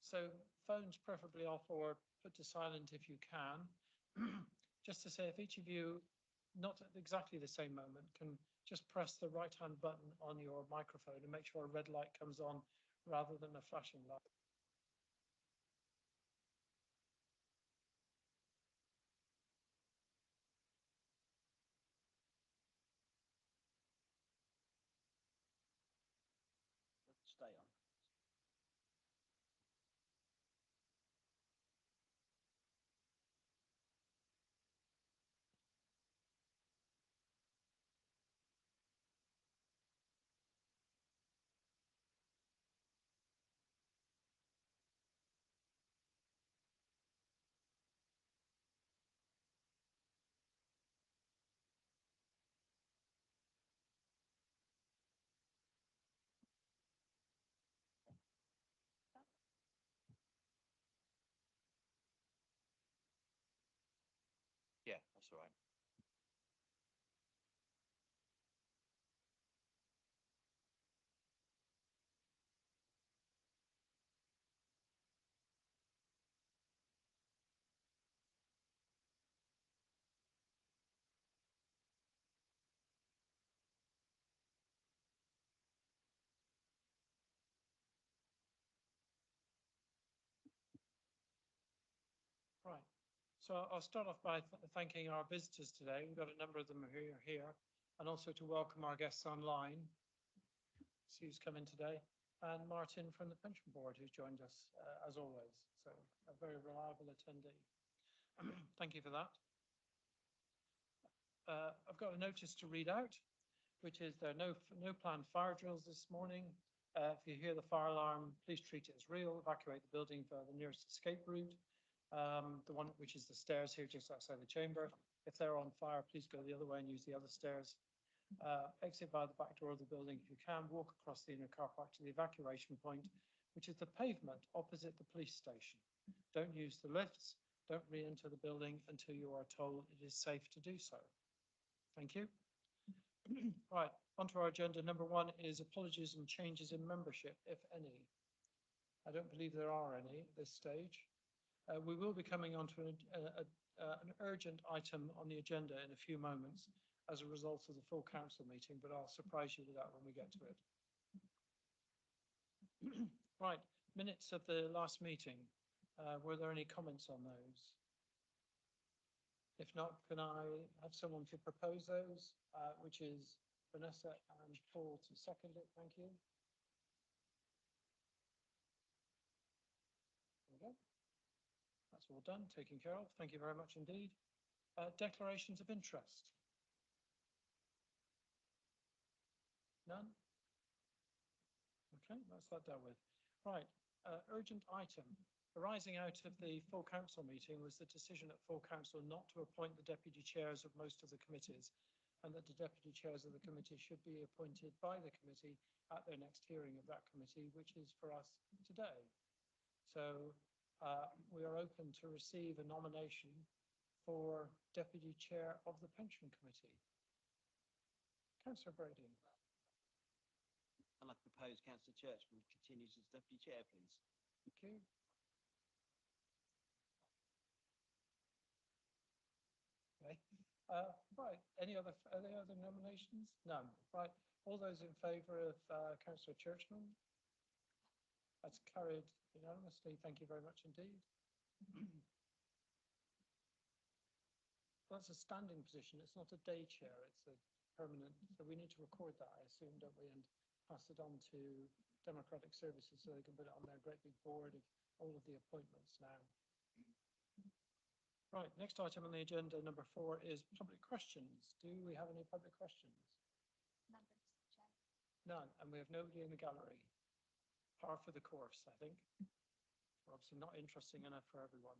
So phones preferably off or put to silent if you can. Just to say, if each of you, not at exactly the same moment, can just press the right-hand button on your microphone and make sure a red light comes on rather than a flashing light. Stay on. Yeah, that's all right. Right. So I'll start off by thanking our visitors today. We've got a number of them who are here, and also to welcome our guests online. See who's come in today, and Martin from the Pension Board, who's joined us as always. So a very reliable attendee. Thank you for that. I've got a notice to read out, which is there are no planned fire drills this morning. If you hear the fire alarm, please treat it as real. Evacuate the building for the nearest escape route. The one which is the stairs here just outside the chamber. If they're on fire, please go the other way and use the other stairs. Exit by the back door of the building if you can. Walk across the inner car park to the evacuation point, which is the pavement opposite the police station. Don't use the lifts. Don't re-enter the building until you are told it is safe to do so. Thank you. Right, onto our agenda. Number one is apologies and changes in membership, if any. I don't believe there are any at this stage. We will be coming on to an urgent item on the agenda in a few moments as a result of the full council meeting, but I'll surprise you with that when we get to it. Right, minutes of the last meeting. Were there any comments on those? If not, can I have someone to propose those, which is Vanessa and Paul to second it? Thank you. There we go. That's all done, taken care of. Thank you very much indeed. Declarations of interest. None? Okay, that's that dealt with. Right, urgent item. Arising out of the full council meeting was the decision at full council not to appoint the deputy chairs of most of the committees, and that the deputy chairs of the committee should be appointed by the committee at their next hearing of that committee, which is for us today. So we are open to receive a nomination for deputy chair of the pension committee. Councillor Brady. I'd like to propose Councillor Churchman continues as deputy chair, please. Thank you. Okay. Right. Any other nominations? None. Right. All those in favour of Councillor Churchman? That's carried unanimously. Thank you very much indeed. That's a standing position. It's not a day chair. It's a permanent. So we need to record that, I assume, don't we, and pass it on to Democratic Services so they can put it on their great big board of all of the appointments now. Right, next item on the agenda, number 4, is public questions. Do we have any public questions? None, Mr. Chair. None, and we have nobody in the gallery. Par for the course, I think. Obviously not interesting enough for everyone.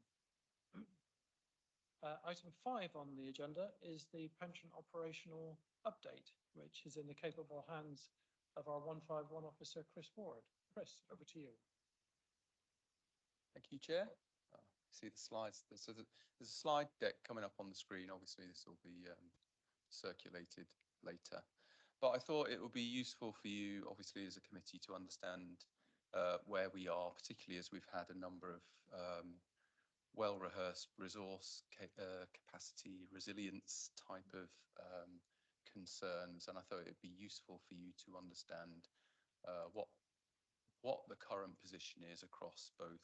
Item 5 on the agenda is the pension operational update, which is in the capable hands of our 151 officer, Chris Ward. Chris, over to you. Thank you, Chair. See the slides. So there's a slide deck coming up on the screen. Obviously, this will be circulated later. But I thought it would be useful for you, obviously, as a committee to understand where we are, particularly as we've had a number of well-rehearsed resource capacity, resilience type of concerns, and I thought it'd be useful for you to understand what the current position is across both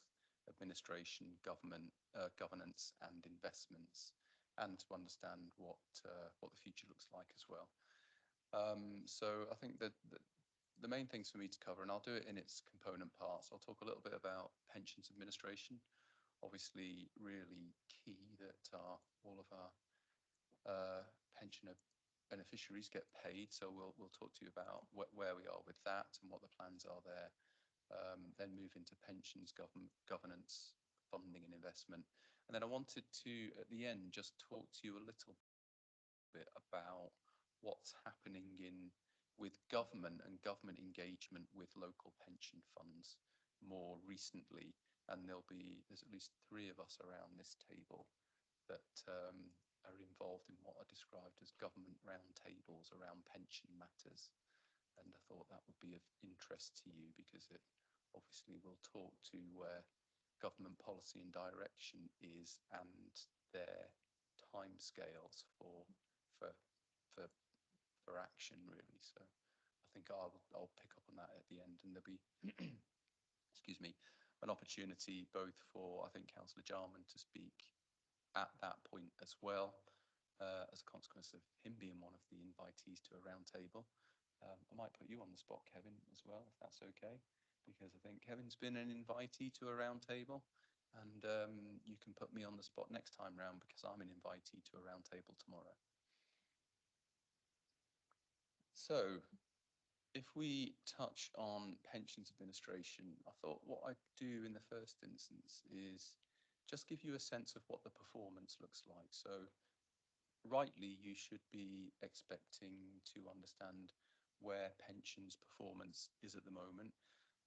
administration, governance, and investments, and to understand what the future looks like as well. So I think that the main things for me to cover, and I'll do it in its component parts. I'll talk a little bit about pensions administration, obviously really key that all of our pensioner beneficiaries get paid. So we'll talk to you about where we are with that and what the plans are there. Then move into pensions, governance, funding and investment. And then I wanted to, at the end, just talk to you a little bit about what's happening with government and government engagement with local pension funds more recently. And there's at least 3 of us around this table that are involved in what are described as government roundtables around pension matters. And I thought that would be of interest to you because it obviously will talk to where government policy and direction is and their timescales for action, really. So I think I'll pick up on that at the end, and there'll be excuse me, an opportunity both for, I think, Councillor Jarman to speak at that point as well, as a consequence of him being one of the invitees to a roundtable. I might put you on the spot, Kevin, as well, if that's okay, because I think Kevin's been an invitee to a roundtable, and you can put me on the spot next time round because I'm an invitee to a roundtable tomorrow. So, if we touch on pensions administration, I thought what I'd do in the first instance is just give you a sense of what the performance looks like. So, rightly, you should be expecting to understand where pensions performance is at the moment.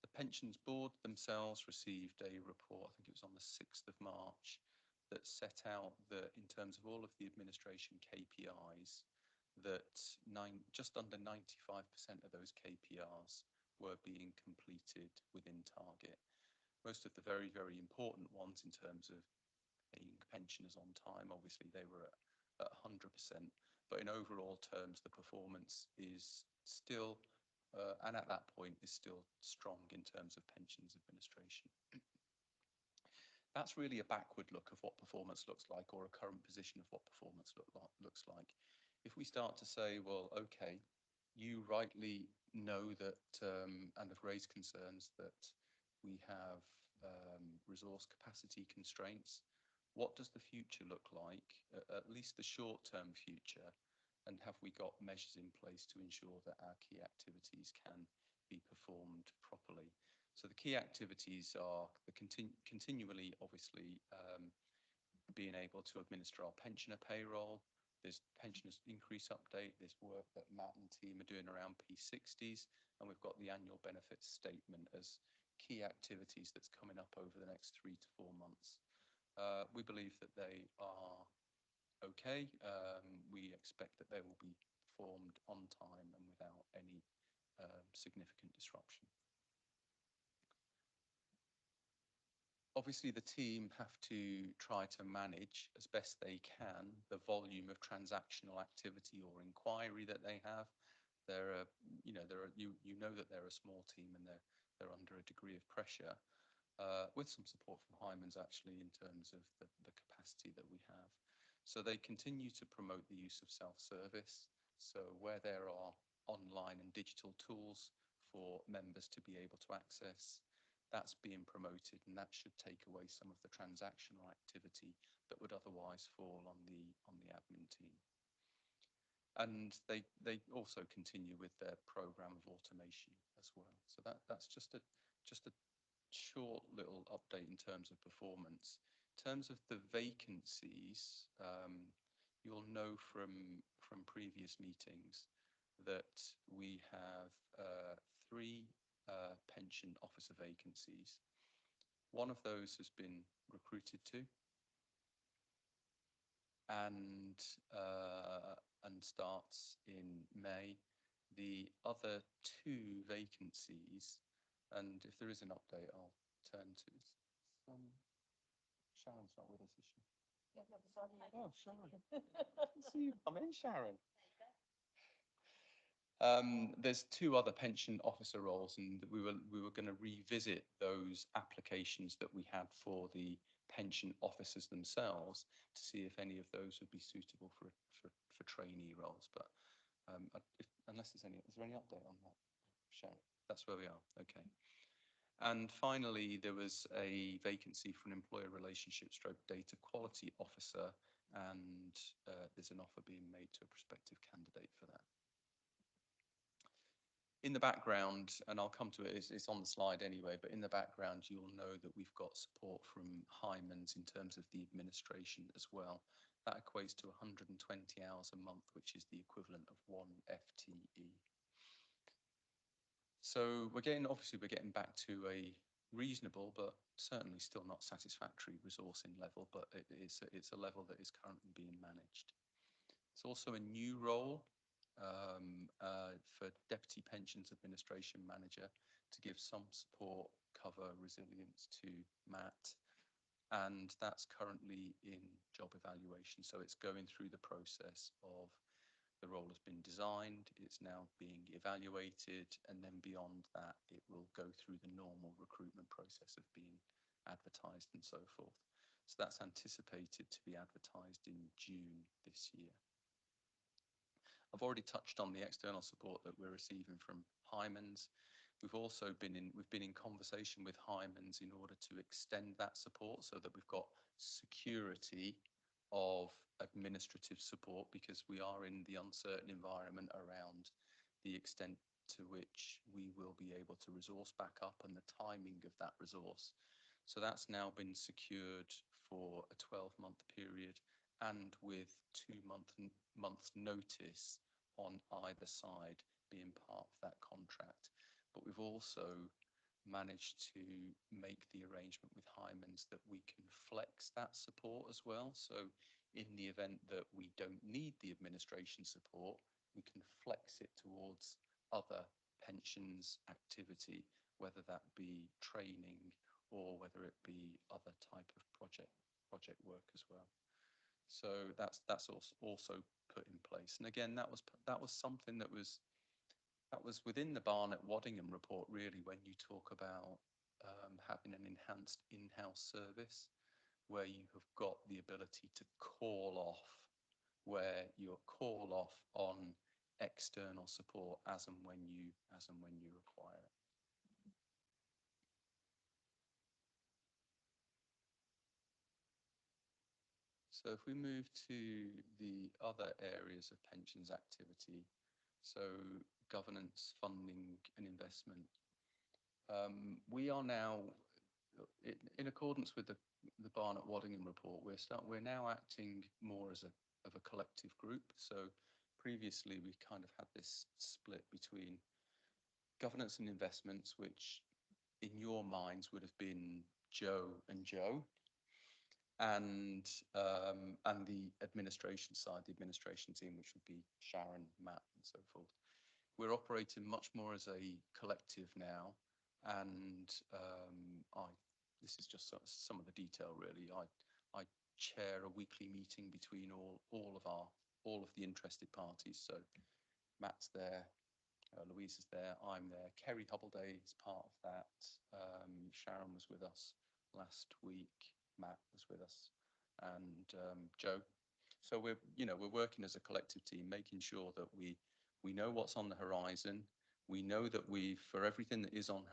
The Pensions Board themselves received a report, I think it was on the 6th of March, that set out that in terms of all of the administration KPIs, that just under 95% of those KPIs were being completed within target. Most of the very, very important ones in terms of paying pensioners on time, obviously they were at 100%, but in overall terms, the performance is still, and at that point, is still strong in terms of pensions administration. That's really a backward look of what performance looks like, or a current position of what performance looks like. If we start to say, well, okay, you rightly know that and have raised concerns that we have resource capacity constraints, what does the future look like, at least the short-term future, and have we got measures in place to ensure that our key activities can be performed properly? So the key activities are the continually, obviously, being able to administer our pensioner payroll. There's pensioners increase update, there's work that Matt and team are doing around P60s, and we've got the annual benefits statement as key activities that's coming up over the next 3 to 4 months. We believe that they are okay. We expect that they will be performed on time and without any significant disruption. Obviously, the team have to try to manage as best they can the volume of transactional activity or inquiry that they have. You know that they're a small team and they're under a degree of pressure, with some support from Hyman's actually in terms of the capacity that we have. So they continue to promote the use of self-service. So where there are online and digital tools for members to be able to access, that's being promoted, and that should take away some of the transactional activity that would otherwise fall on the admin team. And they also continue with their program of automation as well. So that's just a short little update in terms of performance. In terms of the vacancies, you'll know from previous meetings that we have 3 pension officer vacancies. One of those has been recruited to and starts in May. The other 2 vacancies And if there is an update, I'll turn to Sharon's not with us, is she? Oh, Sharon. See you come in, Sharon. There's two other pension officer roles, and we were going to revisit those applications that we had for the pension officers themselves to see if any of those would be suitable for trainee roles. But unless is there any update on that, Sharon? That's where we are. Okay. And finally, there was a vacancy for an employer relationship stroke data quality officer, and there's an offer being made to a prospective candidate for that. In the background, and I'll come to it, it's on the slide anyway, but in the background, you'll know that we've got support from Hymans in terms of the administration as well. That equates to 120 hours a month, which is the equivalent of 1 FTE. So we're getting back to a reasonable, but certainly still not satisfactory resourcing level, but it's a level that is currently being managed. It's also a new role for Deputy Pensions Administration Manager to give some support, cover, resilience to Matt, and that's currently in job evaluation. So it's going through the process of the role has been designed, it's now being evaluated, and then beyond that, it will go through the normal recruitment process of being advertised and so forth. So that's anticipated to be advertised in June this year. I've already touched on the external support that we're receiving from Hymans. We've also been in conversation with Hymans in order to extend that support so that we've got security of administrative support, because we are in the uncertain environment around the extent to which we will be able to resource back up and the timing of that resource. So that's now been secured for a 12-month period, and with 2 months notice on either side being part of that contract. But we've also managed to make the arrangement with Hymans that we can flex that support as well. So in the event that we don't need the administration support, we can flex it towards other pensions activity, whether that be training or whether it be other type of project work as well. So that's also put in place. And again, that was something that was within the Barnett-Waddingham report, really, when you talk about having an enhanced in-house service where you have got the ability to call off, where you call off on external support as and when you require it. So if we move to the other areas of pensions activity, so governance, funding and investment, we are now, in accordance with the Barnett-Waddingham report, we're now acting more as of a collective group. So previously we kind of had this split between governance and investments, which in your minds would have been Joe and Joe, and the administration side, the administration team, which would be Sharon, Matt, and so forth. We're operating much more as a collective now, and this is just some of the detail really. I chair a weekly meeting between all of the interested parties. So Matt's there, Louise is there, I'm there. Kerry Hubbleday is part of that. Sharon was with us last week. Matt was with us, and Joe. So we're working as a collective team, making sure that we know what's on the horizon. We know that for everything that is on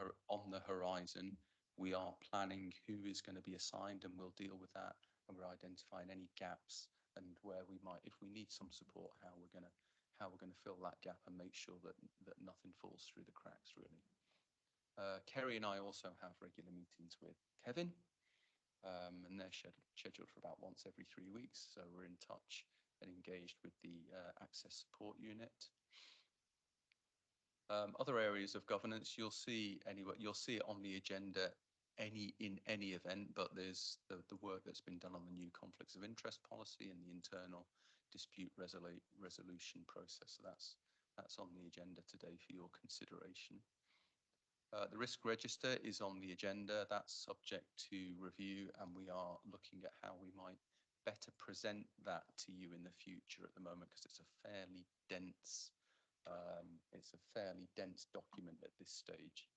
the horizon, we are planning who is going to be assigned, and we'll deal with that. And we're identifying any gaps and where we might, if we need some support, how we're going to fill that gap and make sure that nothing falls through the cracks, really. Kerry and I also have regular meetings with Kevin. And they're scheduled for about once every 3 weeks. So we're in touch and engaged with the Access Support Unit. Other areas of governance, you'll see it on the agenda in any event, but there's the work that's been done on the new conflicts of interest policy and the internal dispute resolution process. So that's on the agenda today for your consideration. The risk register is on the agenda. That's subject to review, and we are looking at how we might better present that to you in the future at the moment, because it's a fairly dense document at this stage.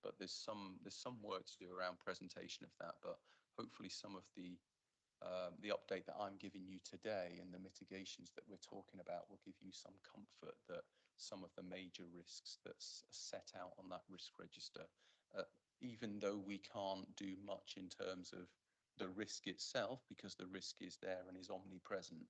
But there's some work to do around presentation of that. But hopefully some of the update that I'm giving you today and the mitigations that we're talking about will give you some comfort that some of the major risks that's set out on that risk register, even though we can't do much in terms of the risk itself, because the risk is there and is omnipresent,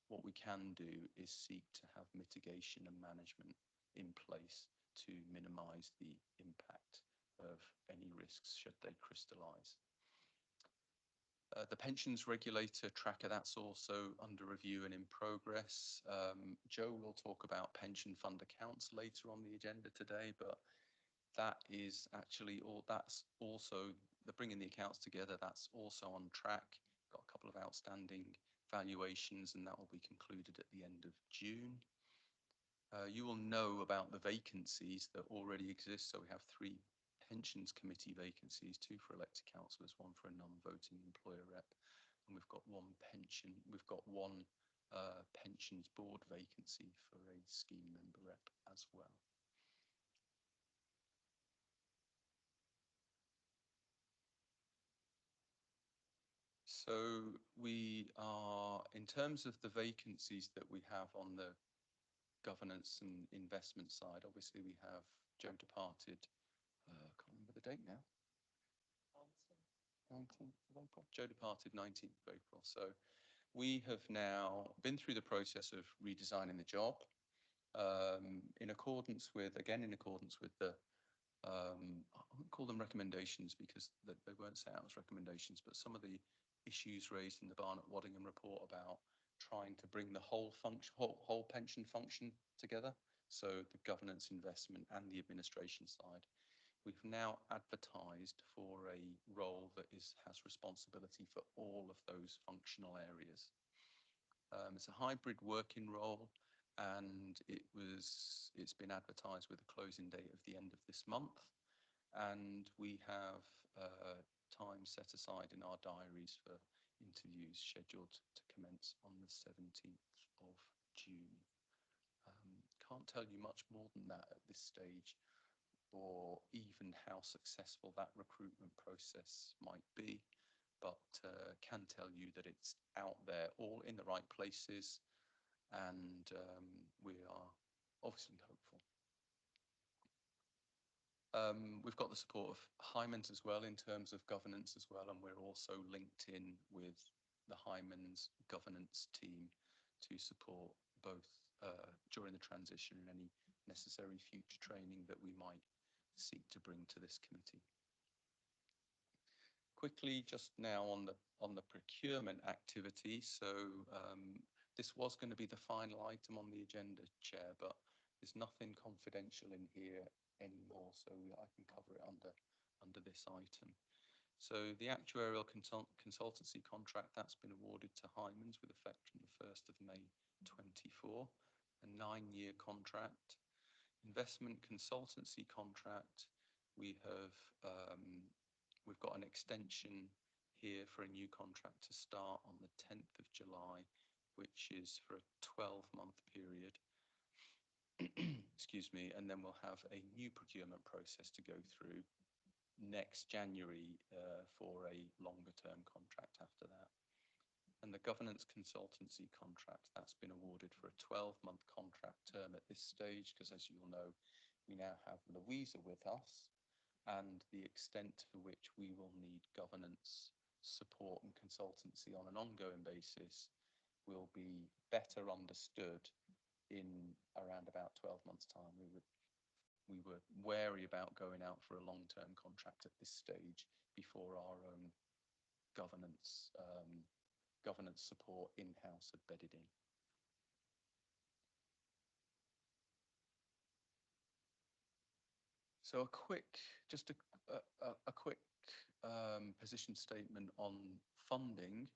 what we can do is seek to have mitigation and management in place to minimize the impact of any risks should they crystallize. The pensions regulator tracker, that's also under review and in progress. Joe will talk about pension fund accounts later on the agenda today, but that is actually that's also the bringing the accounts together. That's also on track. Got a couple of outstanding valuations, and that will be concluded at the end of June. You will know about the vacancies that already exist. So we have 3 pensions committee vacancies, 2 for elected councillors, 1 for a non-voting employer rep, and we've got one pensions board vacancy for a scheme member rep as well. So we are, in terms of the vacancies that we have on the governance and investment side, obviously we have Joe departed, I can't remember the date now. 19th of April. Joe departed 19th of April. So we have now been through the process of redesigning the job in accordance with the, I wouldn't call them recommendations because they weren't set out as recommendations, but some of the issues raised in the Barnett-Waddingham report about trying to bring the whole pension function together. So the governance, investment and the administration side. We've now advertised for a role that has responsibility for all of those functional areas. It's a hybrid working role, and it's been advertised with a closing date of the end of this month. And we have time set aside in our diaries for interviews scheduled to commence on the 17th of June. Can't tell you much more than that at this stage, or even how successful that recruitment process might be, but can tell you that it's out there, all in the right places, and we are obviously hopeful. We've got the support of Hymans as well in terms of governance as well, and we're also linked in with the Hymans governance team to support both during the transition and any necessary future training that we might seek to bring to this committee. Quickly, just now on the procurement activity. So this was going to be the final item on the agenda, Chair, but there's nothing confidential in here anymore, so I can cover it under this item. So the actuarial consultancy contract, that's been awarded to Hymans with effect from the 1st of May 24, a 9-year contract. Investment consultancy contract, we've got an extension here for a new contract to start on the 10th of July, which is for a 12-month period. Excuse me, and then we'll have a new procurement process to go through next January for a longer term contract after that. And the governance consultancy contract, that's been awarded for a 12-month contract term at this stage, because as you'll know, we now have Louisa with us, and the extent to which we will need governance support and consultancy on an ongoing basis will be better understood in around about 12 months' time. We were wary about going out for a long-term contract at this stage before our own governance support in-house had bedded in. So a quick position statement on funding.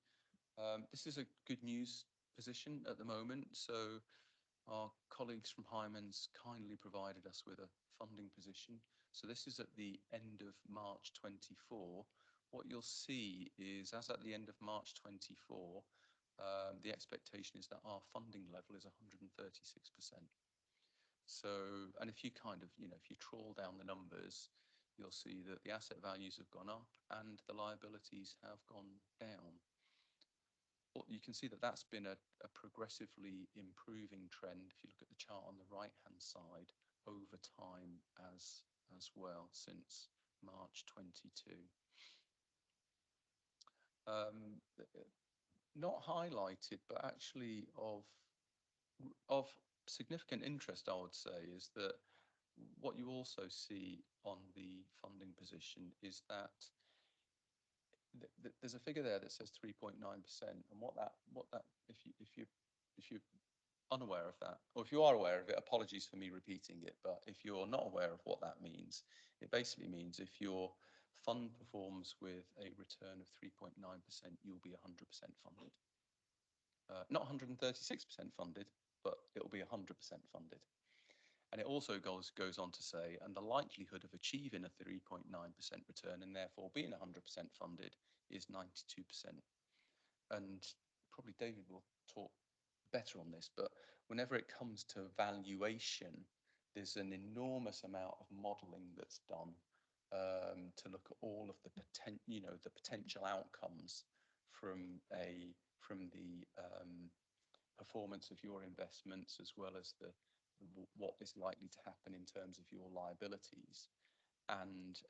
This is a good news position at the moment. So our colleagues from Hymans kindly provided us with a funding position So this is at the end of March 24. What you'll see is, as at the end of March 24, the expectation is that our funding level is 136%. So, and if you kind of, if you trawl down the numbers, you'll see that the asset values have gone up and the liabilities have gone down. Well, you can see that that's been a progressively improving trend if you look at the chart on the right-hand side over time as well since March 22. Not highlighted, but actually of significant interest, I would say, is that what you also see on the funding position is that there's a figure there that says 3.9%, and what that if you're unaware of that, or if you are aware of it, apologies for me repeating it, but if you're not aware of what that means, it basically means if your fund performs with a return of 3.9%, you'll be 100% funded. Not 136% funded, but it'll be 100% funded. And it also goes on to say, and the likelihood of achieving a 3.9% return and therefore being 100% funded is 92%. And probably David will talk better on this, but whenever it comes to valuation, there's an enormous amount of modelling that's done to look at all of the potential outcomes from the performance of your investments, as well as what is likely to happen in terms of your liabilities, and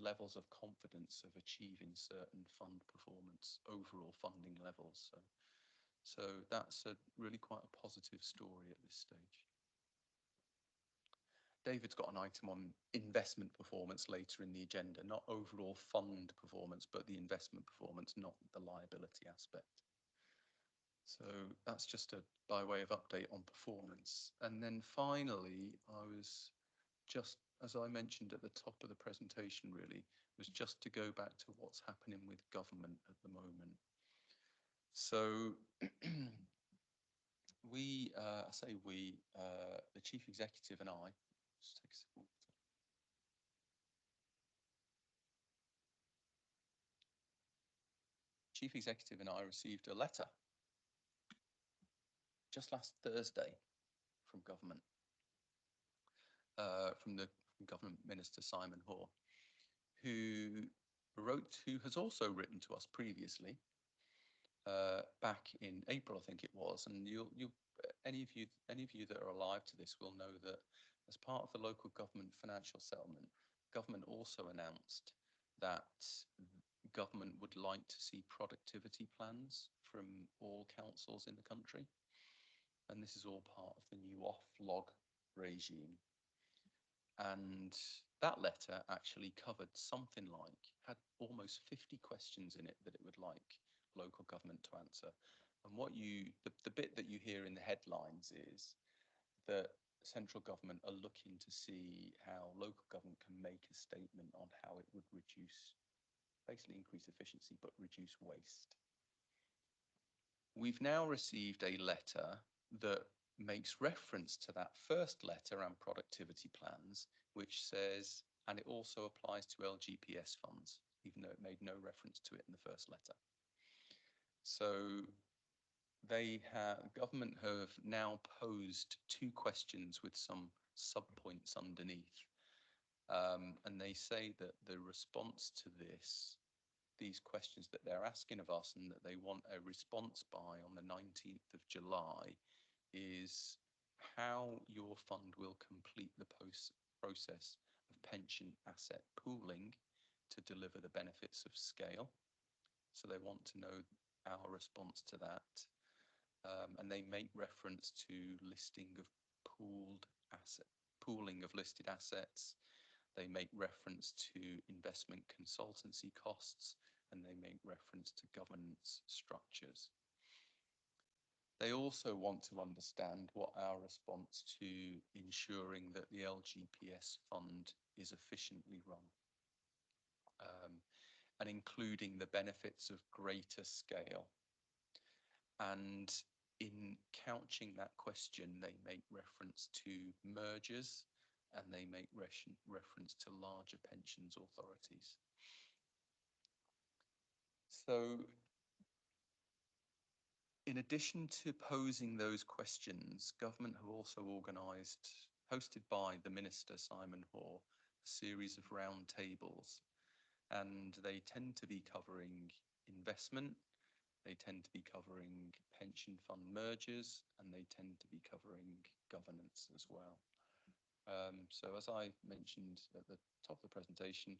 levels of confidence of achieving certain fund performance, overall funding levels. So that's really quite a positive story at this stage. David's got an item on investment performance later in the agenda, not overall fund performance, but the investment performance, not the liability aspect. So that's just by way of update on performance. And then finally, I was just, as I mentioned at the top of the presentation, really, was just to go back to what's happening with government at the moment. So the Chief Executive and I, just take a sip of water. Chief Executive and I received a letter just last Thursday from government, from the Government Minister Simon Hoare, who has also written to us previously, back in April, I think it was, and any of you that are alive to this will know that as part of the local government financial settlement, government also announced that government would like to see productivity plans from all councils in the country. And this is all part of the new off-log regime. And that letter actually covered had almost 50 questions in it that it would like local government to answer. And the bit that you hear in the headlines is that central government are looking to see how local government can make a statement on how it would basically increase efficiency, but reduce waste. We've now received a letter that makes reference to that first letter and productivity plans, which says, and it also applies to LGPS funds, even though it made no reference to it in the first letter. So government have now posed 2 questions with some sub-points underneath. And they say that the response to these questions that they're asking of us and that they want a response by on the 19th of July is how your fund will complete the process of pension asset pooling to deliver the benefits of scale. So they want to know our response to that. And they make reference to pooling of listed assets. They make reference to investment consultancy costs, and they make reference to governance structures. They also want to understand what our response to ensuring that the LGPS fund is efficiently run, and including the benefits of greater scale. And in couching that question, they make reference to mergers and they make reference to larger pensions authorities. So in addition to posing those questions, government have also organised, hosted by the Minister, Simon Hoare, a series of roundtables, and they tend to be covering investment, they tend to be covering pension fund mergers, and they tend to be covering governance as well. So as I mentioned at the top of the presentation,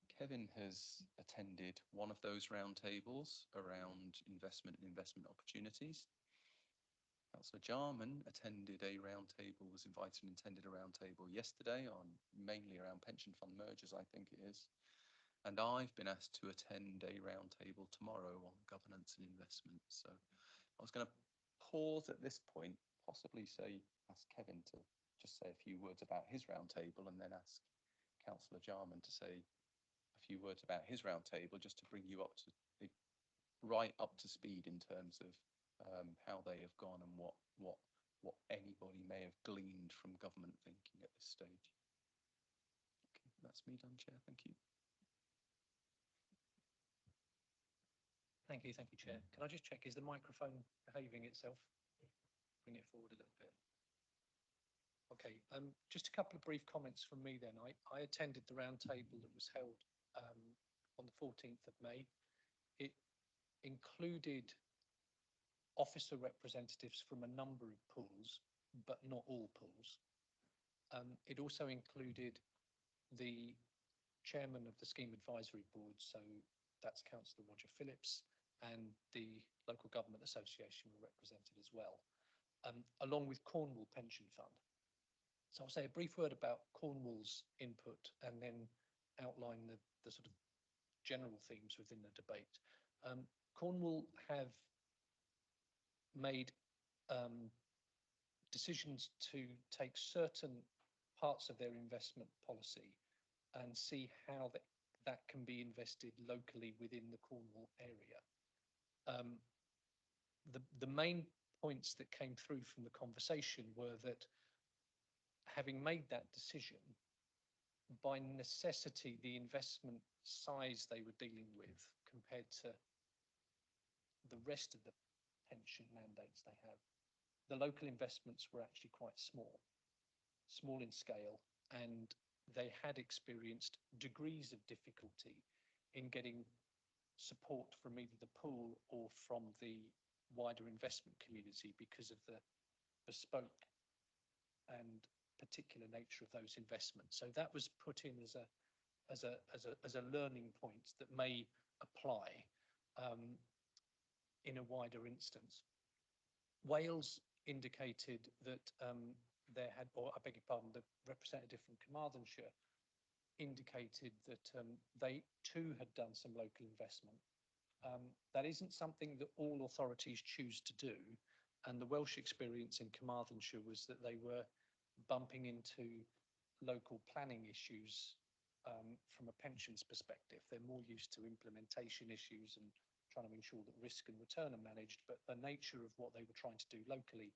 Kevin has attended one of those roundtables around investment and investment opportunities. Councillor Jarman attended a roundtable, was invited and attended a roundtable yesterday on mainly around pension fund mergers, I think it is. And I've been asked to attend a roundtable tomorrow on governance and investment. So I was going to pause at this point, possibly ask Kevin to just say a few words about his roundtable, and then ask Councillor Jarman to say a few words about his roundtable, just to bring you right up to speed in terms of how they have gone and what anybody may have gleaned from government thinking at this stage. Okay, that's me done, Chair. Thank you. Thank you, Chair. Can I just check, is the microphone behaving itself? Bring it forward a little bit. Okay, just a couple of brief comments from me then. I attended the roundtable that was held on the 14th of May. It included officer representatives from a number of pools, but not all pools. It also included the chairman of the Scheme Advisory Board, so that's Councillor Roger Phillips, and the Local Government Association were represented as well, along with Cornwall Pension Fund. So I'll say a brief word about Cornwall's input and then outline the sort of general themes within the debate. Cornwall have made decisions to take certain parts of their investment policy and see how that can be invested locally within the Cornwall area. The main points that came through from the conversation were that having made that decision, by necessity, the investment size they were dealing with compared to the rest of the pension mandates they have, the local investments were actually quite small in scale, and they had experienced degrees of difficulty in getting support from either the pool or from the wider investment community because of the bespoke and particular nature of those investments. So that was put in as a learning point that may apply in a wider instance. Wales indicated that they had, or I beg your pardon, the representative from Carmarthenshire indicated that they too had done some local investment. That isn't something that all authorities choose to do, and the Welsh experience in Carmarthenshire was that they were bumping into local planning issues from a pensions perspective. They're more used to implementation issues and trying to ensure that risk and return are managed, but the nature of what they were trying to do locally,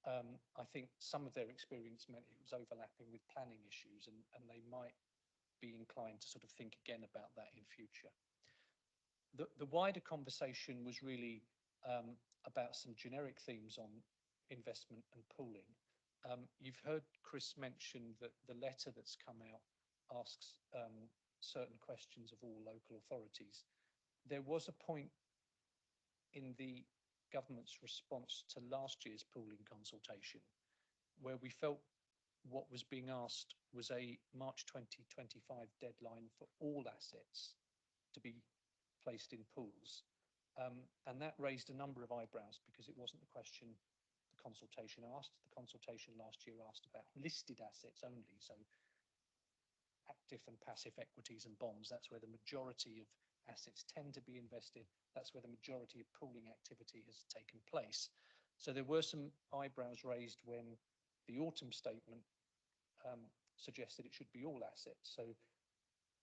I think some of their experience meant it was overlapping with planning issues, and they might be inclined to sort of think again about that in future. The wider conversation was really about some generic themes on investment and pooling. You've heard Chris mention that the letter that's come out asks certain questions of all local authorities. There was a point in the government's response to last year's pooling consultation where we felt what was being asked was a March 2025 deadline for all assets to be placed in pools. And that raised a number of eyebrows because it wasn't the question the consultation asked. The consultation last year asked about listed assets only, so active and passive equities and bonds. That's where the majority of assets tend to be invested. That's where the majority of pooling activity has taken place. So there were some eyebrows raised when the autumn statement suggested it should be all assets. So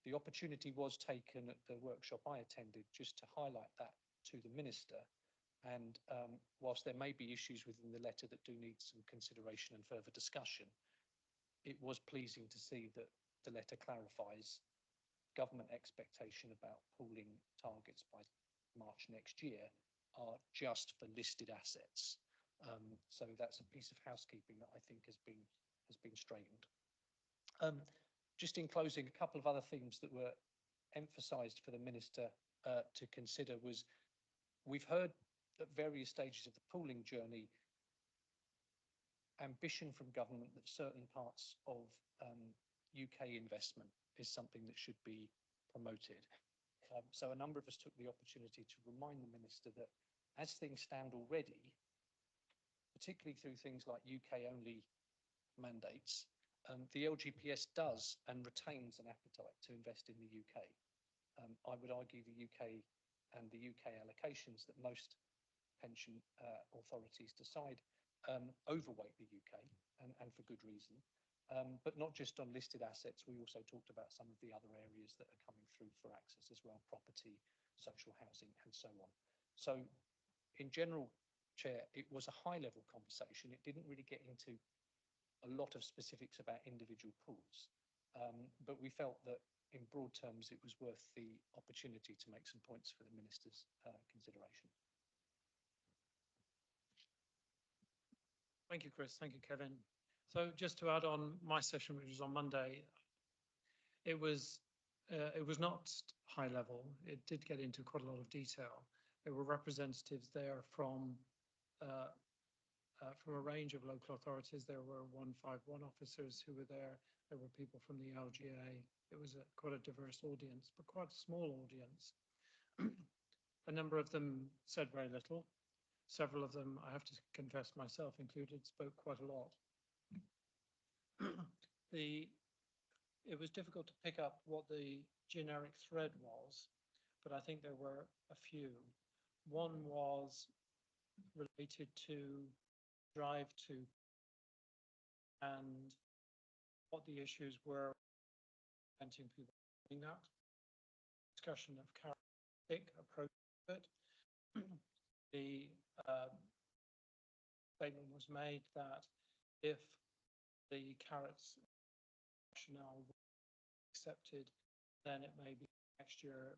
the opportunity was taken at the workshop I attended just to highlight that to the Minister. And whilst there may be issues within the letter that do need some consideration and further discussion, it was pleasing to see that the letter clarifies government expectation about pooling targets by March next year are just for listed assets. So that's a piece of housekeeping that I think has been straightened. Just in closing, a couple of other themes that were emphasised for the Minister to consider was, we've heard at various stages of the pooling journey ambition from government that certain parts of UK investment is something that should be promoted. So a number of us took the opportunity to remind the Minister that as things stand already, particularly through things like UK-only mandates, the LGPS does and retains an appetite to invest in the UK. I would argue the UK and the UK allocations that most pension authorities decide overweight the UK, and for good reason. But not just on listed assets, we also talked about some of the other areas that are coming through for access as well, property, social housing, and so on. So in general, Chair, it was a high-level conversation. It didn't really get into a lot of specifics about individual pools, but we felt that in broad terms, it was worth the opportunity to make some points for the Minister's consideration. Thank you, Chris. Thank you, Kevin. So just to add on my session, which was on Monday, it was not high level. It did get into quite a lot of detail. There were representatives there from a range of local authorities. There were 151 officers who were there. There were people from the LGA. It was quite a diverse audience, but quite a small audience. A number of them said very little. Several of them, I have to confess myself included, spoke quite a lot. It was difficult to pick up what the generic thread was, but I think there were a few. One was related to drive to and what the issues were preventing people doing that. Discussion of carrot-stick approach to it. The statement was made that if the carrots rationale were accepted, then it may be next year,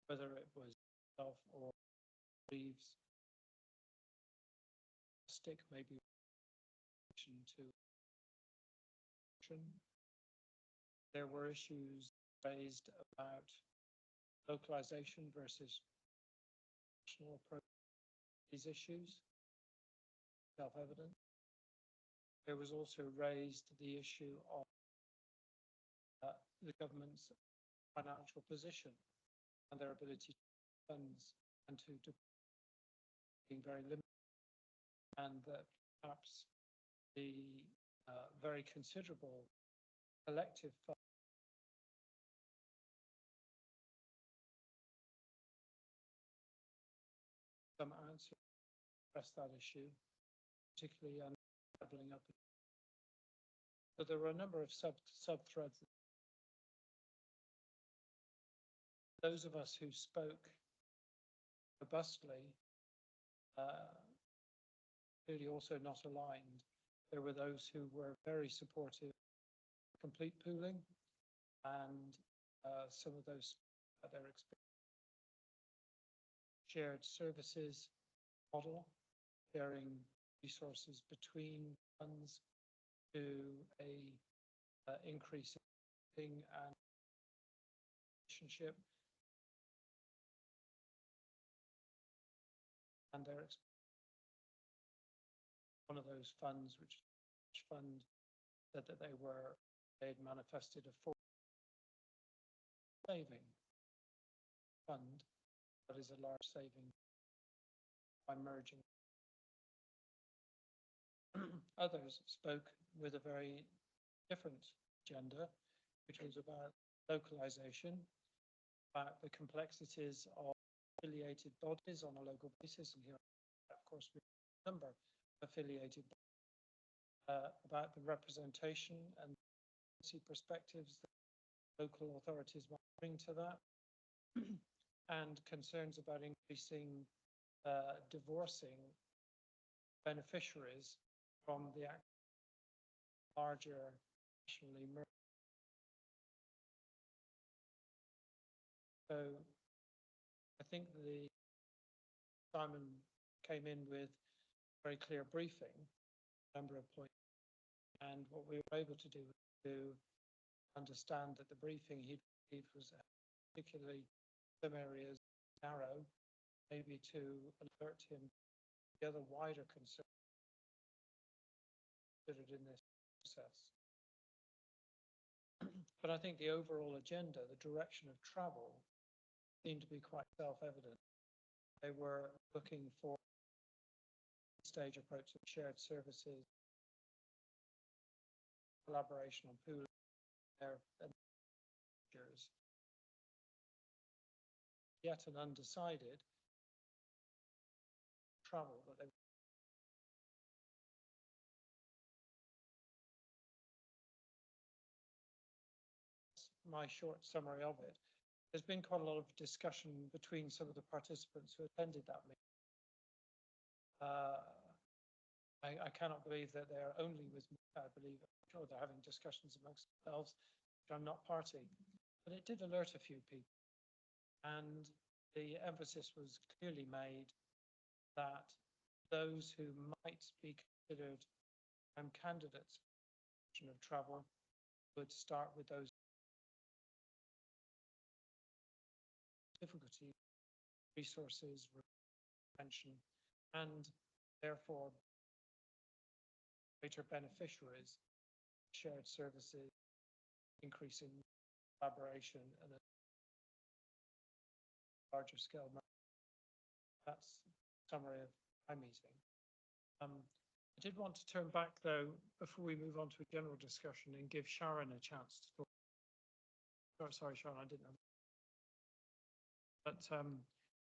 whether it was self or leaves, stick maybe to action. There were issues raised about localization versus national approach to these issues, self-evident. There was also raised the issue of the government's financial position and their ability to funds and to being very limited, and that perhaps the very considerable collective fund some answer to address that issue, particularly leveling up. So there were a number of sub-threads. Those of us who spoke robustly, clearly also not aligned. There were those who were very supportive of complete pooling, and some of those had their experience. Shared services model, sharing resources between funds to a increase in and relationship, and their one of those funds, which fund said that they'd manifested a full saving fund that is a large saving by merging. Others spoke with a very different agenda, which was about localization, about the complexities of affiliated bodies on a local basis, and here, of course, we have a number of affiliated bodies, about the representation and perspectives that local authorities might bring to that, and concerns about increasing divorcing beneficiaries from the larger nationally merged. So I think Simon came in with very clear briefing, a number of points, and what we were able to do was to understand that the briefing he received was particularly some areas narrow, maybe to alert him to the other wider concerns considered in this process. But I think the overall agenda, the direction of travel, seemed to be quite self-evident. They were looking for a stage approach of shared services, collaboration on pooling their managers. Yet an undecided travel that they my short summary of it. There's been quite a lot of discussion between some of the participants who attended that meeting. I cannot believe that they're only with me. I believe sure they're having discussions amongst themselves, which I'm not party. But it did alert a few people. And the emphasis was clearly made that those who might be considered candidates of travel would start with those difficulty, resources, retention, and therefore greater beneficiaries, shared services, increasing collaboration and a larger scale. That's a summary of my meeting. I did want to turn back though, before we move on to a general discussion, and give Sharon a chance to talk. Oh, sorry, Sharon, I didn't know. But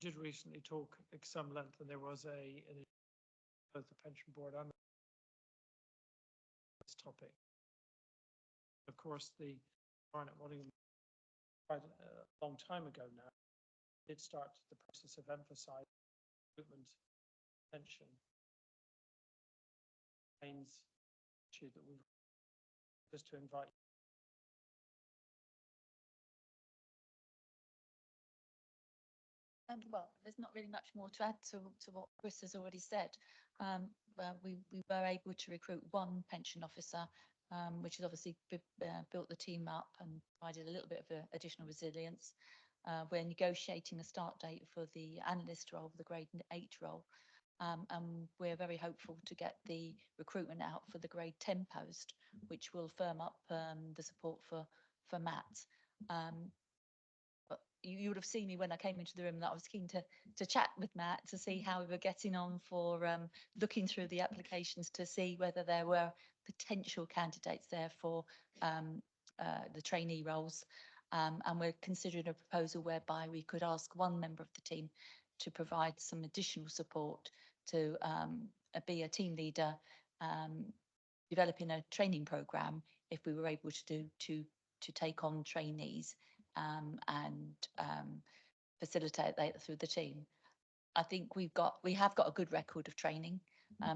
did recently talk at some length, and there was both the pension board and this topic. Of course, the Barnet Waddingham quite a long time ago now did start the process of emphasising recruitment pension. Issue that we just to invite. Well, there's not really much more to add to what Chris has already said. We were able to recruit one pension officer, which has obviously built the team up and provided a little bit of additional resilience. We're negotiating a start date for the analyst role, the grade 8 role, and we're very hopeful to get the recruitment out for the grade 10 post, which will firm up the support for Matt. But you would have seen me when I came into the room that I was keen to chat with Matt to see how we were getting on for looking through the applications to see whether there were potential candidates there for the trainee roles. And we're considering a proposal whereby we could ask one member of the team to provide some additional support to be a team leader, developing a training programme if we were able to take on trainees and facilitate that through the team. I think we have got a good record of training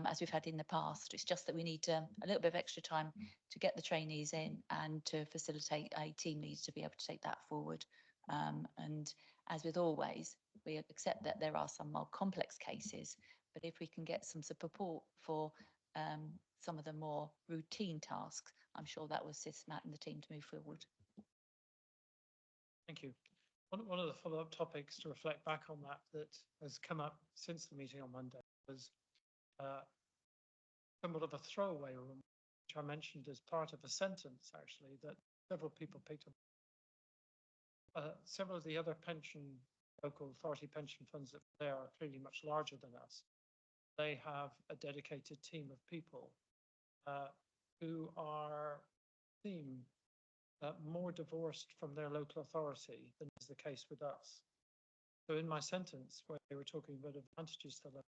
as we've had in the past. It's just that we need a little bit of extra time to get the trainees in and to facilitate a team lead to be able to take that forward. And as with always, we accept that there are some more complex cases, but if we can get some support for some of the more routine tasks, I'm sure that will assist Matt and the team to move forward. Thank you. One of the follow-up topics to reflect back on that has come up since the meeting on Monday was somewhat of a throwaway room, which I mentioned as part of a sentence, actually, that several people picked up. Several of the other local authority pension funds that they are clearly much larger than us. They have a dedicated team of people who seem more divorced from their local authority than is the case with us. So in my sentence, where they were talking about advantages to them,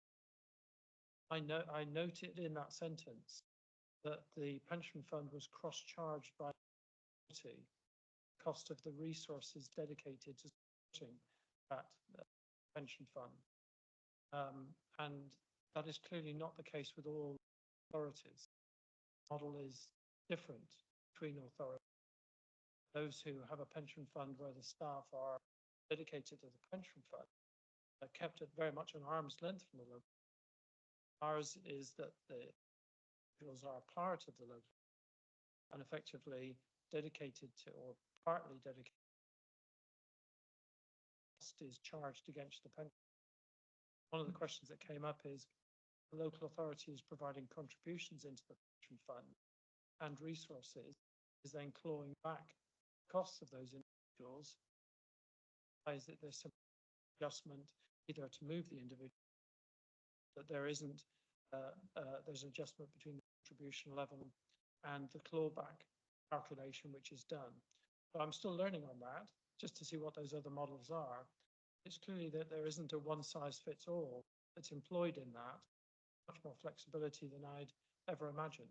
I noted in that sentence that the pension fund was cross-charged by the cost of the resources dedicated to supporting that pension fund. And that is clearly not the case with all authorities. The model is different between authorities. Those who have a pension fund where the staff are dedicated to the pension fund are kept at very much an arm's length from the local. Ours is that the individuals are part of the local and effectively dedicated to, or partly dedicated, is charged against the pension. One of the questions that came up is the local authority is providing contributions into the pension fund and resources, is then clawing back costs of those individuals. Is that there's some adjustment either to move the individual, that there isn't, there's an adjustment between the contribution level and the clawback calculation which is done. But I'm still learning on that, just to see what those other models are. It's clearly that there isn't a one size fits all that's employed in that. Much more flexibility than I'd ever imagined.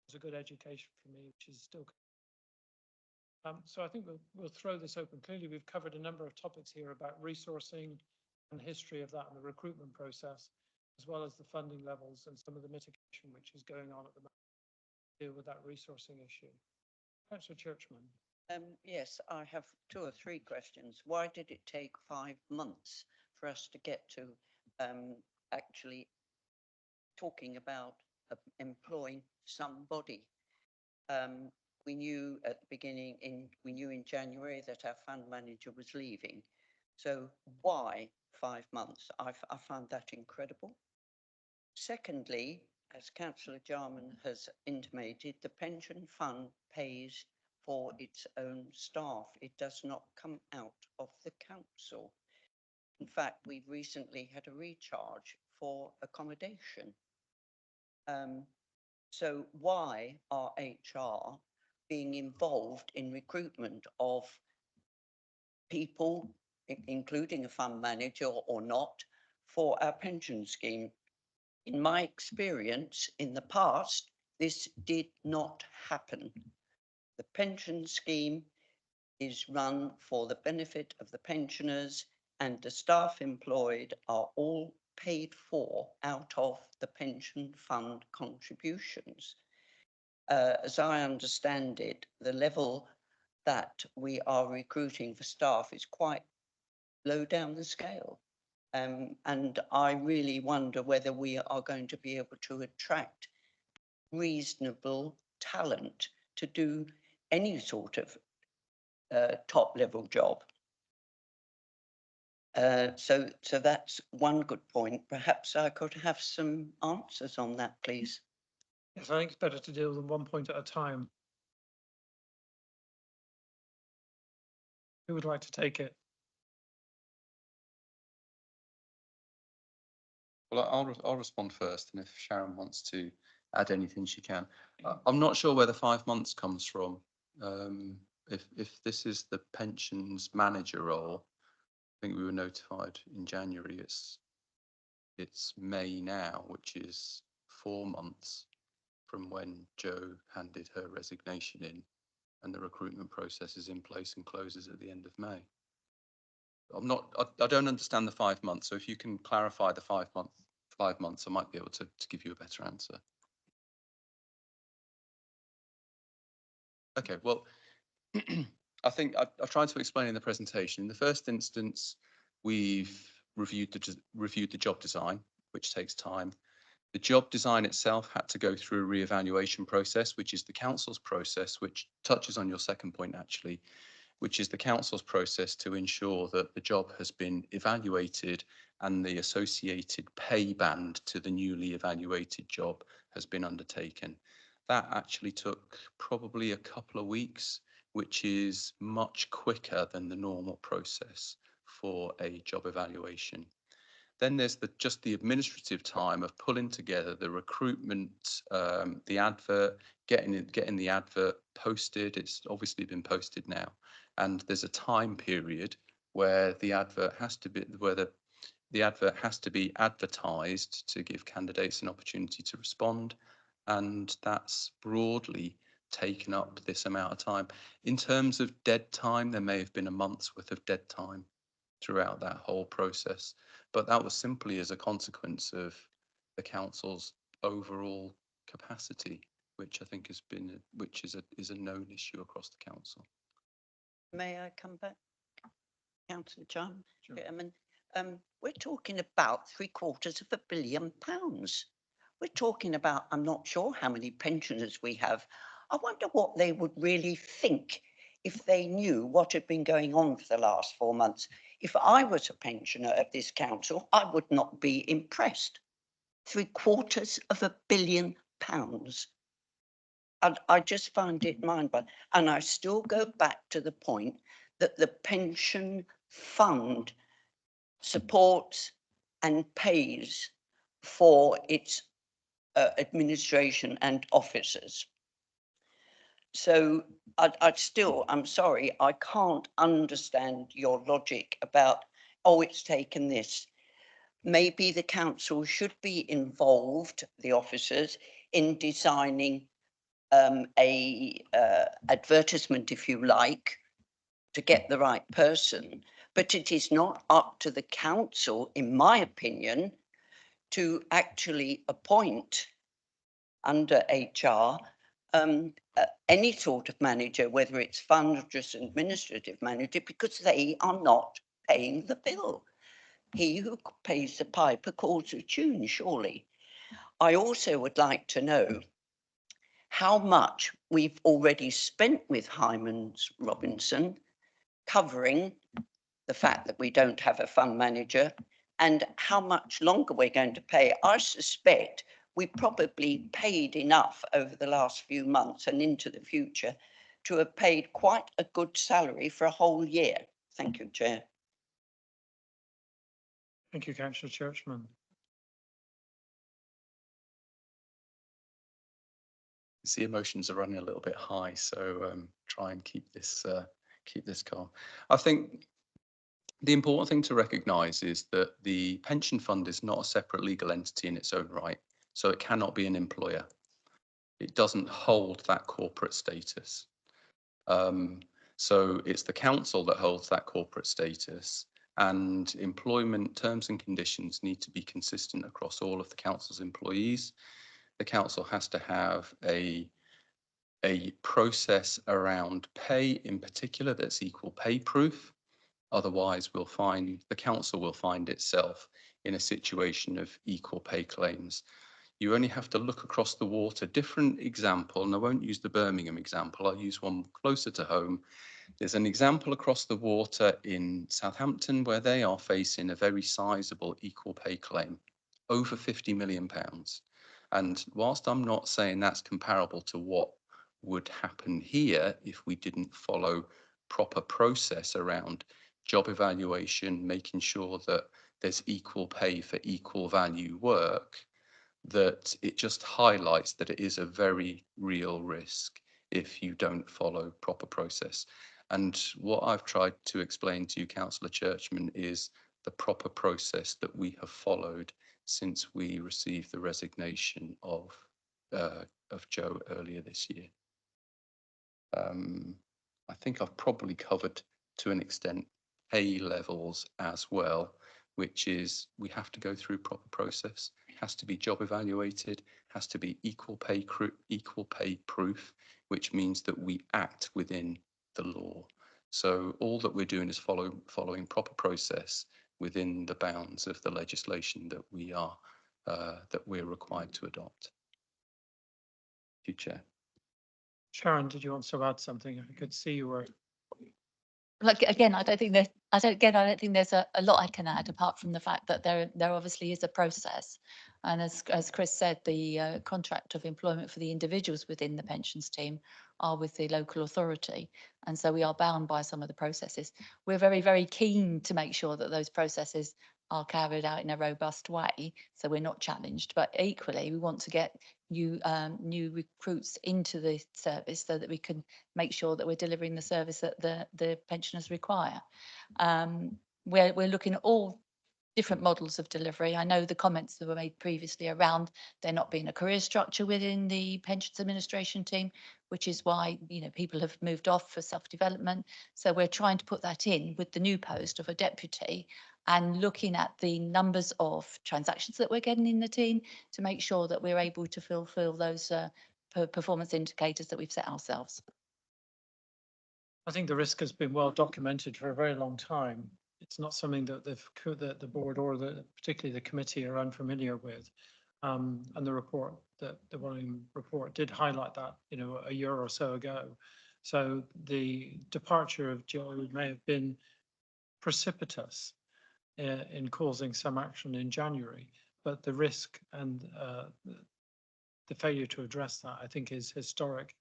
It's a good education for me, which is still. So I think we'll throw this open. Clearly, we've covered a number of topics here about resourcing and history of that and the recruitment process, as well as the funding levels and some of the mitigation which is going on at the moment to deal with that resourcing issue. Councillor Churchman. Yes, I have 2 or 3 questions. Why did it take 5 months for us to get to actually talking about employing somebody? We knew at the beginning, we knew in January that our fund manager was leaving. So why 5 months? I found that incredible. Secondly, as Councillor Jarman has intimated, the pension fund pays for its own staff. It does not come out of the council. In fact, we've recently had a recharge for accommodation. So why are HR being involved in recruitment of people, including a fund manager or not, for our pension scheme? In my experience in the past, this did not happen. The pension scheme is run for the benefit of the pensioners, and the staff employed are all paid for out of the pension fund contributions. As I understand it, the level that we are recruiting for staff is quite low down the scale. And I really wonder whether we are going to be able to attract reasonable talent to do any sort of top level job. So that's one good point. Perhaps I could have some answers on that, please. Yes, I think it's better to deal with them one point at a time. Who would like to take it? Well, I'll respond first, and if Sharon wants to add anything, she can. I'm not sure where the 5 months comes from. If this is the pensions manager role, I think we were notified in January. It's May now, which is 4 months from when Jo handed her resignation in, and the recruitment process is in place and closes at the end of May. I don't understand the 5 months. So if you can clarify the 5 months, I might be able to give you a better answer. Okay, well, I think I've tried to explain in the presentation. In the first instance, we've reviewed the job design, which takes time. The job design itself had to go through a re-evaluation process, which is the council's process, which touches on your second point, actually, which is the council's process to ensure that the job has been evaluated and the associated pay band to the newly evaluated job has been undertaken. That actually took probably a couple of weeks, which is much quicker than the normal process for a job evaluation. Then there's just the administrative time of pulling together the recruitment, the advert, getting the advert posted. It's obviously been posted now, and there's a time period where the advert has to be advertised to give candidates an opportunity to respond, and that's broadly taken up this amount of time. In terms of dead time, there may have been a month's worth of dead time throughout that whole process, but that was simply as a consequence of the council's overall capacity. which I think has been, which is a known issue across the council. May I come back? Councillor Chairman, Sure. We're talking about £750 million. We're talking about, I'm not sure how many pensioners we have. I wonder what they would really think if they knew what had been going on for the last 4 months. If I was a pensioner of this council, I would not be impressed. £750 million. I just find it mind-boggling. And I still go back to the point that the pension fund supports and pays for its administration and officers. So I'm sorry, I can't understand your logic about, oh, it's taken this. Maybe the council should be involved, the officers, in designing a advertisement, if you like, to get the right person. But it is not up to the council, in my opinion, to actually appoint under HR any sort of manager, whether it's fund or just administrative manager, because they are not paying the bill. He who pays the piper calls the tune, surely. I also would like to know how much we've already spent with Hymans Robinson, covering the fact that we don't have a fund manager, and how much longer we're going to pay. I suspect we probably paid enough over the last few months and into the future to have paid quite a good salary for a whole year. Thank you, Chair. Thank you, Councillor Churchman. The emotions are running a little bit high, so try and keep this calm. I think the important thing to recognise is that the pension fund is not a separate legal entity in its own right, so it cannot be an employer. It doesn't hold that corporate status. So it's the council that holds that corporate status, and employment terms and conditions need to be consistent across all of the council's employees. The council has to have a process around pay in particular that's equal pay proof. Otherwise, the council will find itself in a situation of equal pay claims. You only have to look across the water. Different example, and I won't use the Birmingham example, I'll use one closer to home. There's an example across the water in Southampton where they are facing a very sizable equal pay claim, over £50 million. And whilst I'm not saying that's comparable to what would happen here if we didn't follow proper process around job evaluation, making sure that there's equal pay for equal value work, that it just highlights that it is a very real risk if you don't follow proper process. And what I've tried to explain to you, Councillor Churchman, is the proper process that we have followed since we received the resignation of Joe earlier this year. I think I've probably covered to an extent pay levels as well, which is we have to go through proper process, has to be job evaluated, has to be equal pay proof, which means that we act within the law. So all that we're doing is following proper process within the bounds of the legislation that we're required to adopt. Thank you, Chair. Sharon, did you want to add something? I could see you were. Like, again, I don't think there's a lot I can add apart from the fact that there obviously is a process. And as Chris said, the contract of employment for the individuals within the pensions team are with the local authority. And so we are bound by some of the processes. We're very, very keen to make sure that those processes are carried out in a robust way, so we're not challenged. But equally, we want to get new recruits into the service so that we can make sure that we're delivering the service that the pensioners require. We're looking at all different models of delivery. I know the comments that were made previously around there not being a career structure within the pensions administration team, which is why, you know, people have moved off for self-development. So we're trying to put that in with the new post of a deputy and looking at the numbers of transactions that we're getting in the team to make sure that we're able to fulfill those performance indicators that we've set ourselves. I think the risk has been well documented for a very long time. It's not something that the board or particularly the committee are unfamiliar with. And the report, the William report did highlight that, a year or so ago. So the departure of Joe may have been precipitous in causing some action in January, but the risk and the failure to address that, I think, is historic.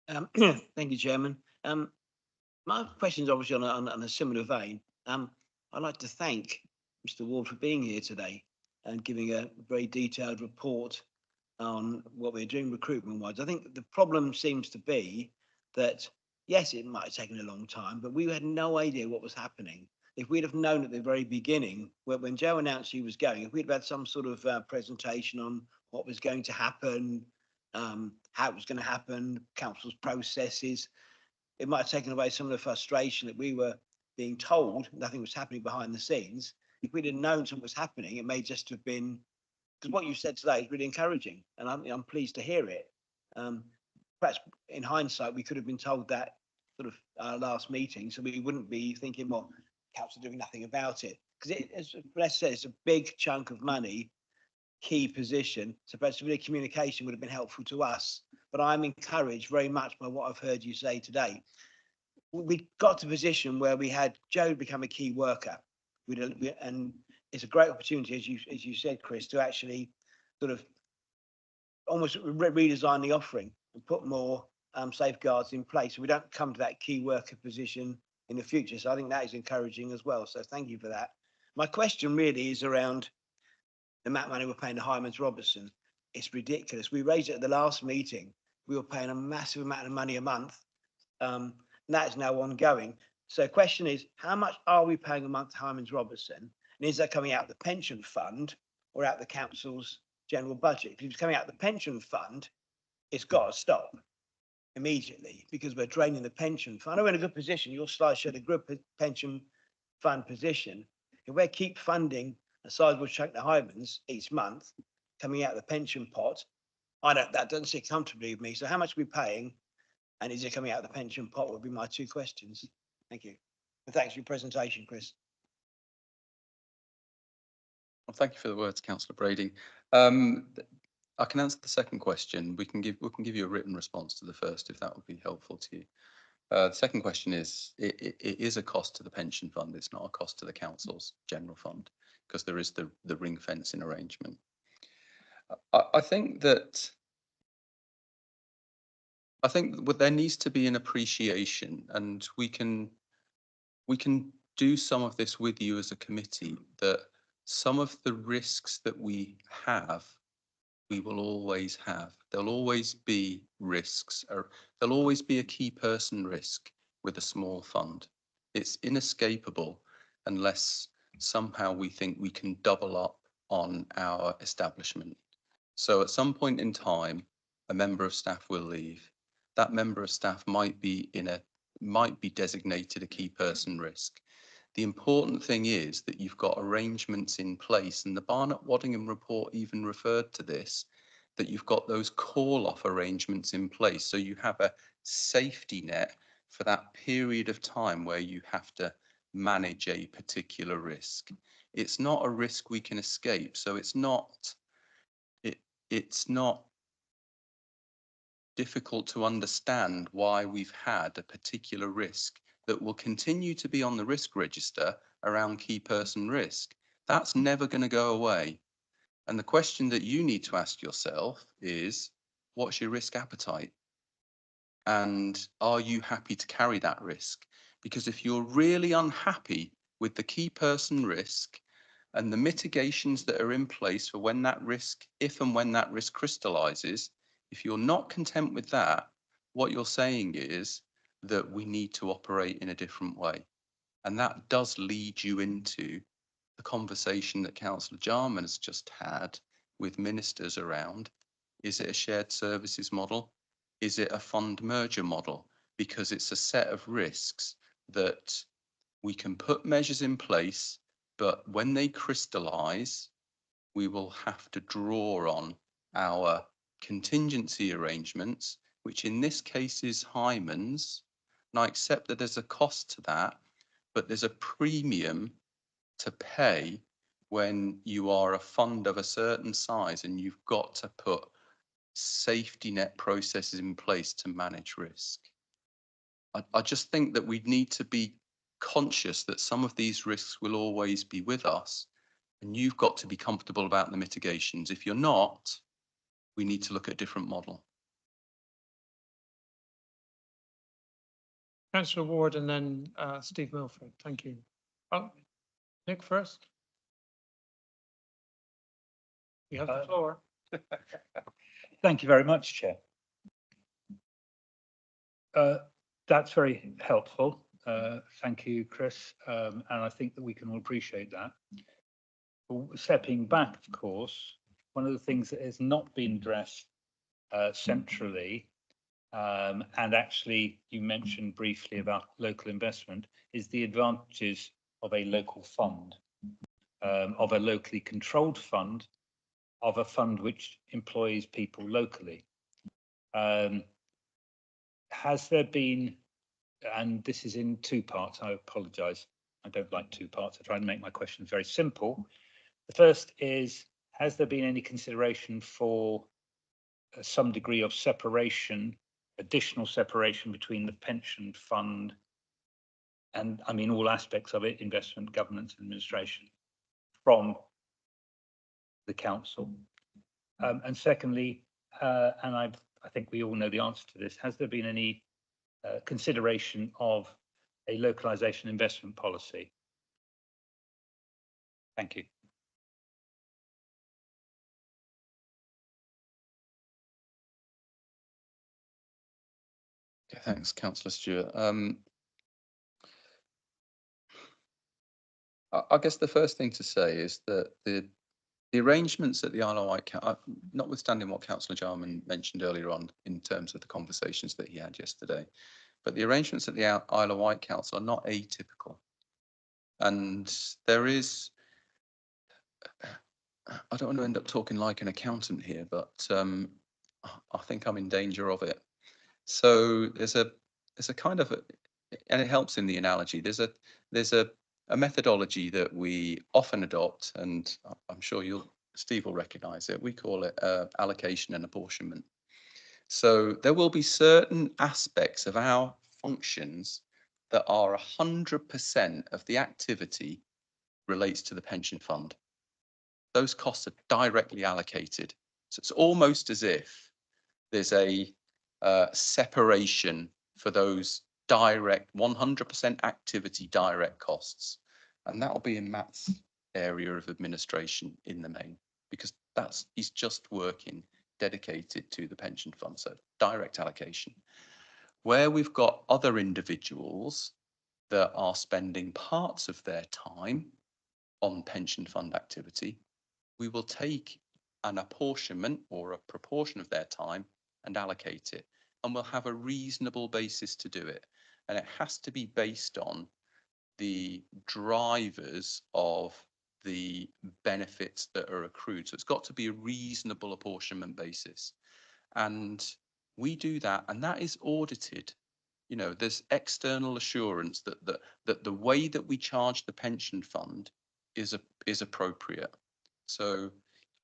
Thank you, Chairman. My question is obviously on a similar vein. I'd like to thank Mr. Ward for being here today and giving a very detailed report on what we're doing recruitment-wise. I think the problem seems to be that, yes, it might have taken a long time, but we had no idea what was happening. If we'd have known at the very beginning, when Joe announced he was going, if we'd had some sort of presentation on what was going to happen, how it was going to happen, council's processes, it might have taken away some of the frustration that we were being told nothing was happening behind the scenes. If we'd have known something was happening, it may just have been, because what you said today is really encouraging, and I'm pleased to hear it. Perhaps in hindsight, we could have been told that sort of our last meeting, so we wouldn't be thinking, well, council doing nothing about it. Because as Bless said, it's a big chunk of money, key position. So perhaps really communication would have been helpful to us. But I'm encouraged very much by what I've heard you say today. We got to a position where we had Joe become a key worker. And it's a great opportunity, as you said, Chris, to actually sort of almost redesign the offering and put more safeguards in place so we don't come to that key worker position in the future. So I think that is encouraging as well. So thank you for that. My question really is around the amount of money we're paying to Hyman's Robertson. It's ridiculous. We raised it at the last meeting. We were paying a massive amount of money a month. And that is now ongoing. So the question is, how much are we paying a month to Hyman's Robertson? And is that coming out of the pension fund or out of the council's general budget? If it's coming out of the pension fund, it's got to stop immediately because we're draining the pension fund. I know we're in a good position. Your slide showed a good pension fund position. If we keep funding a sizable chunk to Hyman's each month coming out of the pension pot, that doesn't sit comfortably with me. So how much are we paying? And is it coming out of the pension pot would be my two questions. Thank you. And thanks for your presentation, Chris. Well, thank you for the words, Councillor Brady. I can answer the second question. We can give you a written response to the first if that would be helpful to you. The second question is, it is a cost to the pension fund. It's not a cost to the council's general fund because there is the ring fencing arrangement. I think that there needs to be an appreciation, and we can do some of this with you as a committee, that some of the risks that we have, we will always have. There'll always be risks, or there'll always be a key person risk with a small fund. It's inescapable unless somehow we think we can double up on our establishment. So at some point in time, a member of staff will leave. That member of staff might be designated a key person risk. The important thing is that you've got arrangements in place, and the Barnett-Waddingham report even referred to this, that you've got those call-off arrangements in place. So you have a safety net for that period of time where you have to manage a particular risk. It's not a risk we can escape. So it's not difficult to understand why we've had a particular risk that will continue to be on the risk register around key person risk. That's never going to go away. And the question that you need to ask yourself is, what's your risk appetite? And are you happy to carry that risk? Because if you're really unhappy with the key person risk and the mitigations that are in place for when that risk, if and when that risk crystallizes, if you're not content with that, what you're saying is that we need to operate in a different way. And that does lead you into the conversation that Councillor Jarman has just had with ministers around, is it a shared services model? Is it a fund merger model? Because it's a set of risks that we can put measures in place, but when they crystallize, we will have to draw on our contingency arrangements, which in this case is Hyman's, and I accept that there's a cost to that, but there's a premium to pay when you are a fund of a certain size and you've got to put safety net processes in place to manage risk. I just think that we need to be conscious that some of these risks will always be with us, and you've got to be comfortable about the mitigations. If you're not, we need to look at a different model. Councillor Ward and then Steve Milford. Thank you. Oh, Nick first. You have the floor. Thank you very much, Chair. That's very helpful. Thank you, Chris. And I think that we can all appreciate that. Stepping back, of course, one of the things that has not been addressed centrally, and actually you mentioned briefly about local investment, is the advantages of a local fund, of a locally controlled fund, of a fund which employs people locally. Has there been, and this is in two parts, I apologise, I don't like two parts, I try and make my questions very simple. The first is, has there been any consideration for some degree of separation, additional separation between the pension fund and, I mean, all aspects of it, investment, governance, administration, from the council? And secondly, and I think we all know the answer to this, has there been any consideration of a localisation investment policy? Thank you. Okay, thanks, Councillor Stewart. I guess the first thing to say is that the arrangements at the Isle of Wight, notwithstanding what Councillor Jarman mentioned earlier on in terms of the conversations that he had yesterday, but the arrangements at the Isle of Wight Council are not atypical. And there is, I don't want to end up talking like an accountant here, but I think I'm in danger of it. So there's a kind of, and it helps in the analogy, there's a methodology that we often adopt, and I'm sure Steve will recognise it. We call it allocation and apportionment. So there will be certain aspects of our functions that are 100% of the activity relates to the pension fund. Those costs are directly allocated. So it's almost as if there's a separation for those direct 100% activity direct costs, and that will be in Matt's area of administration in the main, because he's just working dedicated to the pension fund, so direct allocation. Where we've got other individuals that are spending parts of their time on pension fund activity, we will take an apportionment or a proportion of their time and allocate it, and we'll have a reasonable basis to do it. And it has to be based on the drivers of the benefits that are accrued. So it's got to be a reasonable apportionment basis. And we do that, and that is audited. You know, there's external assurance that the way that we charge the pension fund is appropriate. So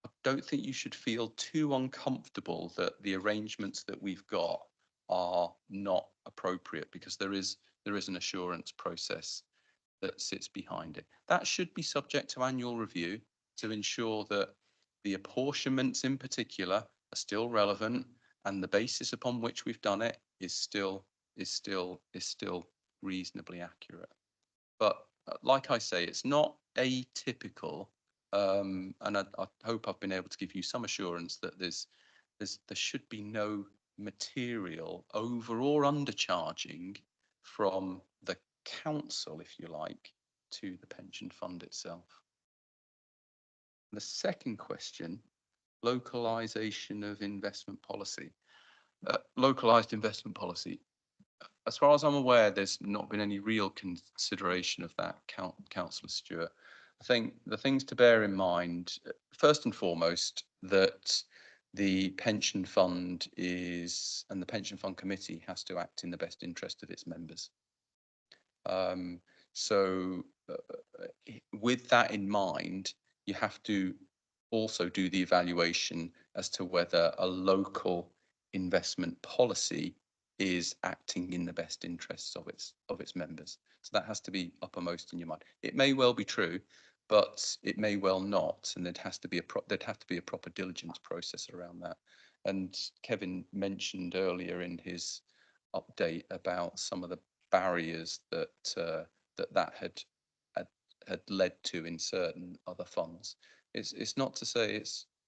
I don't think you should feel too uncomfortable that the arrangements that we've got are not appropriate, because there is an assurance process that sits behind it. That should be subject to annual review to ensure that the apportionments in particular are still relevant, and the basis upon which we've done it is still reasonably accurate. But like I say, it's not atypical, and I hope I've been able to give you some assurance that there should be no material over or undercharging from the council, if you like, to the pension fund itself. The second question, localisation of investment policy. Localised investment policy. As far as I'm aware, there's not been any real consideration of that, Councillor Stewart. I think the things to bear in mind, first and foremost, that the pension fund and the pension fund committee has to act in the best interest of its members. So with that in mind, you have to also do the evaluation as to whether a local investment policy is acting in the best interests of its members. So that has to be uppermost in your mind. It may well be true, but it may well not, and there'd have to be a proper diligence process around that. And Kevin mentioned earlier in his update about some of the barriers that that had led to in certain other funds. It's not to say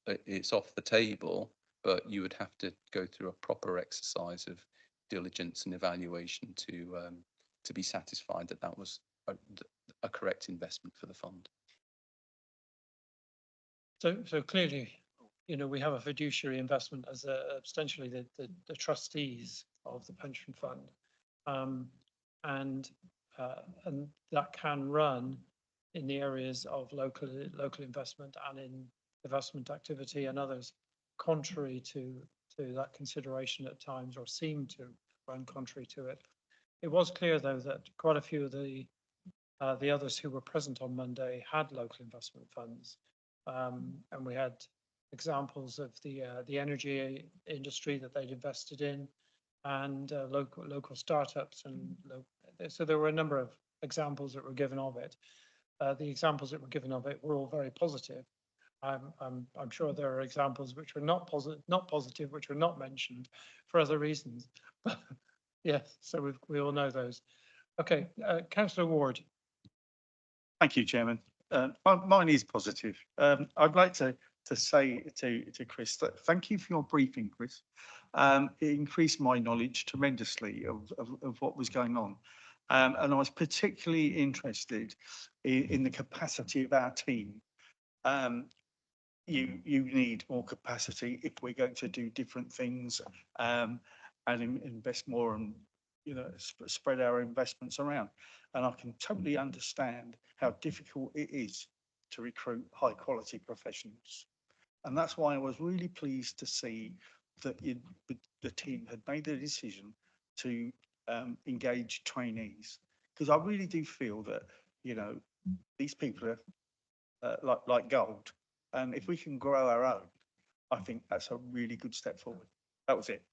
it's off the table, but you would have to go through a proper exercise of diligence and evaluation to be satisfied that that was a correct investment for the fund. So clearly, you know, we have a fiduciary investment as essentially the trustees of the pension fund. And that can run in the areas of local investment and in investment activity and others, contrary to that consideration at times, or seem to run contrary to it. It was clear, though, that quite a few of the others who were present on Monday had local investment funds, and we had examples of the energy industry that they'd invested in, and local startups, and so there were a number of examples that were given of it. The examples that were given of it were all very positive. I'm sure there are examples which were not positive, which were not mentioned for other reasons. But yes, so we all know those. Okay, Councillor Ward. Thank you, Chairman. Mine is positive. I'd like to say to Chris that thank you for your briefing, Chris. It increased my knowledge tremendously of what was going on. And I was particularly interested in the capacity of our team. You need more capacity if we're going to do different things, and invest more, and spread our investments around. And I can totally understand how difficult it is to recruit high quality professionals. And that's why I was really pleased to see that the team had made the decision to engage trainees, because I really do feel that these people are like gold, and if we can grow our own, I think that's a really good step forward. That was it.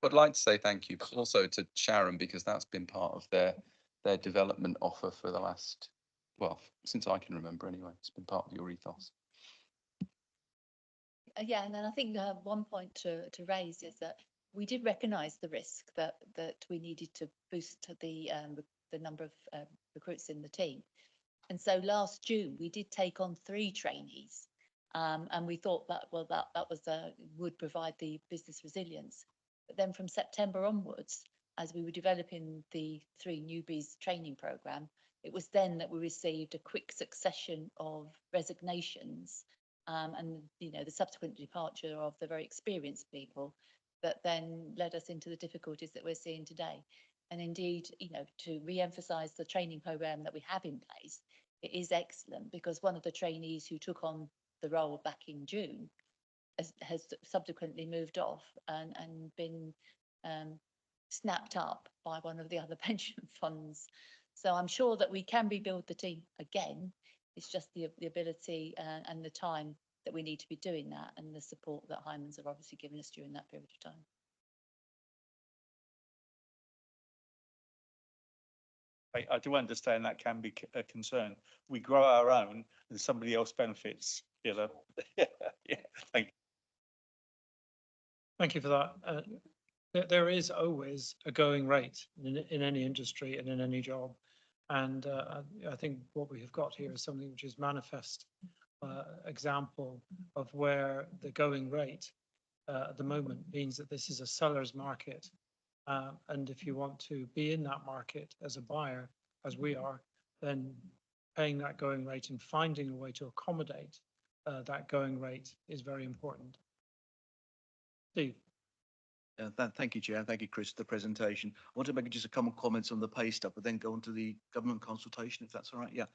I'd like to say thank you, but also to Sharon, because that's been part of their development offer for the last, well, since I can remember anyway. It's been part of your ethos. Yeah, and then I think one point to raise is that we did recognise the risk that we needed to boost the number of recruits in the team. And so last June we did take on 3 trainees, and we thought that would provide the business resilience. But then from September onwards, as we were developing the 3 newbies training programme, it was then that we received a quick succession of resignations, and the subsequent departure of the very experienced people that then led us into the difficulties that we're seeing today. And indeed, to re-emphasise the training programme that we have in place, it is excellent, because one of the trainees who took on the role back in June has subsequently moved off and been snapped up by one of the other pension funds. So I'm sure that we can rebuild the team again. It's just the ability and the time that we need to be doing that, and the support that Hymans have obviously given us during that period of time. I do understand that can be a concern. We grow our own and somebody else benefits, Yeah, thank you. Thank you for that. There is always a going rate in any industry and in any job. And I think what we have got here is something which is manifest example of where the going rate at the moment means that this is a seller's market. And if you want to be in that market as a buyer, as we are, then paying that going rate and finding a way to accommodate that going rate is very important. Steve. Thank you, Chair, and thank you, Chris, for the presentation. I want to make just a couple of comments on the pay stuff, but then go on to the government consultation, if that's all right. Yeah.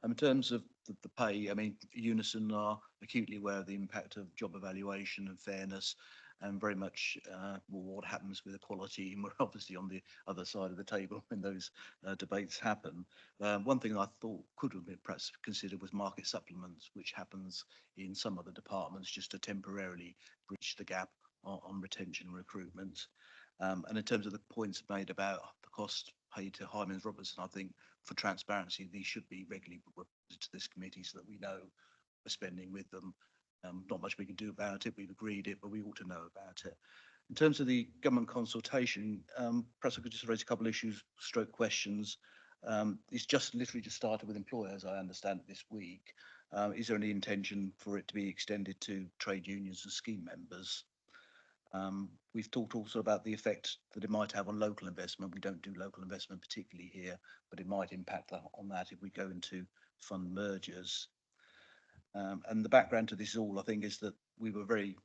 In terms of the pay, I mean, Unison are acutely aware of the impact of job evaluation and fairness, and very much what happens with equality. And we're obviously on the other side of the table when those debates happen. One thing I thought could have been perhaps considered was market supplements, which happens in some other departments just to temporarily bridge the gap on retention and recruitment. And in terms of the points made about the cost paid to Hymans Robertson, I think for transparency, these should be regularly reported to this committee so that we know we're spending with them. Not much we can do about it. We've agreed it, but we ought to know about it. In terms of the government consultation, perhaps I could just raise a couple of issues, stroke questions. It's just literally just started with employers, I understand, this week. Is there any intention for it to be extended to trade unions and scheme members? We've talked also about the effect that it might have on local investment. We don't do local investment particularly here, but it might impact on that if we go into fund mergers. And the background to this all, I think, is that we were very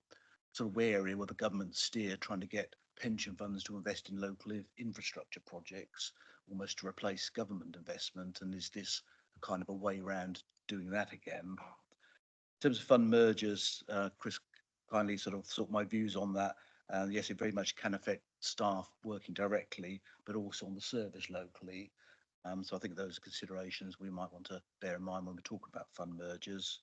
sort of wary with the government steer trying to get pension funds to invest in local infrastructure projects, almost to replace government investment. And is this kind of a way around doing that again? In terms of fund mergers, Chris kindly sort of my views on that. Yes, it very much can affect staff working directly, but also on the service locally. So I think those are considerations we might want to bear in mind when we're talking about fund mergers.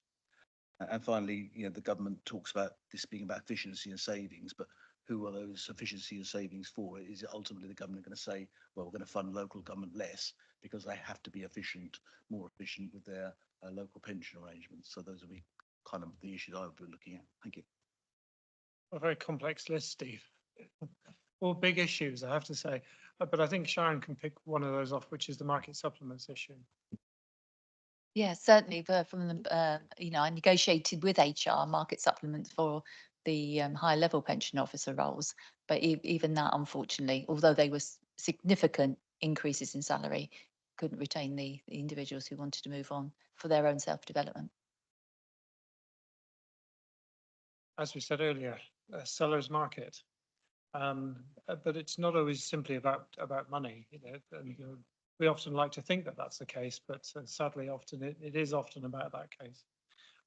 And finally, the government talks about this being about efficiency and savings, but who are those efficiency and savings for? Is it ultimately the government going to say, well, we're going to fund local government less because they have to be efficient, more efficient with their local pension arrangements? So those will be kind of the issues I would be looking at. Thank you. A very complex list, Steve. All big issues, I have to say. But I think Sharon can pick one of those off, which is the market supplements issue. Yeah, certainly, but from the, I negotiated with HR market supplements for the higher level pension officer roles, but even that, unfortunately, although they were significant increases in salary, couldn't retain the individuals who wanted to move on for their own self-development. As we said earlier, a seller's market. But it's not always simply about money. We often like to think that that's the case, but sadly, often it is often about that case.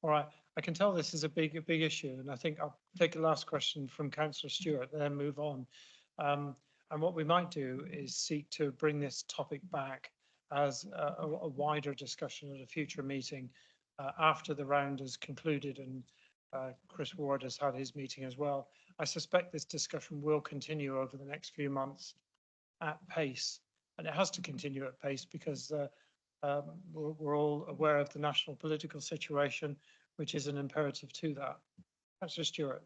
All right, I can tell this is a big issue, and I think I'll take the last question from Councillor Stewart, then move on. And what we might do is seek to bring this topic back as a wider discussion at a future meeting after the round is concluded and Chris Ward has had his meeting as well. I suspect this discussion will continue over the next few months at pace, and it has to continue at pace because we're all aware of the national political situation, which is an imperative to that. Councillor Stewart.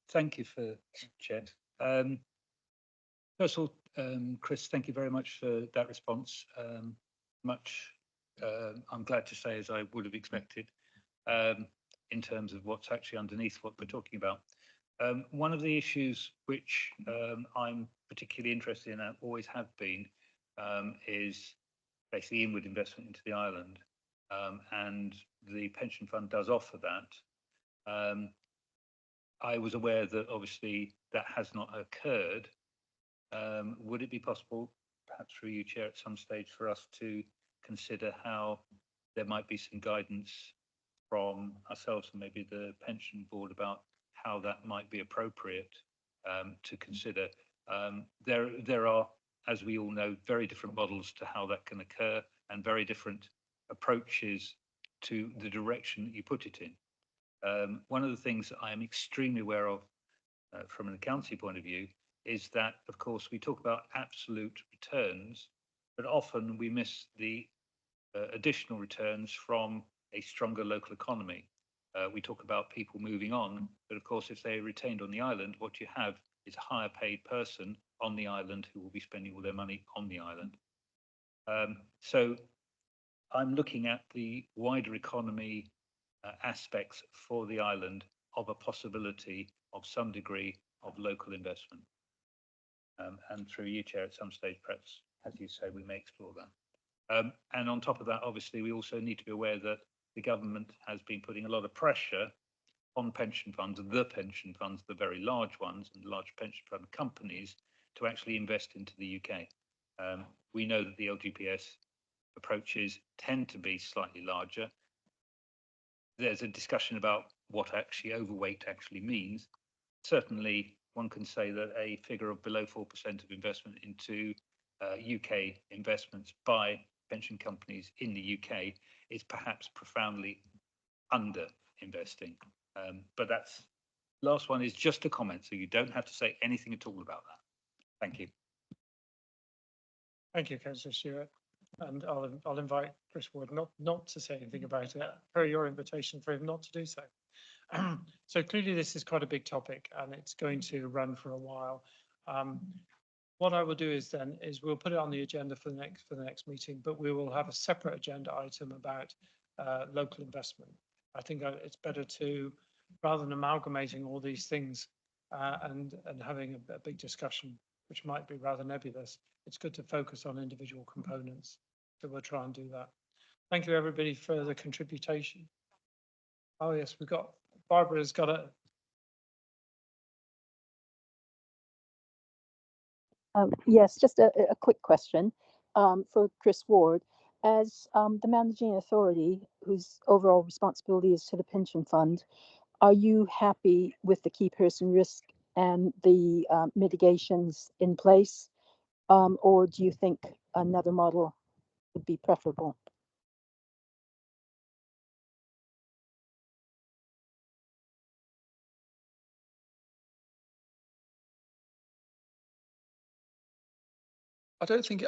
Thank you for Chair. First of all, Chris, thank you very much for that response. I'm glad to say, as I would have expected, in terms of what's actually underneath what we're talking about. One of the issues which I'm particularly interested in and always have been is basically inward investment into the island, and the pension fund does offer that. I was aware that obviously that has not occurred. Would it be possible, perhaps through you, Chair, at some stage for us to consider how there might be some guidance from ourselves and maybe the pension board about how that might be appropriate to consider? There are, as we all know, very different models to how that can occur and very different approaches to the direction that you put it in. One of the things that I am extremely aware of from an accounting point of view is that, of course, we talk about absolute returns, but often we miss the additional returns from a stronger local economy. We talk about people moving on, but of course, if they're retained on the island, what you have is a higher paid person on the island who will be spending all their money on the island. So I'm looking at the wider economy aspects for the island of a possibility of some degree of local investment. And through you, Chair, at some stage, perhaps, as you say, we may explore that. And on top of that, obviously, we also need to be aware that the government has been putting a lot of pressure on pension funds, the very large ones and large pension fund companies to actually invest into the UK. We know that the LGPS approaches tend to be slightly larger. There's a discussion about what actually overweight actually means. Certainly, one can say that a figure of below 4% of investment into UK investments by pension companies in the UK is perhaps profoundly under investing. But that's last one is just a comment, so you don't have to say anything at all about that. Thank you. Thank you, Councillor Stewart. And I'll invite Chris Ward not to say anything about it, per your invitation for him not to do so. So clearly this is quite a big topic and it's going to run for a while. What I will do is we'll put it on the agenda for the next meeting, but we will have a separate agenda item about local investment. I think it's better to, rather than amalgamating all these things and having a big discussion, which might be rather nebulous, it's good to focus on individual components. So we'll try and do that. Thank you, everybody, for the contribution. Oh, yes, Barbara's got a. Yes, just a quick question for Chris Ward. As the managing authority, whose overall responsibility is to the pension fund, are you happy with the key person risk and the mitigations in place? Or do you think another model would be preferable? I don't think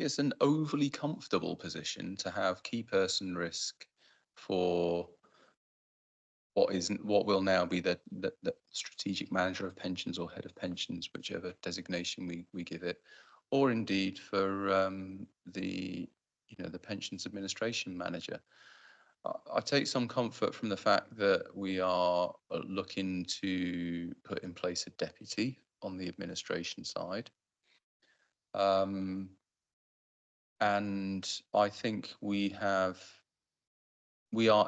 it's an overly comfortable position to have key person risk for what will now be the strategic manager of pensions or head of pensions, whichever designation we give it, or indeed for the pensions administration manager. I take some comfort from the fact that we are looking to put in place a deputy on the administration side. And I think we are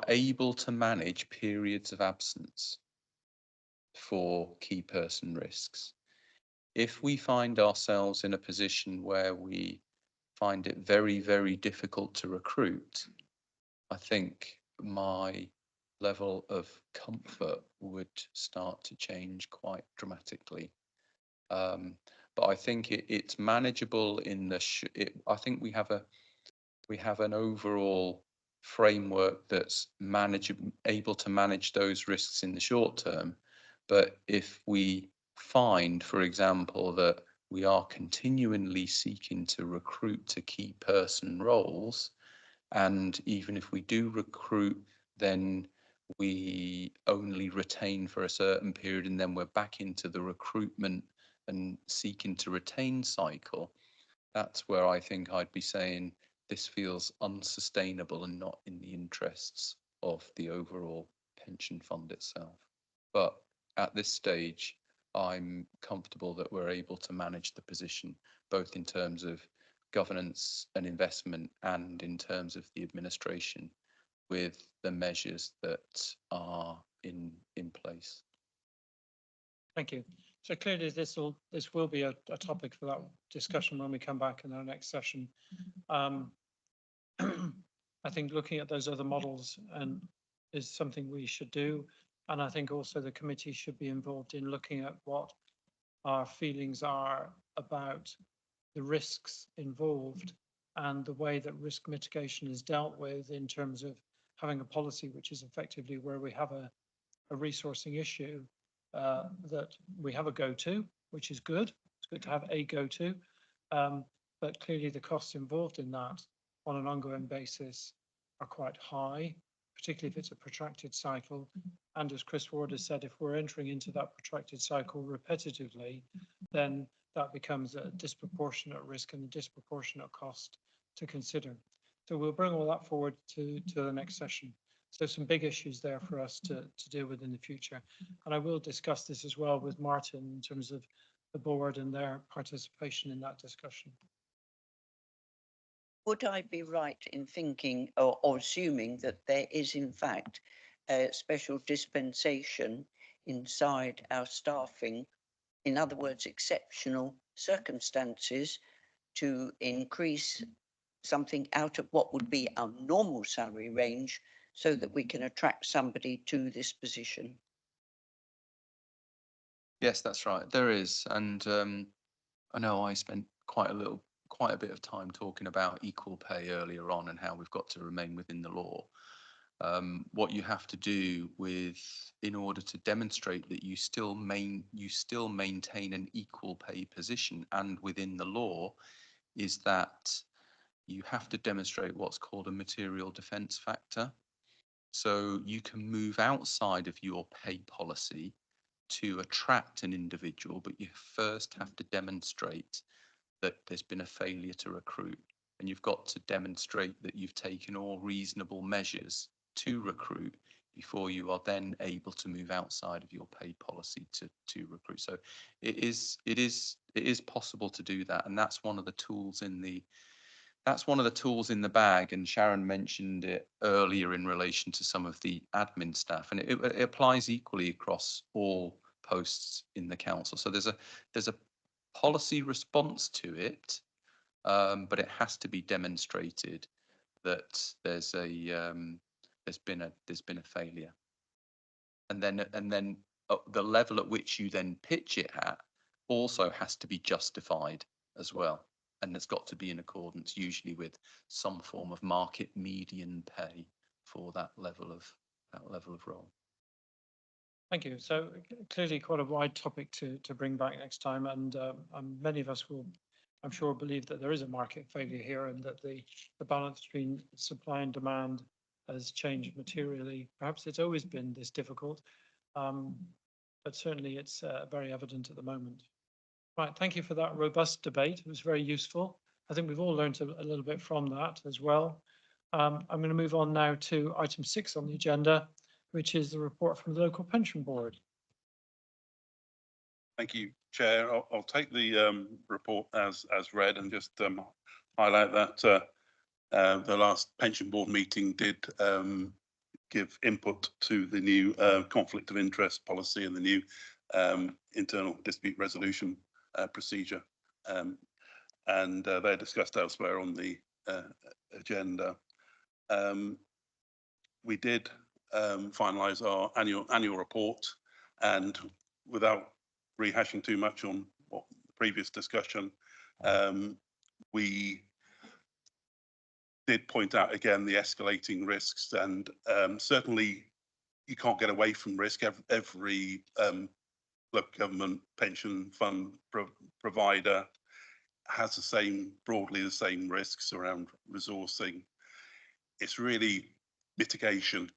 able to manage periods of absence for key person risks. If we find ourselves in a position where we find it very, very difficult to recruit, I think my level of comfort would start to change quite dramatically. But I think it's manageable in the. I think we have an overall framework that's able to manage those risks in the short term. But if we find, for example, that we are continually seeking to recruit to key person roles, and even if we do recruit, then we only retain for a certain period, and then we're back into the recruitment and seeking to retain cycle, that's where I think I'd be saying this feels unsustainable and not in the interests of the overall pension fund itself. But at this stage, I'm comfortable that we're able to manage the position, both in terms of governance and investment and in terms of the administration, with the measures that are in place. Thank you. So clearly this will be a topic for that discussion when we come back in our next session. I think looking at those other models is something we should do. And I think also the committee should be involved in looking at what our feelings are about the risks involved and the way that risk mitigation is dealt with in terms of having a policy which is effectively where we have a resourcing issue that we have a go-to, which is good. It's good to have a go-to, but clearly the costs involved in that on an ongoing basis are quite high, particularly if it's a protracted cycle. And as Chris Ward has said, if we're entering into that protracted cycle repetitively, then that becomes a disproportionate risk and a disproportionate cost to consider. So we'll bring all that forward to the next session. So some big issues there for us to deal with in the future. And I will discuss this as well with Martin in terms of the board and their participation in that discussion. Would I be right in thinking or assuming that there is in fact a special dispensation inside our staffing, in other words, exceptional circumstances, to increase something out of what would be our normal salary range so that we can attract somebody to this position? Yes, that's right. There is. And I know I spent quite a bit of time talking about equal pay earlier on and how we've got to remain within the law. What you have to do in order to demonstrate that you still maintain an equal pay position and within the law, is that you have to demonstrate what's called a material defence factor. So you can move outside of your pay policy to attract an individual, but you first have to demonstrate that there's been a failure to recruit, and you've got to demonstrate that you've taken all reasonable measures to recruit before you are then able to move outside of your pay policy to recruit. So it is possible to do that, and that's one of the tools in the bag. And Sharon mentioned it earlier in relation to some of the admin staff, and it applies equally across all posts in the council. So there's a policy response to it, but it has to be demonstrated that there's been a failure, and then the level at which you then pitch it at also has to be justified as well. And it's got to be in accordance usually with some form of market median pay for that level of role. Thank you. So clearly quite a wide topic to bring back next time. And many of us will, I'm sure, believe that there is a market failure here and that the balance between supply and demand has changed materially. Perhaps it's always been this difficult, but certainly it's very evident at the moment. Right, thank you for that robust debate. It was very useful. I think we've all learned a little bit from that as well. I'm going to move on now to item 6 on the agenda, which is the report from the local pension board. Thank you, Chair. I'll take the report as read and just highlight that the last pension board meeting did give input to the new conflict of interest policy and the new internal dispute resolution procedure, and they're discussed elsewhere on the agenda. We did finalise our annual report, and without rehashing too much on what the previous discussion, we did point out again the escalating risks, and certainly you can't get away from risk. Every local government pension fund provider has broadly the same risks around resourcing. It's really mitigation.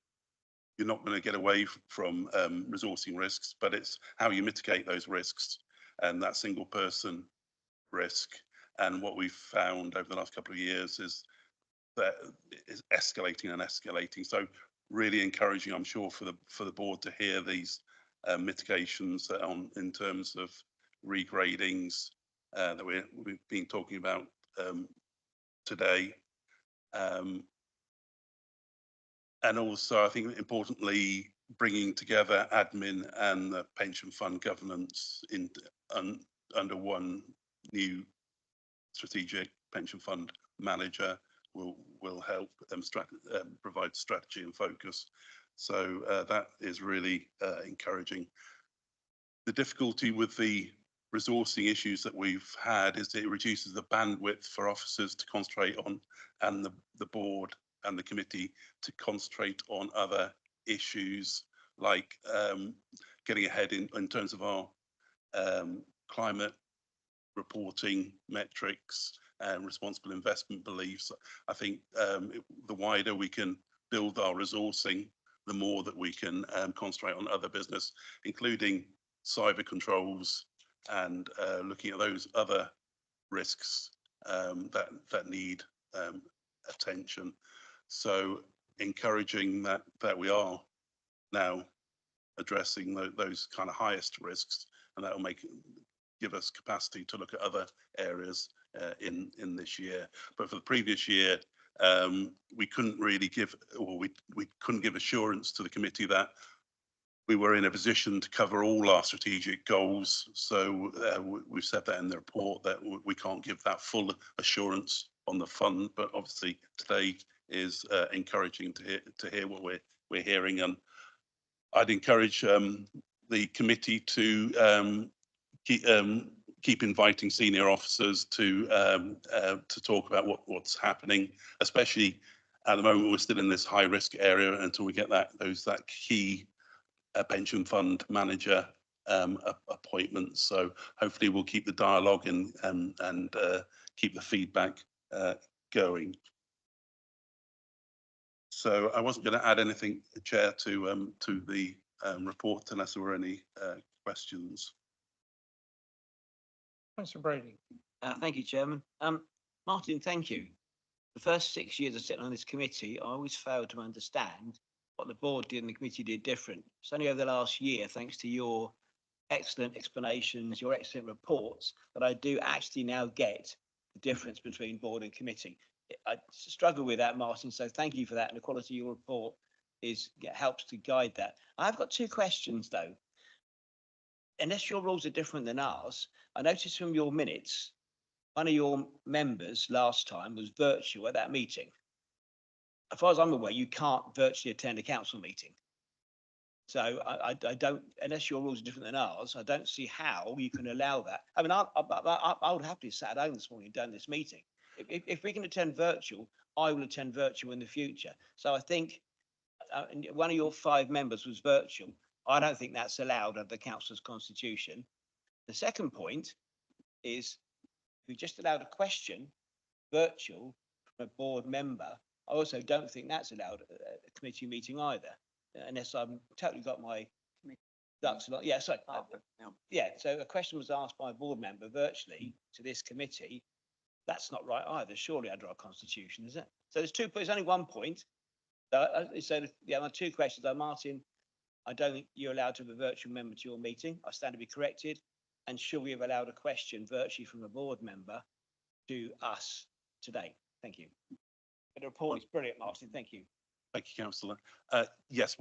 You're not going to get away from resourcing risks, but it's how you mitigate those risks and that single person risk. And what we've found over the last couple of years is that it's escalating and escalating. So really encouraging, I'm sure, for the board to hear these mitigations in terms of regradings that we've been talking about today. And also, I think importantly, bringing together admin and the pension fund governance under one new strategic pension fund manager will help provide strategy and focus. So that is really encouraging. The difficulty with the resourcing issues that we've had is it reduces the bandwidth for officers to concentrate on, and the board and the committee to concentrate on other issues like getting ahead in terms of our climate reporting metrics and responsible investment beliefs. I think the wider we can build our resourcing, the more that we can concentrate on other business, including cyber controls and looking at those other risks that need attention. So encouraging that we are now addressing those kind of highest risks, and that will give us capacity to look at other areas in this year. But for the previous year, we couldn't really give, or we couldn't give assurance to the committee that we were in a position to cover all our strategic goals. So we've said that in the report that we can't give that full assurance on the fund, but obviously today is encouraging to hear what we're hearing. And I'd encourage the committee to keep inviting senior officers to talk about what's happening, especially at the moment we're still in this high risk area until we get that key pension fund manager appointment. So hopefully we'll keep the dialogue and keep the feedback going. So I wasn't going to add anything, Chair, to the report unless there were any questions. Councillor Brady. Thank you, Chairman. Martin, thank you. The first 6 years of sitting on this committee, I always failed to understand what the board did and the committee did different. It's only over the last year, thanks to your excellent explanations, your excellent reports, that I do actually now get the difference between board and committee. I struggle with that, Martin, so thank you for that. And the quality of your report helps to guide that. I've got two questions, though. Unless your rules are different than ours, I noticed from your minutes, one of your members last time was virtual at that meeting. As far as I'm aware, you can't virtually attend a council meeting. So I don't, unless your rules are different than ours, I don't see how you can allow that. I mean, I would happily sat at home this morning and done this meeting. If we can attend virtual, I will attend virtual in the future. So I think one of your 5 members was virtual. I don't think that's allowed under the council's constitution. The second point is we just allowed a question virtual from a board member. I also don't think that's allowed at a committee meeting either, unless I've totally got my ducks. Yeah, sorry. Yeah, so a question was asked by a board member virtually to this committee. That's not right either, surely under our constitution, is it? So there's only one point. So yeah, my 2 questions are, Martin, I don't think you're allowed to have a virtual member to your meeting. I stand to be corrected. And should we have allowed a question virtually from a board member to us today? Thank you. The report is brilliant, Martin. Thank you. Thank you, Councillor. Yes,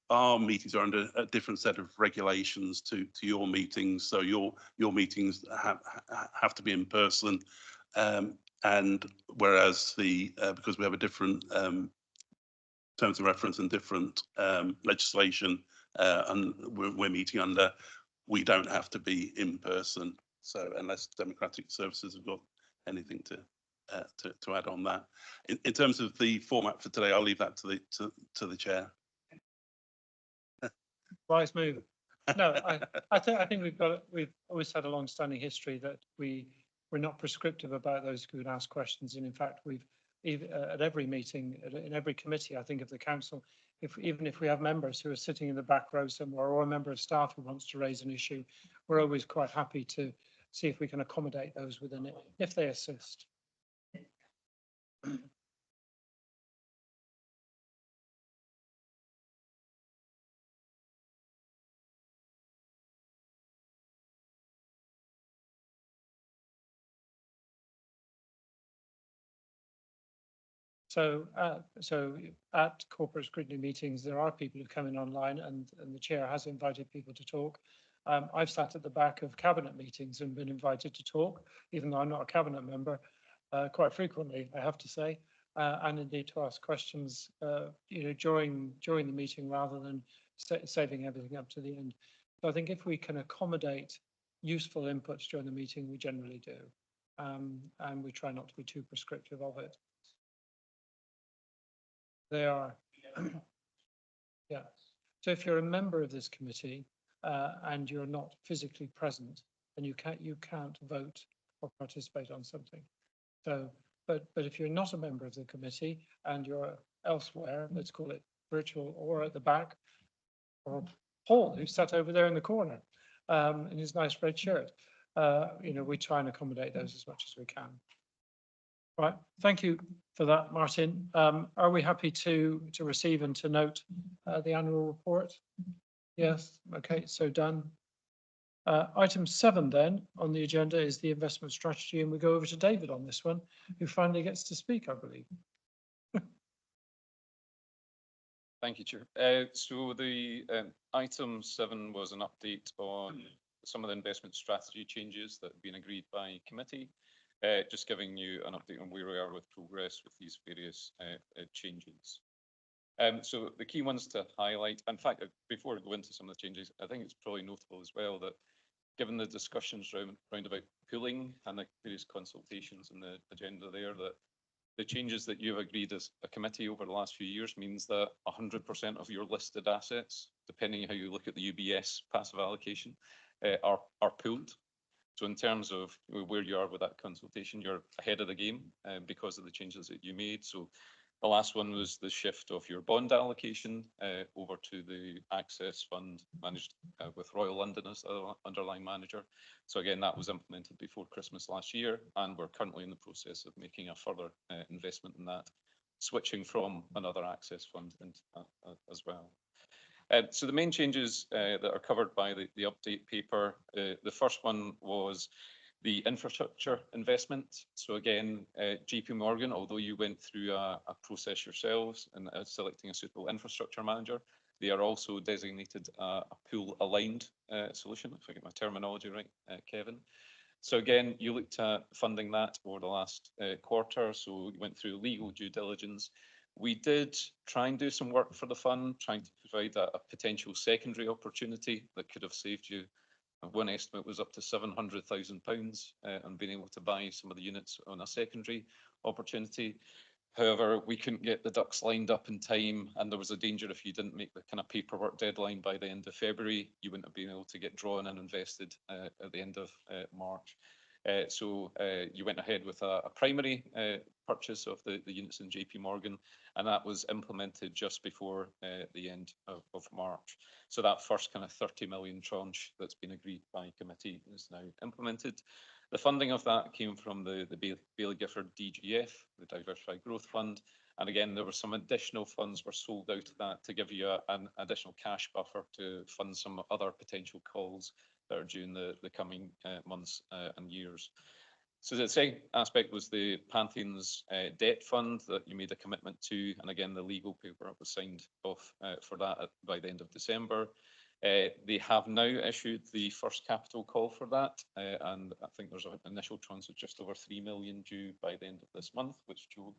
our meetings are under a different set of regulations to your meetings. So your meetings have to be in person, and whereas because we have a different terms of reference and different legislation, and we're meeting under, we don't have to be in person. So unless Democratic Services have got anything to add on that. In terms of the format for today, I'll leave that to the chair. Wise move. No, I think we've always had a long-standing history that we're not prescriptive about those who would ask questions, and in fact at every meeting, in every committee, I think, of the council, even if we have members who are sitting in the back row somewhere, or a member of staff who wants to raise an issue, we're always quite happy to see if we can accommodate those within it, if they assist. So at corporate scrutiny meetings, there are people who come in online, and the chair has invited people to talk. I've sat at the back of cabinet meetings and been invited to talk, even though I'm not a cabinet member, quite frequently, I have to say, and indeed to ask questions, during the meeting rather than saving everything up to the end. So I think if we can accommodate useful inputs during the meeting, we generally do, and we try not to be too prescriptive of it. They are. Yeah. So if you're a member of this committee and you're not physically present, then you can't vote or participate on something. So, but if you're not a member of the committee and you're elsewhere, let's call it virtual or at the back, or Paul, who's sat over there in the corner in his nice red shirt, we try and accommodate those as much as we can. Right, thank you for that, Martin. Are we happy to receive and to note the annual report? Yes, okay, so done. Item 7 then on the agenda is the investment strategy, and we go over to David on this one, who finally gets to speak, I believe. Thank you, Chair. So the item 7 was an update on some of the investment strategy changes that have been agreed by committee. Just giving you an update on where we are with progress with these various changes. So the key ones to highlight, in fact, before I go into some of the changes, I think it's probably notable as well that given the discussions round about pooling and the various consultations in the agenda there, that the changes that you've agreed as a committee over the last few years means that 100% of your listed assets, depending how you look at the UBS passive allocation, are pooled. So in terms of where you are with that consultation, you're ahead of the game because of the changes that you made. So the last one was the shift of your bond allocation over to the Access Fund managed with Royal London as the underlying manager. So again, that was implemented before Christmas last year, and we're currently in the process of making a further investment in that, switching from another Access Fund into that as well. So the main changes that are covered by the update paper, the first one was the infrastructure investment. So again, JP Morgan, although you went through a process yourselves in selecting a suitable infrastructure manager, they are also designated a pool aligned solution, if I get my terminology right, Kevin. So again, you looked at funding that over the last quarter. So you went through legal due diligence. We did try and do some work for the fund, trying to provide a potential secondary opportunity that could have saved you. One estimate was up to £700,000 and being able to buy some of the units on a secondary opportunity. However, we couldn't get the ducks lined up in time, and there was a danger if you didn't make the kind of paperwork deadline by the end of February, you wouldn't have been able to get drawn and invested at the end of March. So you went ahead with a primary purchase of the units in JP Morgan, and that was implemented just before the end of March. So that first kind of 30 million tranche that's been agreed by committee is now implemented. The funding of that came from the Baillie Gifford DGF, the Diversified Growth Fund. And again, there were some additional funds were sold out of that to give you an additional cash buffer to fund some other potential calls that are due in the coming months and years. So the second aspect was the Pantheon's debt fund that you made a commitment to. And again, the legal paper was signed off for that by the end of December. They have now issued the first capital call for that. And I think there's an initial tranche of just over 3 million due by the end of this month, which Joe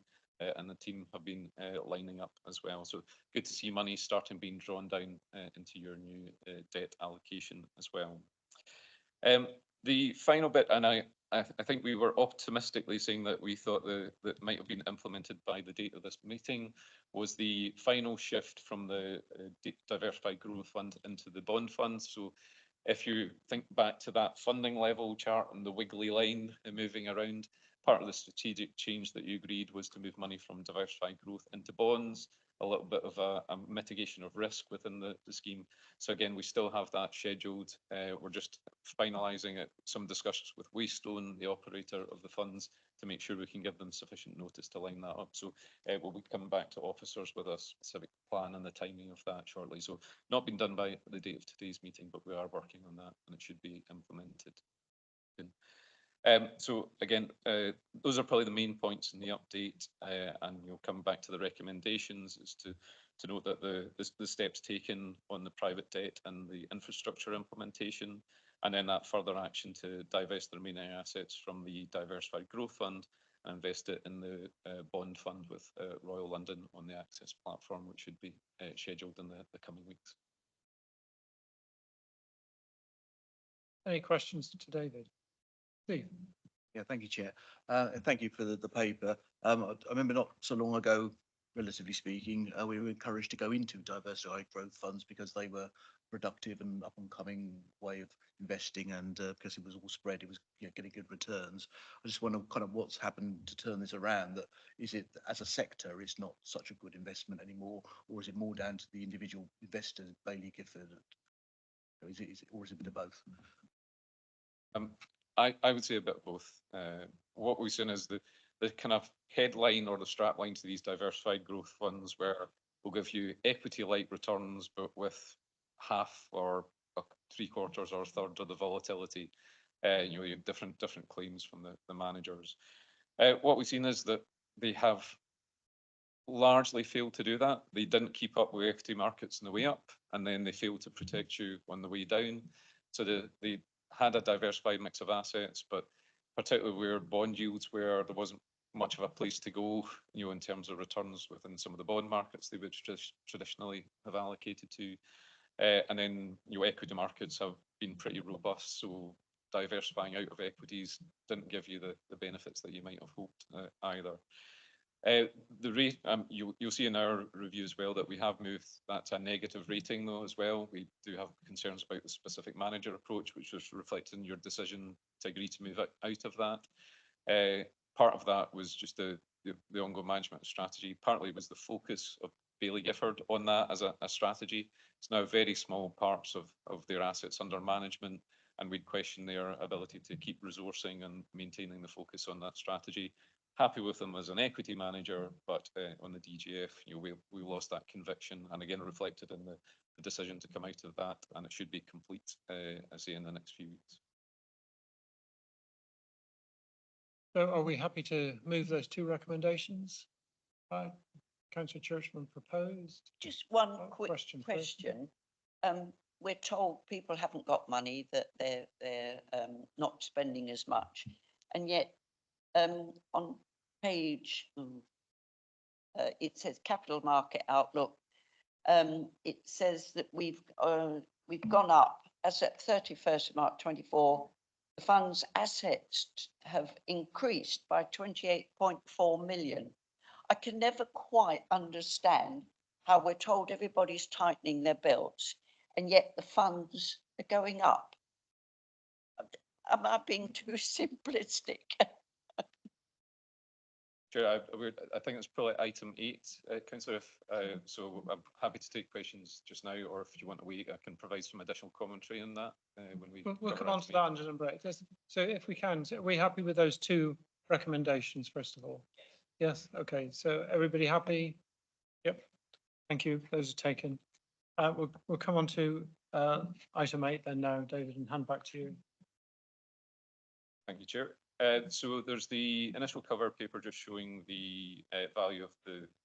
and the team have been lining up as well. So good to see money starting being drawn down into your new debt allocation as well. The final bit, and I think we were optimistically saying that we thought that might have been implemented by the date of this meeting, was the final shift from the Diversified Growth Fund into the bond fund. So if you think back to that funding level chart and the wiggly line moving around, part of the strategic change that you agreed was to move money from diversified growth into bonds, a little bit of a mitigation of risk within the scheme. So again, we still have that scheduled. We're just finalising it, some discussions with Waystone, the operator of the funds, to make sure we can give them sufficient notice to line that up. So we'll be coming back to officers with a specific plan and the timing of that shortly. So not been done by the date of today's meeting, but we are working on that and it should be implemented. So again, those are probably the main points in the update, and you'll come back to the recommendations is to note that the steps taken on the private debt and the infrastructure implementation, and then that further action to divest the remaining assets from the Diversified Growth Fund and invest it in the bond fund with Royal London on the Access platform, which should be scheduled in the coming weeks. Any questions to David? Steve? Yeah, thank you, Chair. Thank you for the paper. I remember not so long ago, relatively speaking, we were encouraged to go into diversified growth funds because they were productive and up and coming way of investing, and because it was all spread, it was getting good returns. I just wonder kind of what's happened to turn this around. That is it as a sector, it's not such a good investment anymore, or is it more down to the individual investor, Baillie Gifford? Or is it a bit of both? I would say a bit of both. What we've seen is the kind of headline or the strap line to these diversified growth funds where we'll give you equity-like returns, but with half or 3/4 or a third of the volatility. You have different claims from the managers. What we've seen is that they have largely failed to do that. They didn't keep up with equity markets on the way up, and then they failed to protect you on the way down. So they had a diversified mix of assets, but particularly where bond yields were, there wasn't much of a place to go, in terms of returns within some of the bond markets they would traditionally have allocated to. And then, equity markets have been pretty robust, so diversifying out of equities didn't give you the benefits that you might have hoped either. The rate, you'll see in our review as well that we have moved that to a negative rating though as well. We do have concerns about the specific manager approach, which was reflected in your decision to agree to move out of that. Part of that was just the ongoing management strategy. Partly it was the focus of Baillie Gifford on that as a strategy. It's now very small parts of their assets under management, and we'd question their ability to keep resourcing and maintaining the focus on that strategy. Happy with them as an equity manager, but on the DGF, we lost that conviction, and again reflected in the decision to come out of that, and it should be complete, I say, in the next few weeks. So are we happy to move those two recommendations? Councillor Churchman proposed. Just one quick question question. We're told people haven't got money, that they're not spending as much, and yet on page, it says capital market outlook. It says that we've gone up as at 31st of March 24. The fund's assets have increased by 28.4 million. I can never quite understand how we're told everybody's tightening their belts, and yet the funds are going up. Am I being too simplistic? Sure, I think it's probably item 8, Councillor. So I'm happy to take questions just now, or if you want to wait, I can provide some additional commentary on that when we. We'll come on to that under the break. So if we can, are we happy with those two recommendations first of all? Yes. Okay. So everybody happy? Yep. Thank you. Those are taken. We'll come on to item 8 then now, David, and hand back to you. Thank you, Chair. So there's the initial cover paper just showing the value of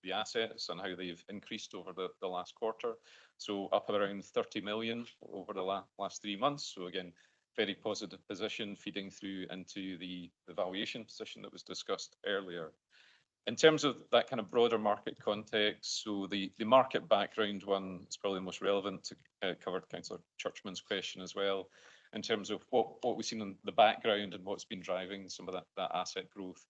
the assets and how they've increased over the last quarter. So up around 30 million over the last 3 months. So again, very positive position feeding through into the valuation position that was discussed earlier. In terms of that kind of broader market context, so the market background one is probably the most relevant to cover Councillor Churchman's question as well, in terms of what we've seen in the background and what's been driving some of that asset growth.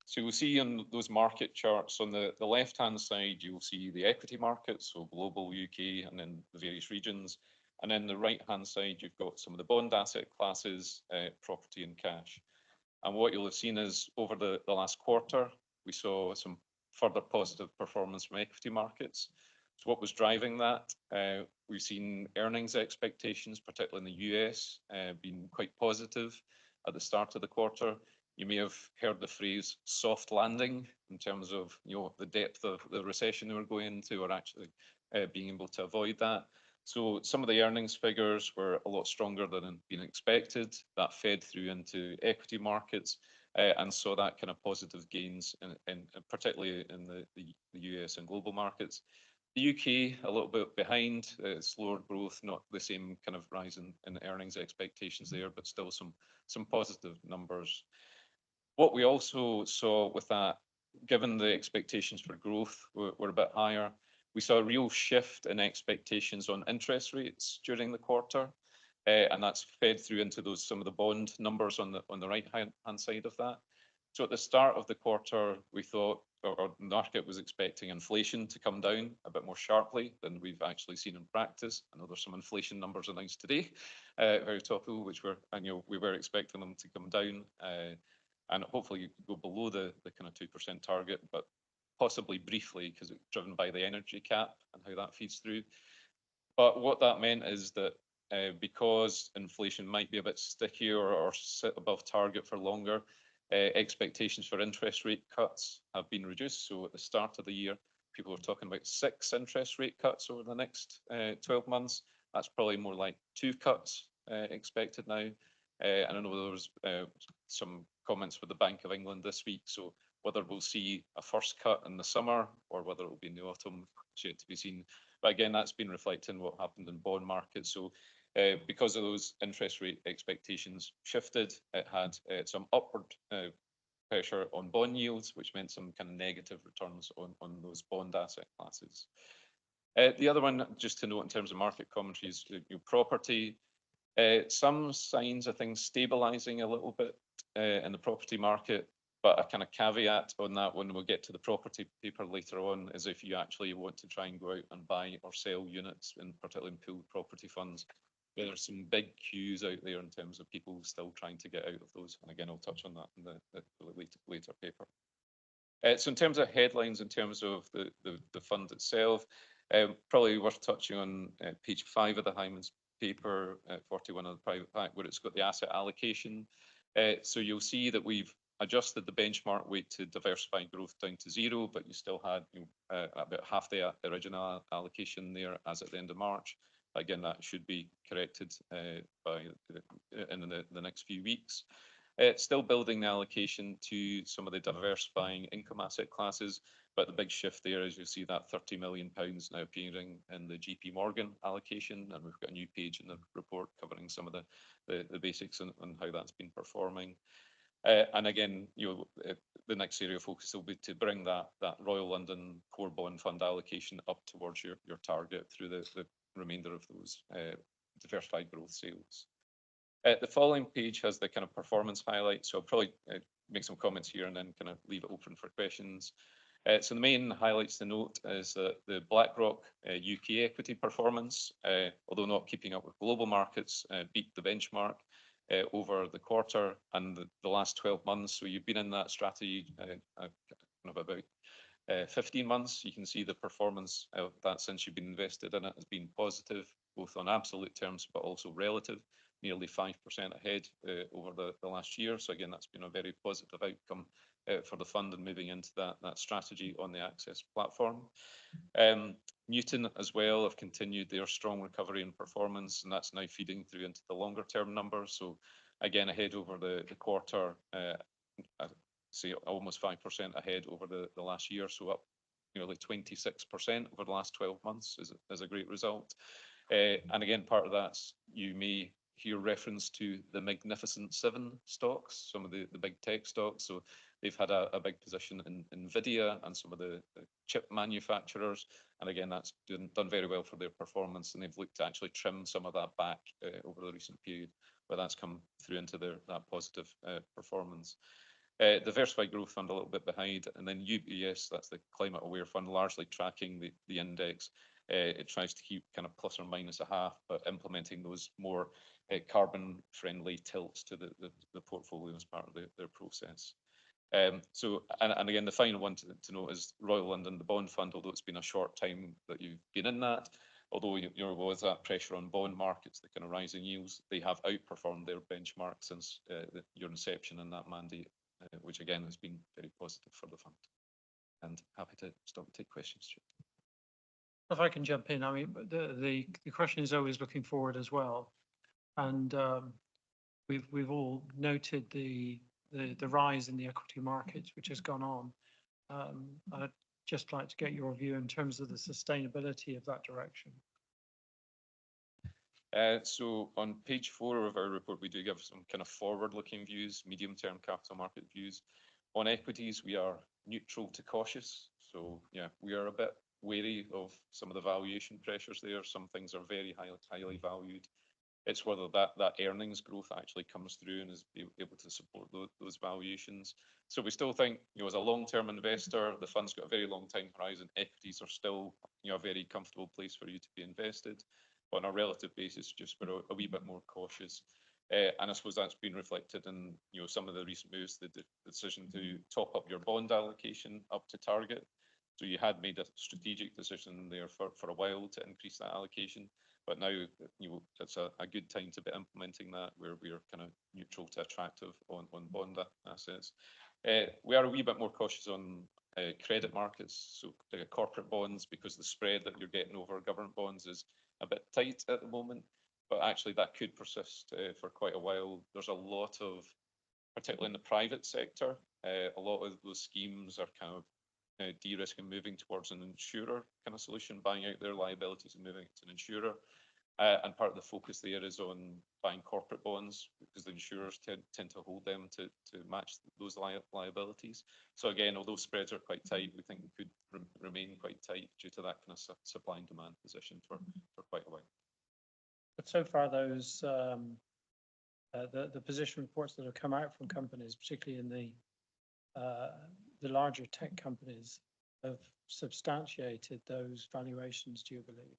So you'll see on those market charts on the left-hand side, you'll see the equity markets, so global, UK, and then the various regions. And then the right-hand side, you've got some of the bond asset classes, property and cash. And what you'll have seen is over the last quarter, we saw some further positive performance from equity markets. So what was driving that? We've seen earnings expectations, particularly in the US, being quite positive at the start of the quarter. You may have heard the phrase soft landing in terms of the depth of the recession we were going into, or actually being able to avoid that. So some of the earnings figures were a lot stronger than had been expected. That fed through into equity markets and saw that kind of positive gains, in particularly in the US and global markets. The UK, a little bit behind, slower growth, not the same kind of rise in earnings expectations there, but still some positive numbers. What we also saw with that, given the expectations for growth were a bit higher, we saw a real shift in expectations on interest rates during the quarter, and that's fed through into some of the bond numbers on the right hand side of that. So at the start of the quarter, we thought, or the market was expecting inflation to come down a bit more sharply than we've actually seen in practice. I know there's some inflation numbers announced today, very topical, which we were expecting them to come down and hopefully go below the kind of 2% target, but possibly briefly because it's driven by the energy cap and how that feeds through. But what that meant is that because inflation might be a bit stickier or sit above target for longer, expectations for interest rate cuts have been reduced. So at the start of the year, people were talking about 6 interest rate cuts over the next 12 months. That's probably more like 2 cuts expected now. And I know there was some comments with the Bank of England this week. So Whether we'll see a first cut in the summer or whether it will be in the autumn, it's yet to be seen. But again, that's been reflecting what happened in bond markets. So because of those interest rate expectations shifted, it had some upward pressure on bond yields, which meant some kind of negative returns on those bond asset classes. The other one, just to note in terms of market commentary, is your property. Some signs of things stabilizing a little bit in the property market, but a kind of caveat on that when we get to the property paper later on is if you actually want to try and go out and buy or sell units, particularly in pooled property funds, there's some big queues out there in terms of people still trying to get out of those. And again, I'll touch on that in the later paper. So in terms of headlines, in terms of the fund itself, probably worth touching on page 5 of the Hyman's paper, 41 of the private pack, where it's got the asset allocation. So you'll see that we've adjusted the benchmark weight to diversified growth down to 0, but you still had about half the original allocation there as at the end of March. Again, that should be corrected in the next few weeks. Still building the allocation to some of the diversifying income asset classes, but the big shift there is you'll see that £30 million now appearing in the JP Morgan allocation, and we've got a new page in the report covering some of the basics on how that's been performing. And again, the next area of focus will be to bring that Royal London Core Bond Fund allocation up towards your target through the remainder of those diversified growth sales. The following page has the kind of performance highlights, so I'll probably make some comments here and then kind of leave it open for questions. So the main highlights to note is that the BlackRock UK equity performance, although not keeping up with global markets, beat the benchmark over the quarter and the last 12 months. So you've been in that strategy about 15 months. You can see the performance of that since you've been invested in it has been positive, both on absolute terms, but also relative, nearly 5% ahead over the last year. So again, that's been a very positive outcome for the fund and moving into that strategy on the Access platform. Newton as well have continued their strong recovery in performance, and that's now feeding through into the longer term numbers. So again, ahead over the quarter, say almost 5% ahead over the last year, so up nearly 26% over the last 12 months is a great result. And again, part of that, you may hear reference to the Magnificent Seven stocks, some of the big tech stocks. So they've had a big position in NVIDIA and some of the chip manufacturers. And again, that's done very well for their performance, and they've looked to actually trim some of that back over the recent period, but that's come through into that positive performance. Diversified Growth Fund a little bit behind, and then UBS, that's the Climate Aware Fund, largely tracking the index. It tries to keep kind of plus or minus a half, but implementing those more carbon friendly tilts to the portfolio as part of their process. So, and again, the final one to note is Royal London, the bond fund, although it's been a short time that you've been in that, although there was that pressure on bond markets, the kind of rising yields, they have outperformed their benchmark since your inception in that mandate, which again has been very positive for the fund. And happy to stop and take questions. If I can jump in, I mean, the question is always looking forward as well. And we've all noted the rise in the equity markets, which has gone on. I'd just like to get your view in terms of the sustainability of that direction. So on page 4 of our report, we do give some kind of forward-looking views, medium-term capital market views. On equities, we are neutral to cautious. So yeah, we are a bit wary of some of the valuation pressures there. Some things are very highly valued. It's whether that earnings growth actually comes through and is able to support those valuations. So we still think, as a long-term investor, the fund's got a very long time horizon. Equities are still, a very comfortable place for you to be invested. But on a relative basis, just we're a wee bit more cautious. And I suppose that's been reflected in, some of the recent moves, the decision to top up your bond allocation up to target. So you had made a strategic decision there for a while to increase that allocation, but now it's a good time to be implementing that, where we are kind of neutral to attractive on bond assets. We are a wee bit more cautious on credit markets, so corporate bonds, because the spread that you're getting over government bonds is a bit tight at the moment, but actually that could persist for quite a while. There's a lot of particularly in the private sector. A lot of those schemes are kind of de-risking, moving towards an insurer kind of solution, buying out their liabilities and moving it to an insurer. And part of the focus there is on buying corporate bonds because the insurers tend to hold them to match those liabilities. So again, although spreads are quite tight, we think they could remain quite tight due to that kind of supply and demand position for quite a while. But so far, those the position reports that have come out from companies, particularly in the larger tech companies, have substantiated those valuations, do you believe?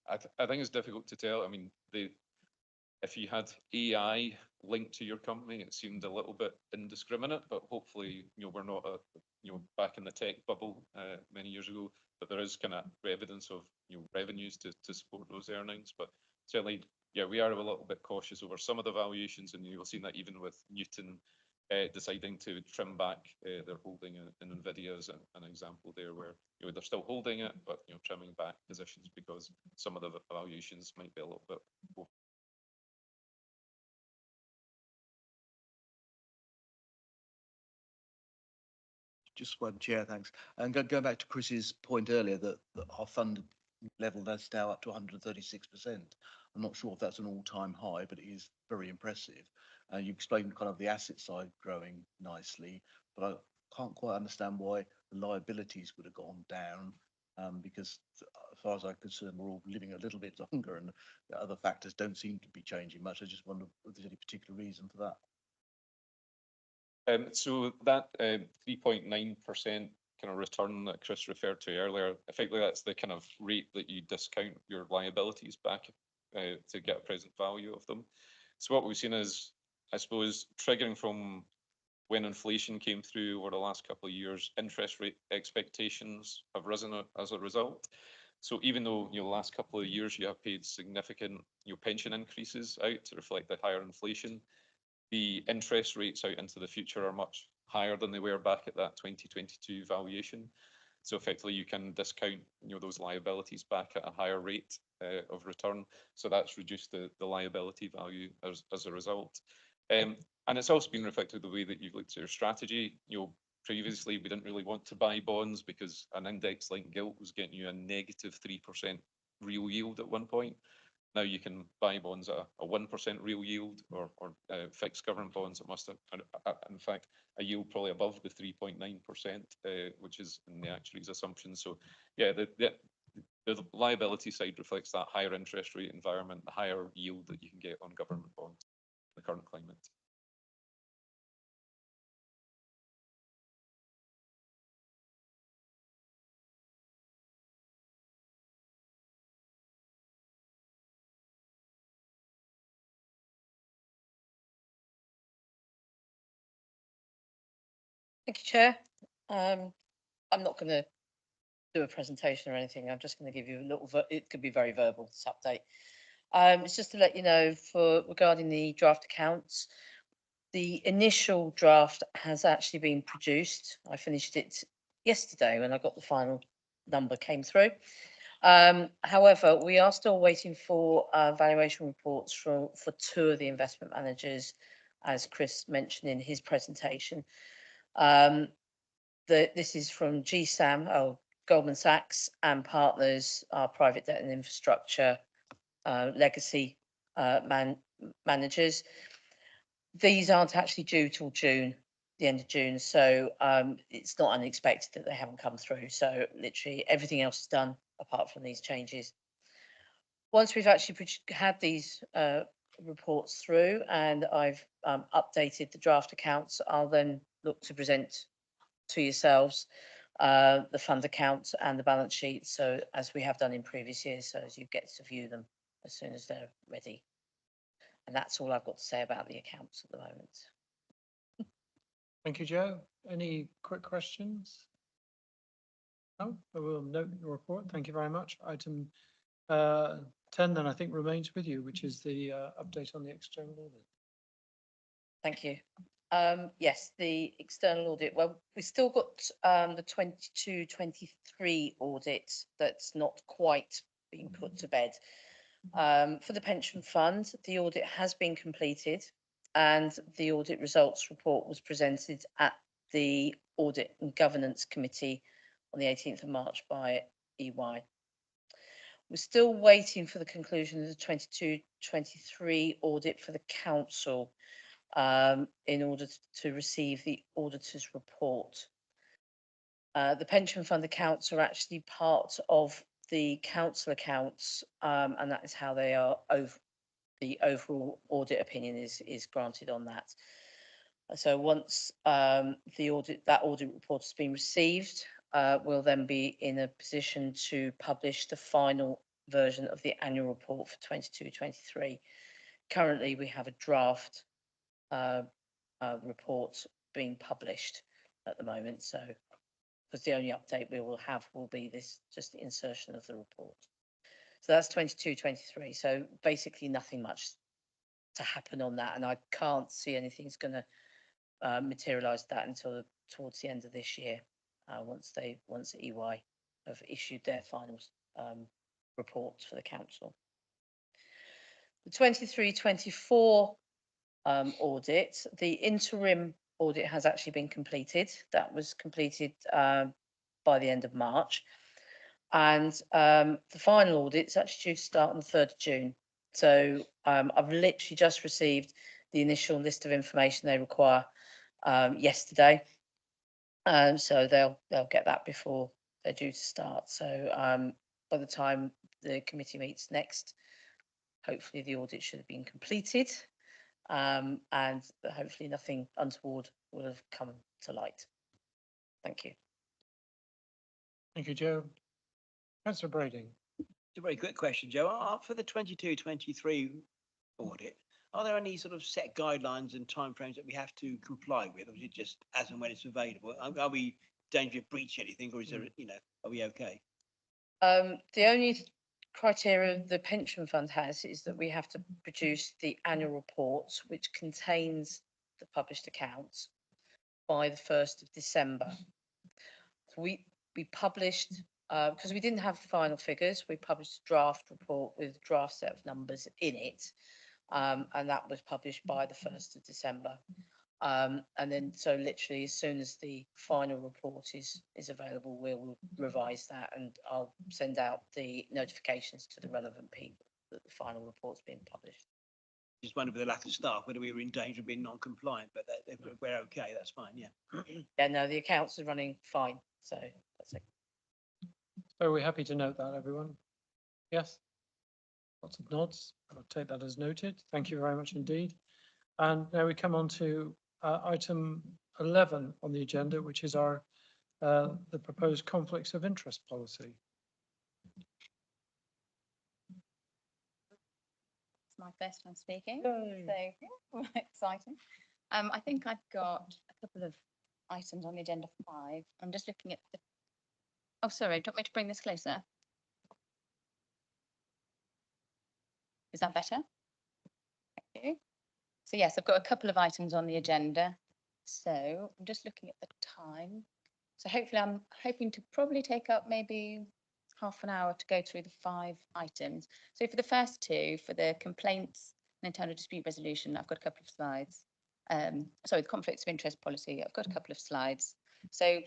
I think it's difficult to tell. I mean, if you had AI linked to your company, it seemed a little bit indiscriminate, but hopefully, we're not back in the tech bubble many years ago, but there is kind of evidence of, revenues to support those earnings. But certainly, yeah, we are a little bit cautious over some of the valuations, and you'll see that even with Newton deciding to trim back their holding in NVIDIA as an example there, where they're still holding it, but trimming back positions because some of the valuations might be a little bit. Just one, Chair, thanks. And going back to Chris's point earlier that our fund level is now up to 136%. I'm not sure if that's an all-time high, but it is very impressive. You explained kind of the asset side growing nicely, but I can't quite understand why the liabilities would have gone down, because as far as I'm concerned, we're all living a little bit longer and the other factors don't seem to be changing much. I just wonder if there's any particular reason for that. So that 3.9% kind of return that Chris referred to earlier, effectively that's the kind of rate that you discount your liabilities back to get a present value of them. So what we've seen is, I suppose, triggering from when inflation came through over the last couple of years, interest rate expectations have risen as a result. So even though the last couple of years you have paid significant pension increases out to reflect the higher inflation, the interest rates out into the future are much higher than they were back at that 2022 valuation. So effectively you can discount those liabilities back at a higher rate of return. So that's reduced the liability value as a result. And it's also been reflected the way that you've looked at your strategy. Previously we didn't really want to buy bonds because an index linked gilt was getting you a negative 3% real yield at one point. Now you can buy bonds at a 1% real yield or fixed government bonds that must have, in fact, a yield probably above the 3.9%, which is in the actuaries' assumptions. So yeah, the liability side reflects that higher interest rate environment, the higher yield that you can get on government bonds in the current climate. Thank you, Chair. I'm not going to do a presentation or anything. I'm just going to give you a little, it could be very verbal, this update. It's just to let you know regarding the draft accounts, the initial draft has actually been produced. I finished it yesterday when I got the final number came through. However, we are still waiting for valuation reports for two of the investment managers, as Chris mentioned in his presentation. This is from GSAM, Goldman Sachs and Partners, our private debt and infrastructure legacy managers. These aren't actually due till June, the end of June, so it's not unexpected that they haven't come through. So literally everything else is done apart from these changes. Once we've actually had these reports through and I've updated the draft accounts, I'll then look to present to yourselves the fund accounts and the balance sheet, so as we have done in previous years, so as you get to view them as soon as they're ready. And that's all I've got to say about the accounts at the moment. Thank you, Joe. Any quick questions? No, I will note your report. Thank you very much. Item 10 then I think remains with you, which is the update on the external audit. Thank you. Yes, the external audit. Well, we've still got the 22-23 audit that's not quite been put to bed. For the pension fund, the audit has been completed and the audit results report was presented at the Audit and Governance Committee on the 18th of March by EY. We're still waiting for the conclusion of the 22-23 audit for the council in order to receive the auditor's report. The pension fund accounts are actually part of the council accounts, and that is how they are the overall audit opinion is granted on that. So once that audit report has been received, we'll then be in a position to publish the final version of the annual report for 22-23. Currently, we have a draft report being published at the moment. So, because the only update we will have will be this, just the insertion of the report. So that's 22-23. So basically nothing much to happen on that. And I can't see anything's going to materialise that until towards the end of this year, once EY have issued their final reports for the council. The 23-24 audit, the interim audit has actually been completed. That was completed by the end of March. And the final audit is actually due to start on the 3rd of June. So I've literally just received the initial list of information they require yesterday. So they'll get that before they're due to start. So by the time the committee meets next, hopefully the audit should have been completed. And hopefully nothing untoward will have come to light. Thank you. Thank you, Joe. Councillor Brading. A very quick question, Joe. For the 22-23 audit, are there any sort of set guidelines and timeframes that we have to comply with, or is it just as and when it's available? Are we danger of breach anything, or is there, are we okay? The only criteria the pension fund has is that we have to produce the annual report, which contains the published accounts, by the 1st of December. So we published, because we didn't have final figures, we published a draft report with a draft set of numbers in it, and that was published by the 1st of December. And then, so literally, as soon as the final report is available, we'll revise that, and I'll send out the notifications to the relevant people that the final report's been published. Just wonder with the lack of staff whether we were in danger of being non-compliant, but if we're okay, that's fine. Yeah. Yeah, no, the accounts are running fine, so that's it. So we're happy to note that, everyone. Yes. Lots of nods. I'll take that as noted. Thank you very much indeed. And now we come on to item 11 on the agenda, which is our the proposed conflicts of interest policy. It's my first time speaking, so exciting. I think I've got a couple of items on the agenda for 5. I'm just looking at the. Oh, sorry. Do you want me to bring this closer? Is that better? Thank you. So yes, I've got a couple of items on the agenda. So I'm just looking at the time. So hopefully I'm hoping to probably take up maybe half an hour to go through the 5 items. So for the first 2, for the complaints and internal dispute resolution, I've got a couple of slides. Sorry, the conflicts of interest policy, I've got a couple of slides. So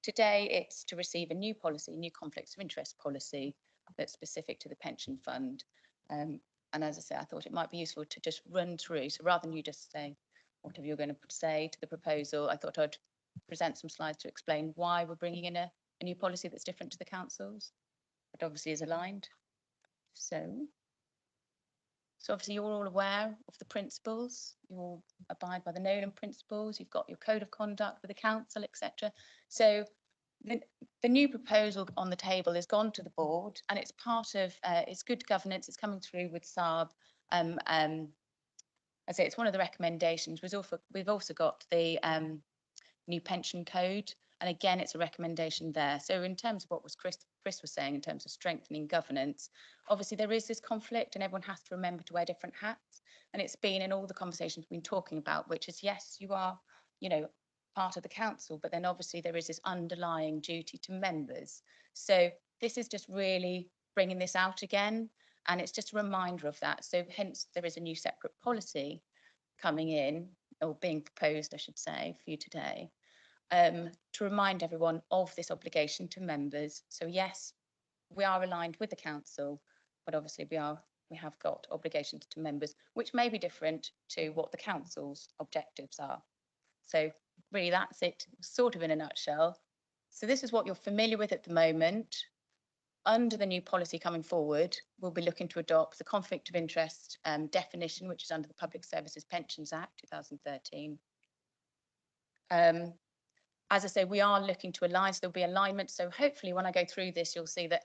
today it's to receive a new policy, new conflicts of interest policy that's specific to the pension fund. And as I say, I thought it might be useful to just run through. So rather than you just saying whatever you're going to say to the proposal, I thought I'd present some slides to explain why we're bringing in a new policy that's different to the council's, but obviously is aligned. So obviously you're all aware of the principles. You all abide by the Nolan principles. You've got your code of conduct with the council, etc. So the new proposal on the table has gone to the board, and it's part of it's good governance. It's coming through with SARB. I say it's one of the recommendations. We've also got the new pension code, and again, it's a recommendation there. So in terms of what was Chris was saying in terms of strengthening governance, obviously there is this conflict, and everyone has to remember to wear different hats. And it's been in all the conversations we've been talking about, which is yes, you are, part of the council, but then obviously there is this underlying duty to members. So this is just really bringing this out again. And it's just a reminder of that. So hence there is a new separate policy coming in, or being proposed, I should say, for you today, to remind everyone of this obligation to members. So yes, we are aligned with the council, but obviously we have got obligations to members, which may be different to what the council's objectives are. So really that's it, sort of in a nutshell. So this is what you're familiar with at the moment. Under the new policy coming forward, we'll be looking to adopt the conflict of interest definition, which is under the Public Services Pensions Act 2013. As I say, we are looking to align, so there'll be alignment. So hopefully when I go through this, you'll see that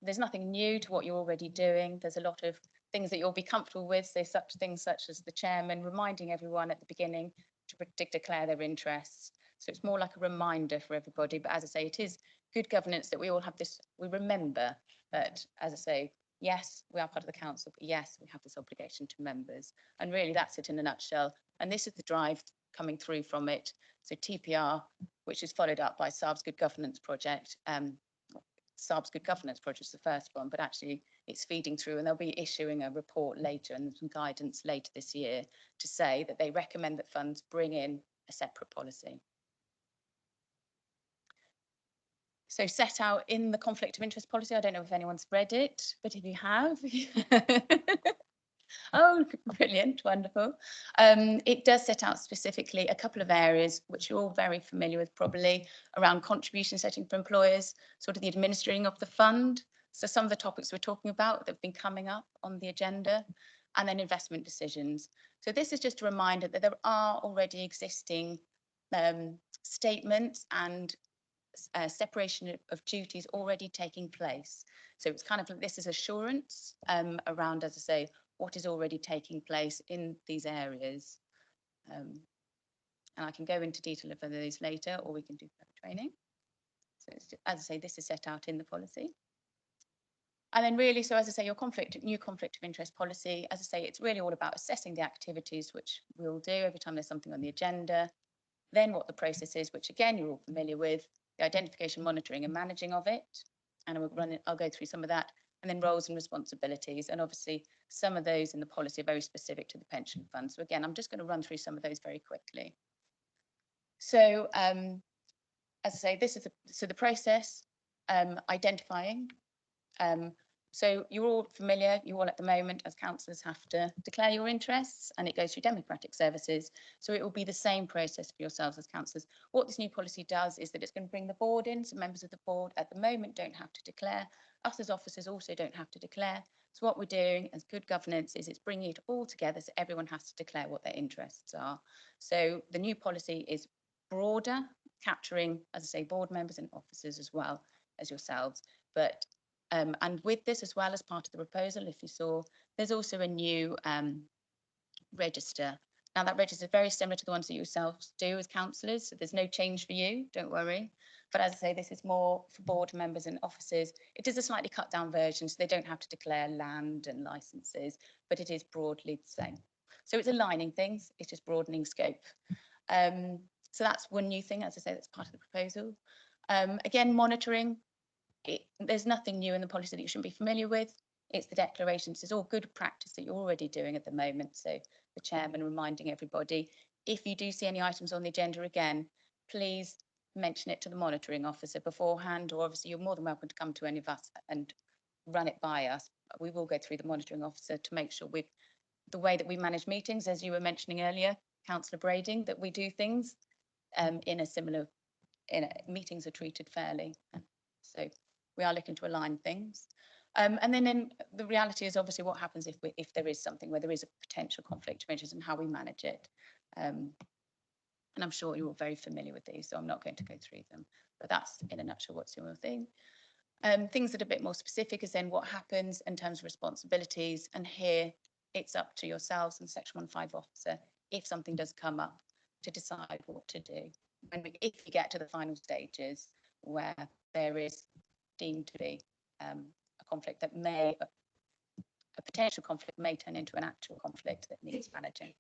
there's nothing new to what you're already doing. There's a lot of things that you'll be comfortable with. So such things such as the chairman reminding everyone at the beginning to declare their interests. So it's more like a reminder for everybody. But as I say, it is good governance that we all have this, we remember that, as I say, yes, we are part of the council, but yes, we have this obligation to members. And really that's it in a nutshell. And this is the drive coming through from it. So TPR, which is followed up by SARB's Good Governance Project. SARB's Good Governance Project is the first one, but actually it's feeding through, and they'll be issuing a report later and some guidance later this year to say that they recommend that funds bring in a separate policy. So set out in the conflict of interest policy, I don't know if anyone's read it, but if you have, oh, brilliant, wonderful. It does set out specifically a couple of areas which you're all very familiar with probably, around contribution setting for employers, sort of the administering of the fund. So some of the topics we're talking about that have been coming up on the agenda, and then investment decisions. So this is just a reminder that there are already existing statements and separation of duties already taking place. So it's kind of like this is assurance around, as I say, what is already taking place in these areas. And I can go into detail of those later, or we can do further training. So it's, as I say, this is set out in the policy. And then really, so as I say, your new conflict of interest policy, as I say, it's really all about assessing the activities, which we'll do every time there's something on the agenda. Then what the process is, which again, you're all familiar with, the identification, monitoring and managing of it. And I'll go through some of that. And then roles and responsibilities. And obviously some of those in the policy are very specific to the pension fund. So again, I'm just going to run through some of those very quickly. So as I say, this is the process, identifying. So you're all familiar, you all at the moment as councillors have to declare your interests, and it goes through democratic services. So it will be the same process for yourselves as councillors. What this new policy does is that it's going to bring the board in. So members of the board at the moment don't have to declare. Us as officers also don't have to declare. So what we're doing as good governance is it's bringing it all together so everyone has to declare what their interests are. So the new policy is broader, capturing, as I say, board members and officers as well as yourselves. But and with this, as well as part of the proposal, if you saw, there's also a new register. Now that register is very similar to the ones that yourselves do as councillors, so there's no change for you, don't worry. But as I say, this is more for board members and officers. It is a slightly cut down version, so they don't have to declare land and licenses, but it is broadly the same. So it's aligning things, it's just broadening scope. So that's one new thing, as I say, that's part of the proposal. Again, monitoring. There's nothing new in the policy that you shouldn't be familiar with. It's the declarations. It's all good practice that you're already doing at the moment. So the chairman reminding everybody, if you do see any items on the agenda again, please mention it to the monitoring officer beforehand, or obviously you're more than welcome to come to any of us and run it by us. We will go through the monitoring officer to make sure with the way that we manage meetings, as you were mentioning earlier, Councillor Brading, that we do things in a similar, meetings are treated fairly. So we are looking to align things. And then in the reality is obviously what happens if there is something where there is a potential conflict of interest and how we manage it. And I'm sure you're all very familiar with these, so I'm not going to go through them, but that's in a nutshell what's your thing. Things that are a bit more specific is then what happens in terms of responsibilities. And here it's up to yourselves and Section 1.5 officer, if something does come up, to decide what to do. And if you get to the final stages where there is deemed to be a conflict that may, a potential conflict may turn into an actual conflict that needs managing.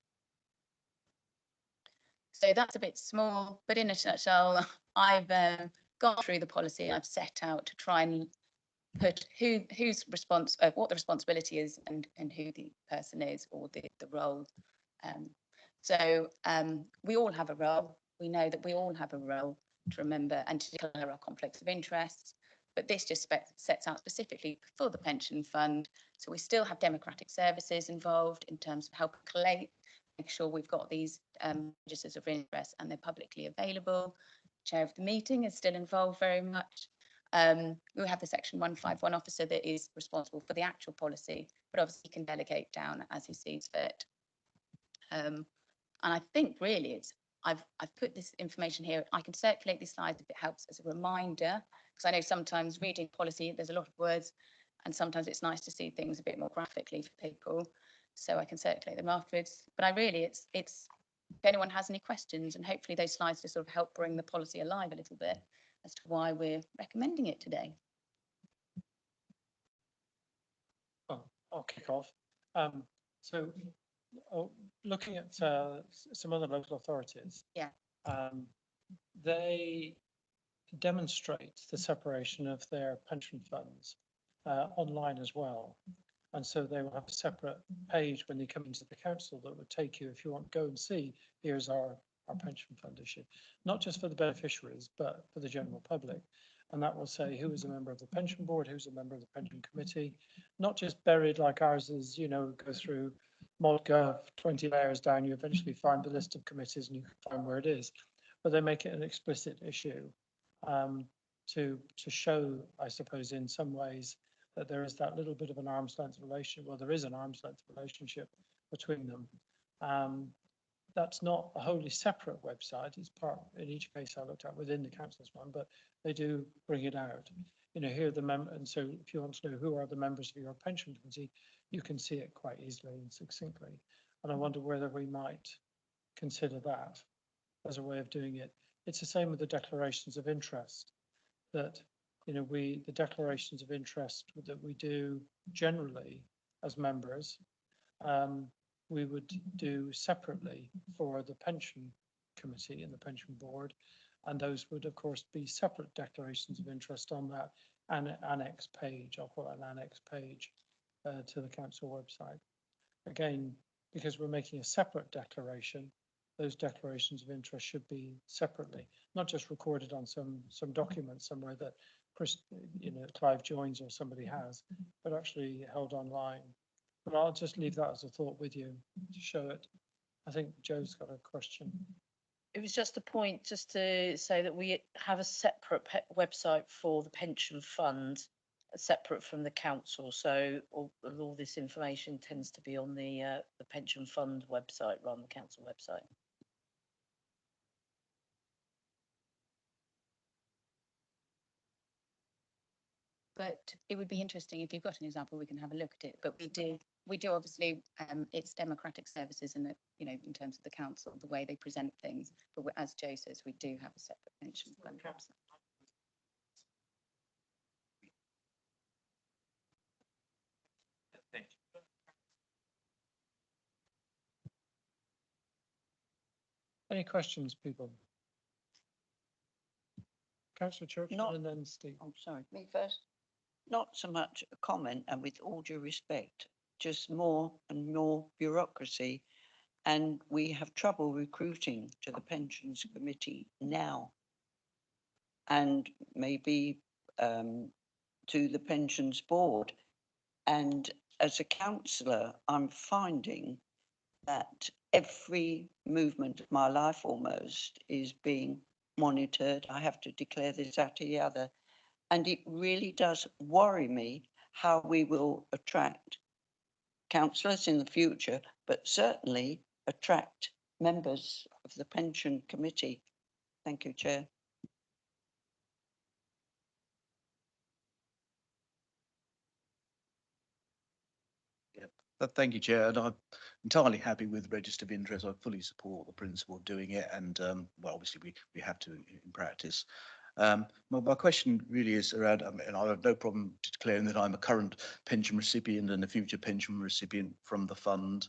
So that's a bit small, but in a nutshell, I've gone through the policy I've set out to try and put what the responsibility is and who the person is or the role. We all have a role. We know that we all have a role to remember and to declare our conflicts of interests. But this just sets out specifically for the pension fund. So we still have democratic services involved in terms of helping collate, make sure we've got these registers of interest and they're publicly available. Chair of the meeting is still involved very much. We have the Section 151 officer that is responsible for the actual policy, but obviously he can delegate down as he sees fit. And I think really I've put this information here. I can circulate these slides if it helps as a reminder, because I know sometimes reading policy, there's a lot of words, and sometimes it's nice to see things a bit more graphically for people. So I can circulate them afterwards. But it's if anyone has any questions, and hopefully those slides just sort of help bring the policy alive a little bit as to why we're recommending it today. Well, I'll kick off. Looking at some other local authorities, Yeah. They demonstrate the separation of their pension funds online as well. And so they will have a separate page when you come into the council that would take you, if you want to go and see, here's our pension fund issue, not just for the beneficiaries, but for the general public. And that will say who is a member of the pension board, who's a member of the pension committee, not just buried like ours is, go through ModGov, 20 layers down, you eventually find the list of committees and you can find where it is. But they make it an explicit issue to show, I suppose, in some ways, that there is that little bit of an arm's length relation. Well, there is an arm's length relationship between them. That's not a wholly separate website. It's part, in each case I looked at within the council's one, but they do bring it out. Here are the members, and so if you want to know who are the members of your pension committee, you can see it quite easily and succinctly. And I wonder whether we might consider that as a way of doing it. It's the same with the declarations of interest, that the declarations of interest that we do generally as members, we would do separately for the pension committee and the pension board, and those would of course be separate declarations of interest on that annex page. I'll call it an annex page to the council website. Again, because we're making a separate declaration, those declarations of interest should be separately, not just recorded on some document somewhere that Clive Joins or somebody has, but actually held online. But I'll just leave that as a thought with you to show it. I think Joe's got a question. It was just a point, just to say that we have a separate website for the pension fund, separate from the council. So all this information tends to be on the pension fund website rather than the council website. But it would be interesting if you've got an example, we can have a look at it. But we do obviously, it's democratic services and in terms of the council, the way they present things. But as Joe says, we do have a separate pension fund website. Any questions, people? Councillor Churchman and then Steve. I'm sorry, me first. Not so much a comment, and with all due respect, just more and more bureaucracy. And we have trouble recruiting to the pensions committee now. And maybe to the pensions board. And as a councillor, I'm finding that every movement of my life almost is being monitored. I have to declare this, that, or the other. And it really does worry me how we will attract councillors in the future, but certainly attract members of the pension committee. Thank you, Chair. Thank you, Chair. And I'm entirely happy with register of interest. I fully support the principle of doing it. And well, obviously we have to in practice. My question really is around, and I have no problem declaring that I'm a current pension recipient and a future pension recipient from the fund.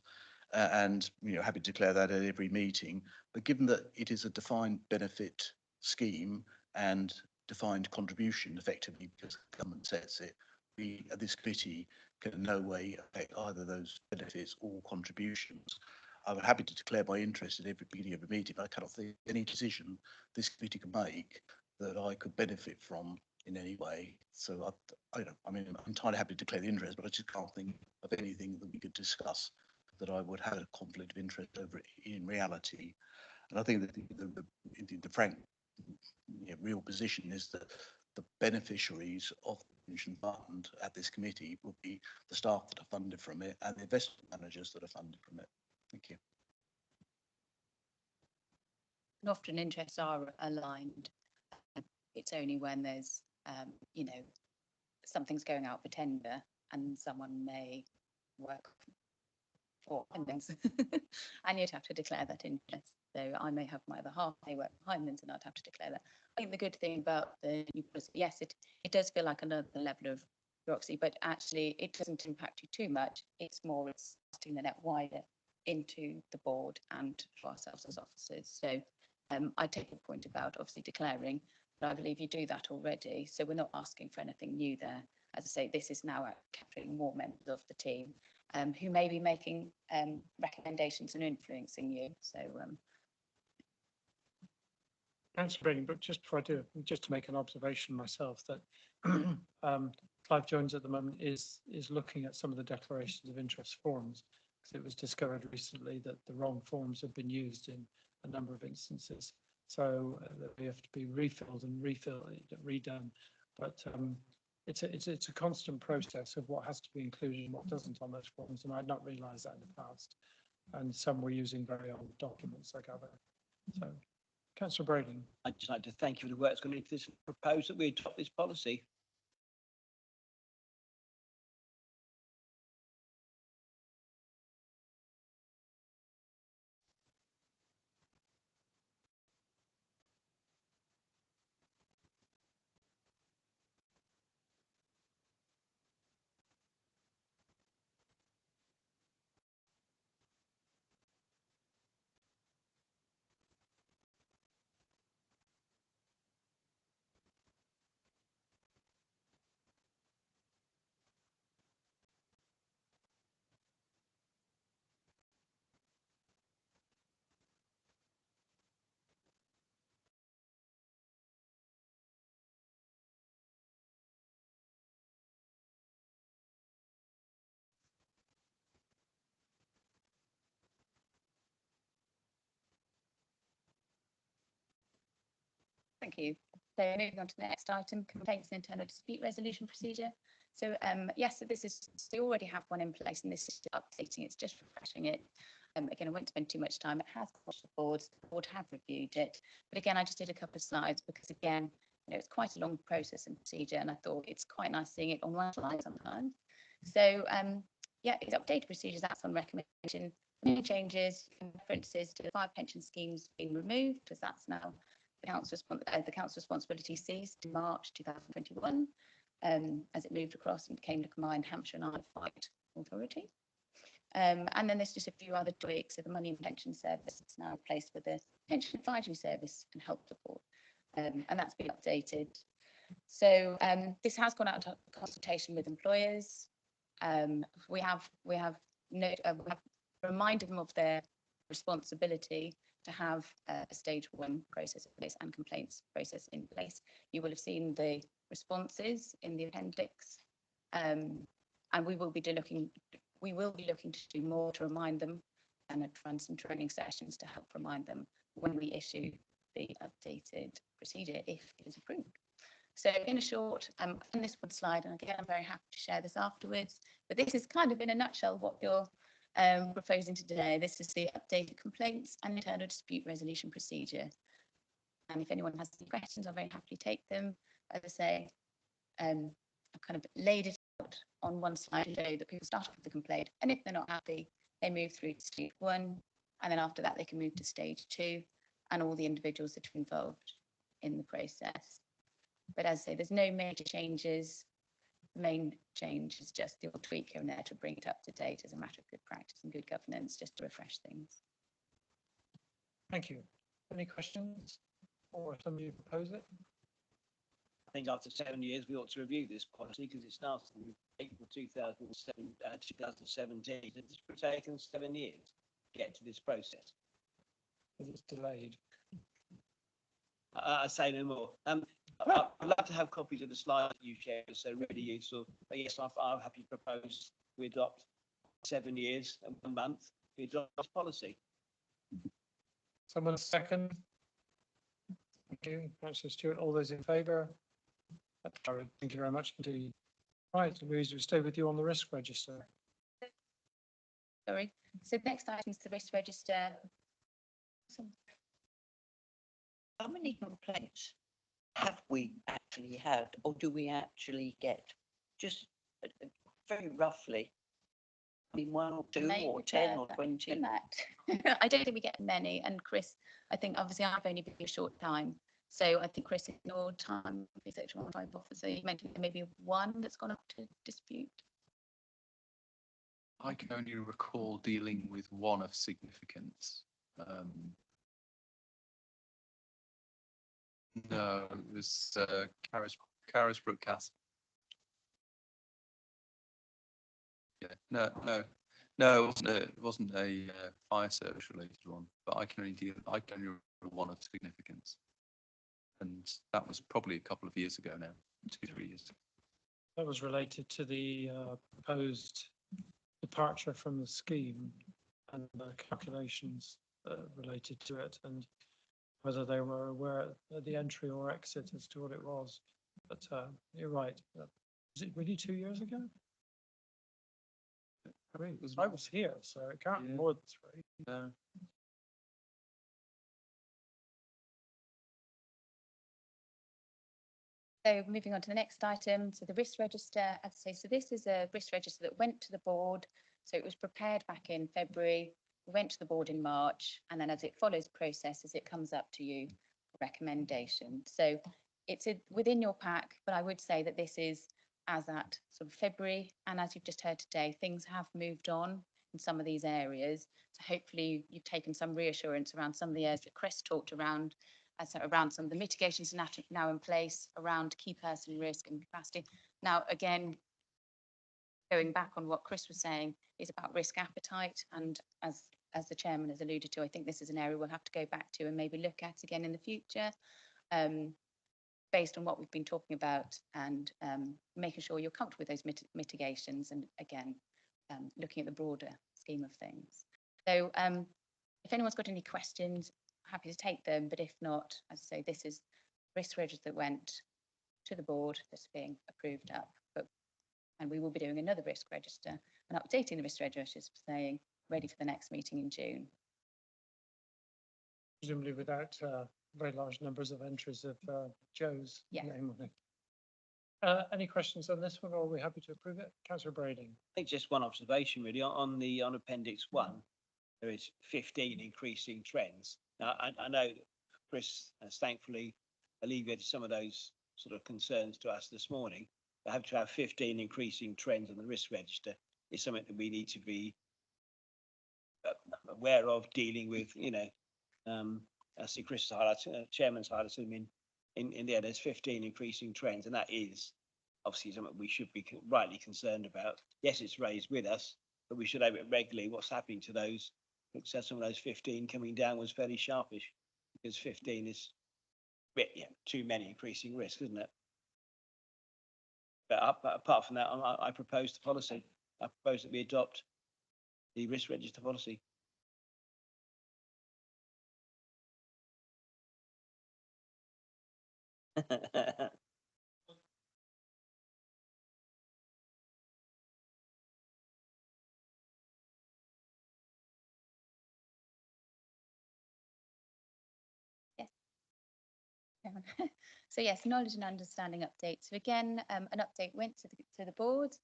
And happy to declare that at every meeting. But given that it is a defined benefit scheme and defined contribution effectively because the government sets it, we, this committee, can in no way affect either those benefits or contributions. I'm happy to declare my interest at every beginning of a meeting, but I cannot think of any decision this committee can make that I could benefit from in any way. So I mean, I'm entirely happy to declare the interest, but I just can't think of anything that we could discuss that I would have a conflict of interest over in reality. And I think that the frank, real position is that the beneficiaries of the pension fund at this committee will be the staff that are funded from it and the investment managers that are funded from it. Thank you. And often interests are aligned. It's only when there's, you know, something's going out for tender and someone may work for Hindens and you'd have to declare that interest. So I may have my other half, they work for Hindens and I'd have to declare that. I think the good thing about the new policy, yes, it does feel like another level of bureaucracy, but actually it doesn't impact you too much. It's more it's casting the net wider into the board and for ourselves as officers. So I take your point about obviously declaring, but I believe you do that already. So we're not asking for anything new there. As I say, this is now capturing more members of the team who may be making recommendations and influencing you. So Thanks for bringing, but just before I do, just to make an observation myself that Clive Jones at the moment is looking at some of the declarations of interest forms, because it was discovered recently that the wrong forms have been used in a number of instances. So they have to be refilled and redone. But it's a constant process of what has to be included and what doesn't on those forms, and I'd not realised that in the past. And some were using very old documents, I gather. So, Councillor Brading. I'd just like to thank you for the work that's gone into this proposal that we adopt this policy. thank you. So moving on to the next item, complaints and internal dispute resolution procedure. So yes, so this is, so you already have one in place and this is updating, it's just refreshing it. Again, I won't spend too much time. It has crossed the boards, the board have reviewed it. But again, I just did a couple of slides because again, you know, it's quite a long process and procedure and I thought it's quite nice seeing it on one slide sometimes. So yeah, it's updated procedures, that's on recommendation. Main changes, references to the 5 pension schemes being removed, because that's now the council's responsibility ceased in March 2021, as it moved across and became the combined Hampshire and Isle of Wight authority. And then there's just a few other tweaks. So the money and pension service is now replaced with the pension advisory service and help support, and that's been updated. So this has gone out to consultation with employers. We have reminded them of their responsibility to have a stage 1 process in place and complaints process in place. You will have seen the responses in the appendix, and we will be looking to do more to remind them and run some training sessions to help remind them when we issue the updated procedure if it is approved. So in a short, on this one slide, and again, I'm very happy to share this afterwards, but this is kind of in a nutshell what you're proposing today. This is the updated complaints and internal dispute resolution procedure. And if anyone has any questions, I'll very happily take them. As I say, I've kind of laid it out on one slide to show that people start off with the complaint, and if they're not happy, they move through to stage 1, and then after that they can move to stage 2, and all the individuals that are involved in the process. But as I say, there's no major changes. The main change is just the old tweak here and there to bring it up to date as a matter of good practice and good governance, just to refresh things. Thank you. Any questions or somebody propose it? I think after 7 years, we ought to review this policy because it started in April 2017. It's taken 7 years to get to this process. It's delayed. I say no more. I'd love to have copies of the slides that you shared, so really useful. But yes, I'll happily propose we adopt 7 years and 1 month, we adopt this policy. Someone second? Thank you, Councillor Stewart. All those in favour? That's carried. Thank you very much indeed. Right, Louise, we'll stay with you on the risk register. Sorry. So the next item is the risk register. How many complaints have we actually had, or do we actually get? Just very roughly. I mean, 1 or 2 Maybe or 10 or that- 20? I don't think we get many. And Chris, I think obviously I've only been a short time. So I think Chris, in your time, the Section 115 officer, you mentioned there maybe 1 that's gone up to dispute. I can only recall dealing with 1 of significance. No, it was Carisbrooke Castle. Yeah, no, it wasn't a fire service related one, but I can only remember 1 of significance, and that was probably a couple of years ago now, 2-3 years. That was related to the proposed departure from the scheme and the calculations related to it, and whether they were aware at the entry or exit as to what it was. But you're right. Was it really 2 years ago? I was here, so it can't be more than 3. No. So moving on to the next item, so the risk register, as I say, so this is a risk register that went to the board. So it was prepared back in February, went to the board in March, and then as it follows process, as it comes up to you for recommendation. So it's within your pack, but I would say that this is as at sort of February, and as you've just heard today, things have moved on in some of these areas. So hopefully you've taken some reassurance around some of the areas that Chris talked around, around some of the mitigations now in place around key person risk and capacity. Now, again, going back on what Chris was saying is about risk appetite, and as the chairman has alluded to, I think this is an area we'll have to go back to and maybe look at again in the future, based on what we've been talking about, and making sure you're comfortable with those mitigations, and again, looking at the broader scheme of things. So if anyone's got any questions, happy to take them, but if not, as I say, this is risk register that went to the board that's being approved up, and we will be doing another risk register and updating the risk register, saying ready for the next meeting in June. Presumably without very large numbers of entries of Joe's name on it. Any questions on this one, or are we happy to approve it? Councillor Brading. I think just one observation really on Appendix 1, there is 15 increasing trends. Now, I know Chris has thankfully alleviated some of those sort of concerns to us this morning. But have to have 15 increasing trends on the risk register is something that we need to be aware of, dealing with, I see Chris highlighted, Chairman's highlighted in there, there's 15 increasing trends, and that is obviously something we should be rightly concerned about. Yes, it's raised with us, but we should have it regularly. What's happening to those? Looks like some of those 15 coming down was fairly sharpish, because 15 is too many increasing risks, isn't it? But apart from that, I propose the policy. I propose that we adopt the risk register policy. So yes, knowledge and understanding update. So again, an update went to the board,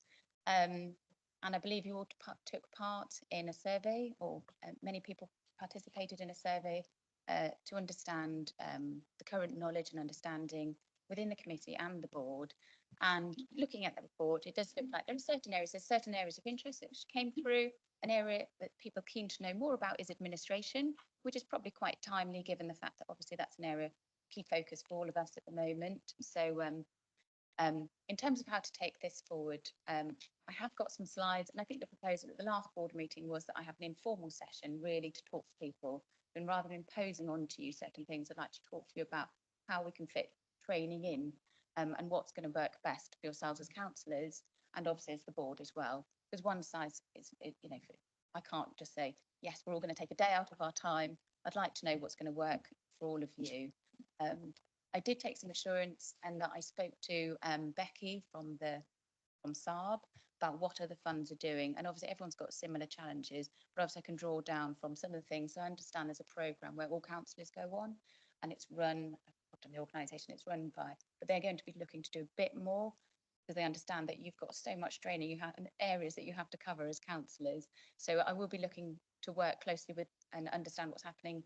and I believe you all took part in a survey, or many people participated in a survey to understand the current knowledge and understanding within the committee and the board. And looking at the report, it does look like there's certain areas of interest that came through. An area that people are keen to know more about is administration, which is probably quite timely given the fact that obviously that's an area key focus for all of us at the moment. So In terms of how to take this forward, I have got some slides, and I think the proposal at the last board meeting was that I have an informal session really to talk to people, and rather than imposing onto you certain things, I'd like to talk to you about how we can fit training in, and what's going to work best for yourselves as councillors and obviously as the board as well. Because one size is, you know, I can't just say, yes, we're all going to take a day out of our time. I'd like to know what's going to work for all of you. I did take some assurance, and that I spoke to Becky from Saab about what other funds are doing, and obviously everyone's got similar challenges, but obviously I can draw down from some of the things. So I understand there's a programme where all councillors go on, and it's run, I've forgotten the organisation it's run by, but they're going to be looking to do a bit more, because they understand that you've got so much training you have and areas that you have to cover as councillors. So I will be looking to work closely with and understand what's happening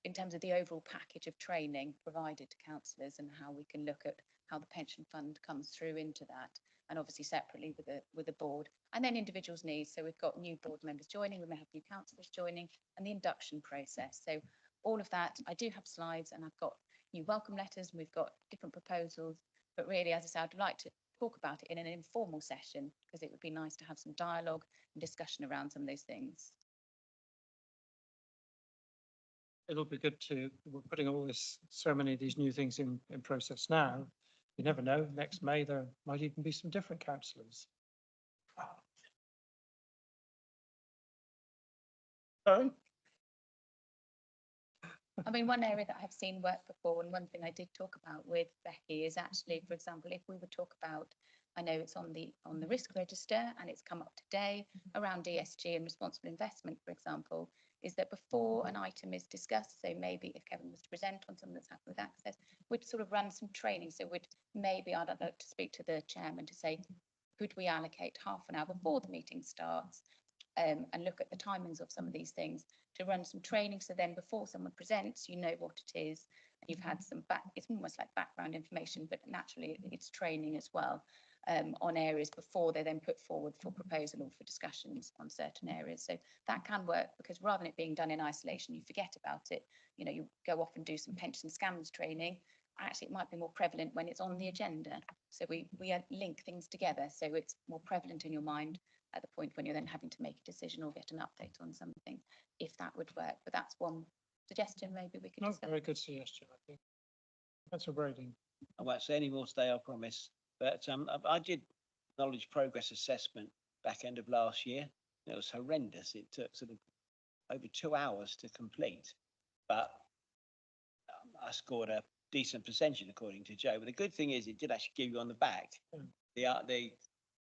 in terms of the overall package of training provided to councillors, and how we can look at how the pension fund comes through into that, and obviously separately with the board, and then individuals' needs. So we've got new board members joining, we may have new councillors joining, and the induction process. So all of that, I do have slides, and I've got new welcome letters, and we've got different proposals. But really, as I said, I'd like to talk about it in an informal session, because it would be nice to have some dialogue and discussion around some of those things. It'll be good to, we're putting all this, so many of these new things in process now. You never know, next May, there might even be some different councillors. Sorry? I mean, one area that I've seen work before, and one thing I did talk about with Becky is actually, for example, if we would talk about, I know it's on the risk register and it's come up today around ESG and responsible investment, for example, is that before an item is discussed, so maybe if Kevin was to present on something that's happened with access, we'd sort of run some training. So I'd like to speak to the chairman to say, could we allocate half an hour before the meeting starts, and look at the timings of some of these things to run some training. So then before someone presents, you know what it is, and you've had some it's almost like background information, but naturally it's training as well, on areas before they then put forward for proposal or for discussions on certain areas. So that can work, because rather than it being done in isolation, you forget about it. You know, you go off and do some pension scams training. Actually, it might be more prevalent when it's on the agenda. So we link things together, so it's more prevalent in your mind at the point when you're then having to make a decision or get an update on something, if that would work. But that's one suggestion maybe we could No, discuss. very good suggestion, I think. Councillor Brading. I won't say any more today, I promise. But I did knowledge progress assessment back end of last year. It was horrendous. It took sort of over 2 hours to complete, but I scored a decent percentage according to Joe. But the good thing is, it did actually give you on the back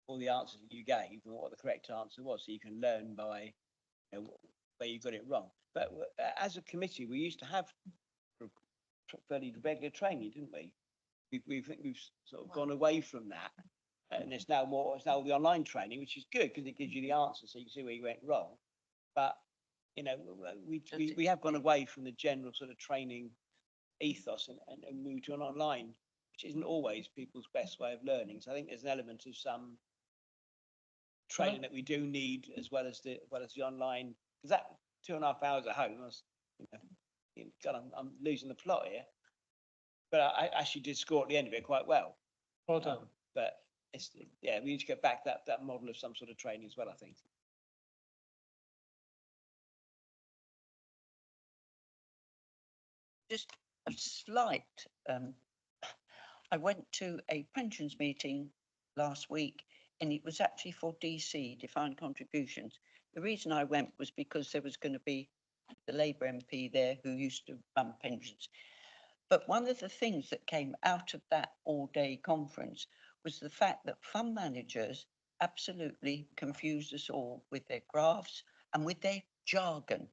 all the answers that you gave and what the correct answer was, so you can learn by, you know, where you got it wrong. But as a committee, we used to have fairly regular training, didn't we? We've sort of gone away from that, and it's now the online training, which is good because it gives you the answer, so you can see where you went wrong. But you know, we have gone away from the general sort of training ethos and moved to an online, which isn't always people's best way of learning. So I think there's an element of some training that we do need, as well as the online, because that 2.5 hours at home, God, I'm losing the plot here. But I actually did score at the end of it quite well. Well done. But we need to get back that model of some sort of training as well, I think. Just a slight, I went to a pensions meeting last week, and it was actually for DC, defined contributions. The reason I went was because there was going to be the Labour MP there who used to run pensions. But one of the things that came out of that all-day conference was the fact that fund managers absolutely confused us all with their graphs and with their jargon.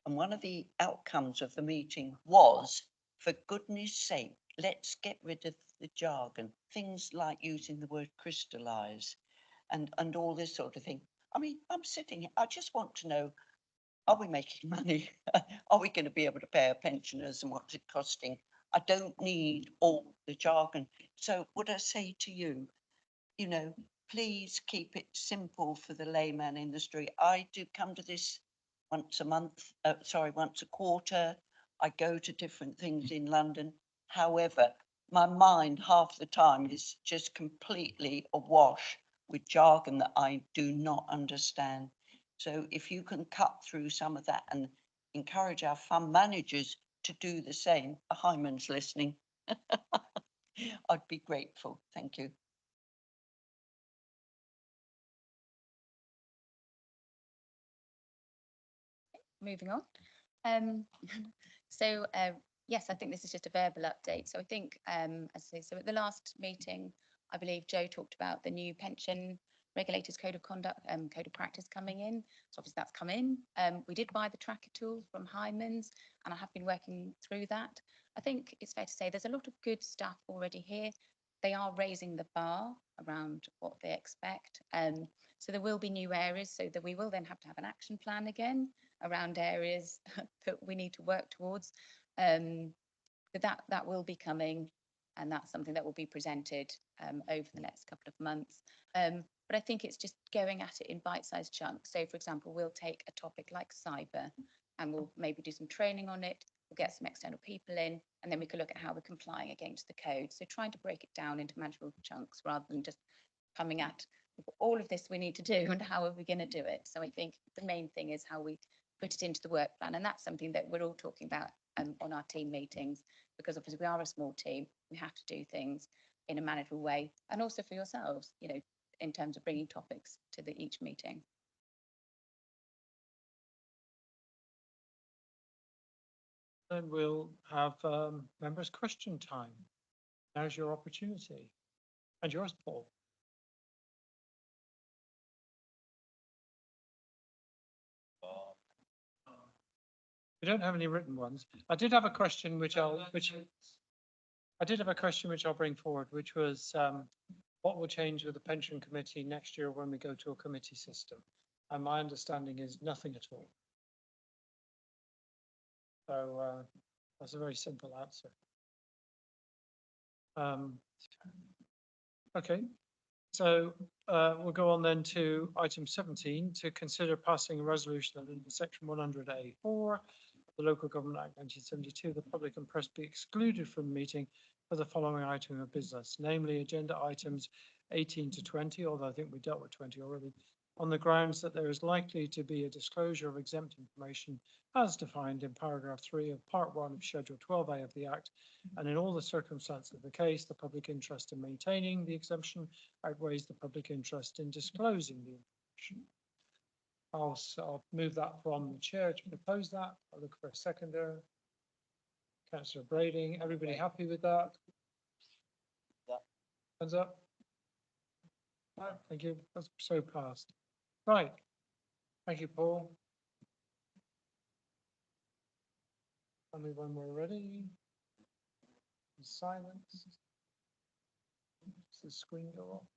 And one of the outcomes of the meeting was, for goodness sake, let's get rid of the jargon. Things like using the word crystallise and all this sort of thing. I mean, I'm sitting here, I just want to know, are we making money? Are we going to be able to pay our pensioners, and what's it costing? I don't need all the jargon. So would I say to you, you know, please keep it simple for the layman in the street. I do come to this once a quarter. I go to different things in London. However, my mind half the time is just completely awash with jargon that I do not understand. So if you can cut through some of that and encourage our fund managers to do the same, Hyman's listening, I'd be grateful. Thank you. Moving on. Yes, I think this is just a verbal update. So I think, as I say, so at the last meeting, I believe Joe talked about the new pension regulators code of conduct, code of practice coming in. So obviously that's come in. We did buy the tracker tool from Hyman's, and I have been working through that. I think it's fair to say there's a lot of good stuff already here. They are raising the bar around what they expect. So there will be new areas, so that we will then have to have an action plan again around areas that we need to work towards. But that will be coming, and that's something that will be presented over the next couple of months. But I think it's just going at it in bite-sized chunks. So, for example, we'll take a topic like cyber, and we'll maybe do some training on it. We'll get some external people in, and then we can look at how we're complying against the code. So trying to break it down into manageable chunks rather than just coming at all of this we need to do and how are we going to do it. So I think the main thing is how we put it into the work plan, and that's something that we're all talking about on our team meetings, because obviously we are a small team. We have to do things in a manageable way, and also for yourselves, you know, in terms of bringing topics to each meeting. Then we'll have members' question time. Now's your opportunity. And yours, Paul. We don't have any written ones. I did have a question which I'll bring forward, which was what will change with the pension committee next year when we go to a committee system? And my understanding is nothing at all. So that's a very simple answer. Okay, so we'll go on then to item 17, to consider passing a resolution under section 100A4 of the Local Government Act 1972, the public and press be excluded from the meeting for the following item of business, namely agenda items 18 to 20, although I think we dealt with 20 already, on the grounds that there is likely to be a disclosure of exempt information as defined in paragraph 3 of part 1 of schedule 12A of the Act, and in all the circumstances of the case, the public interest in maintaining the exemption outweighs the public interest in disclosing the information. I'll move that from the chair to propose that. I'll look for a seconder. Councillor Brading, everybody happy with that? Yeah. Hands up. Right, thank you. That's so passed. Right. Thank you, Paul. Tell me when we're ready. Silence. Does the screen go off?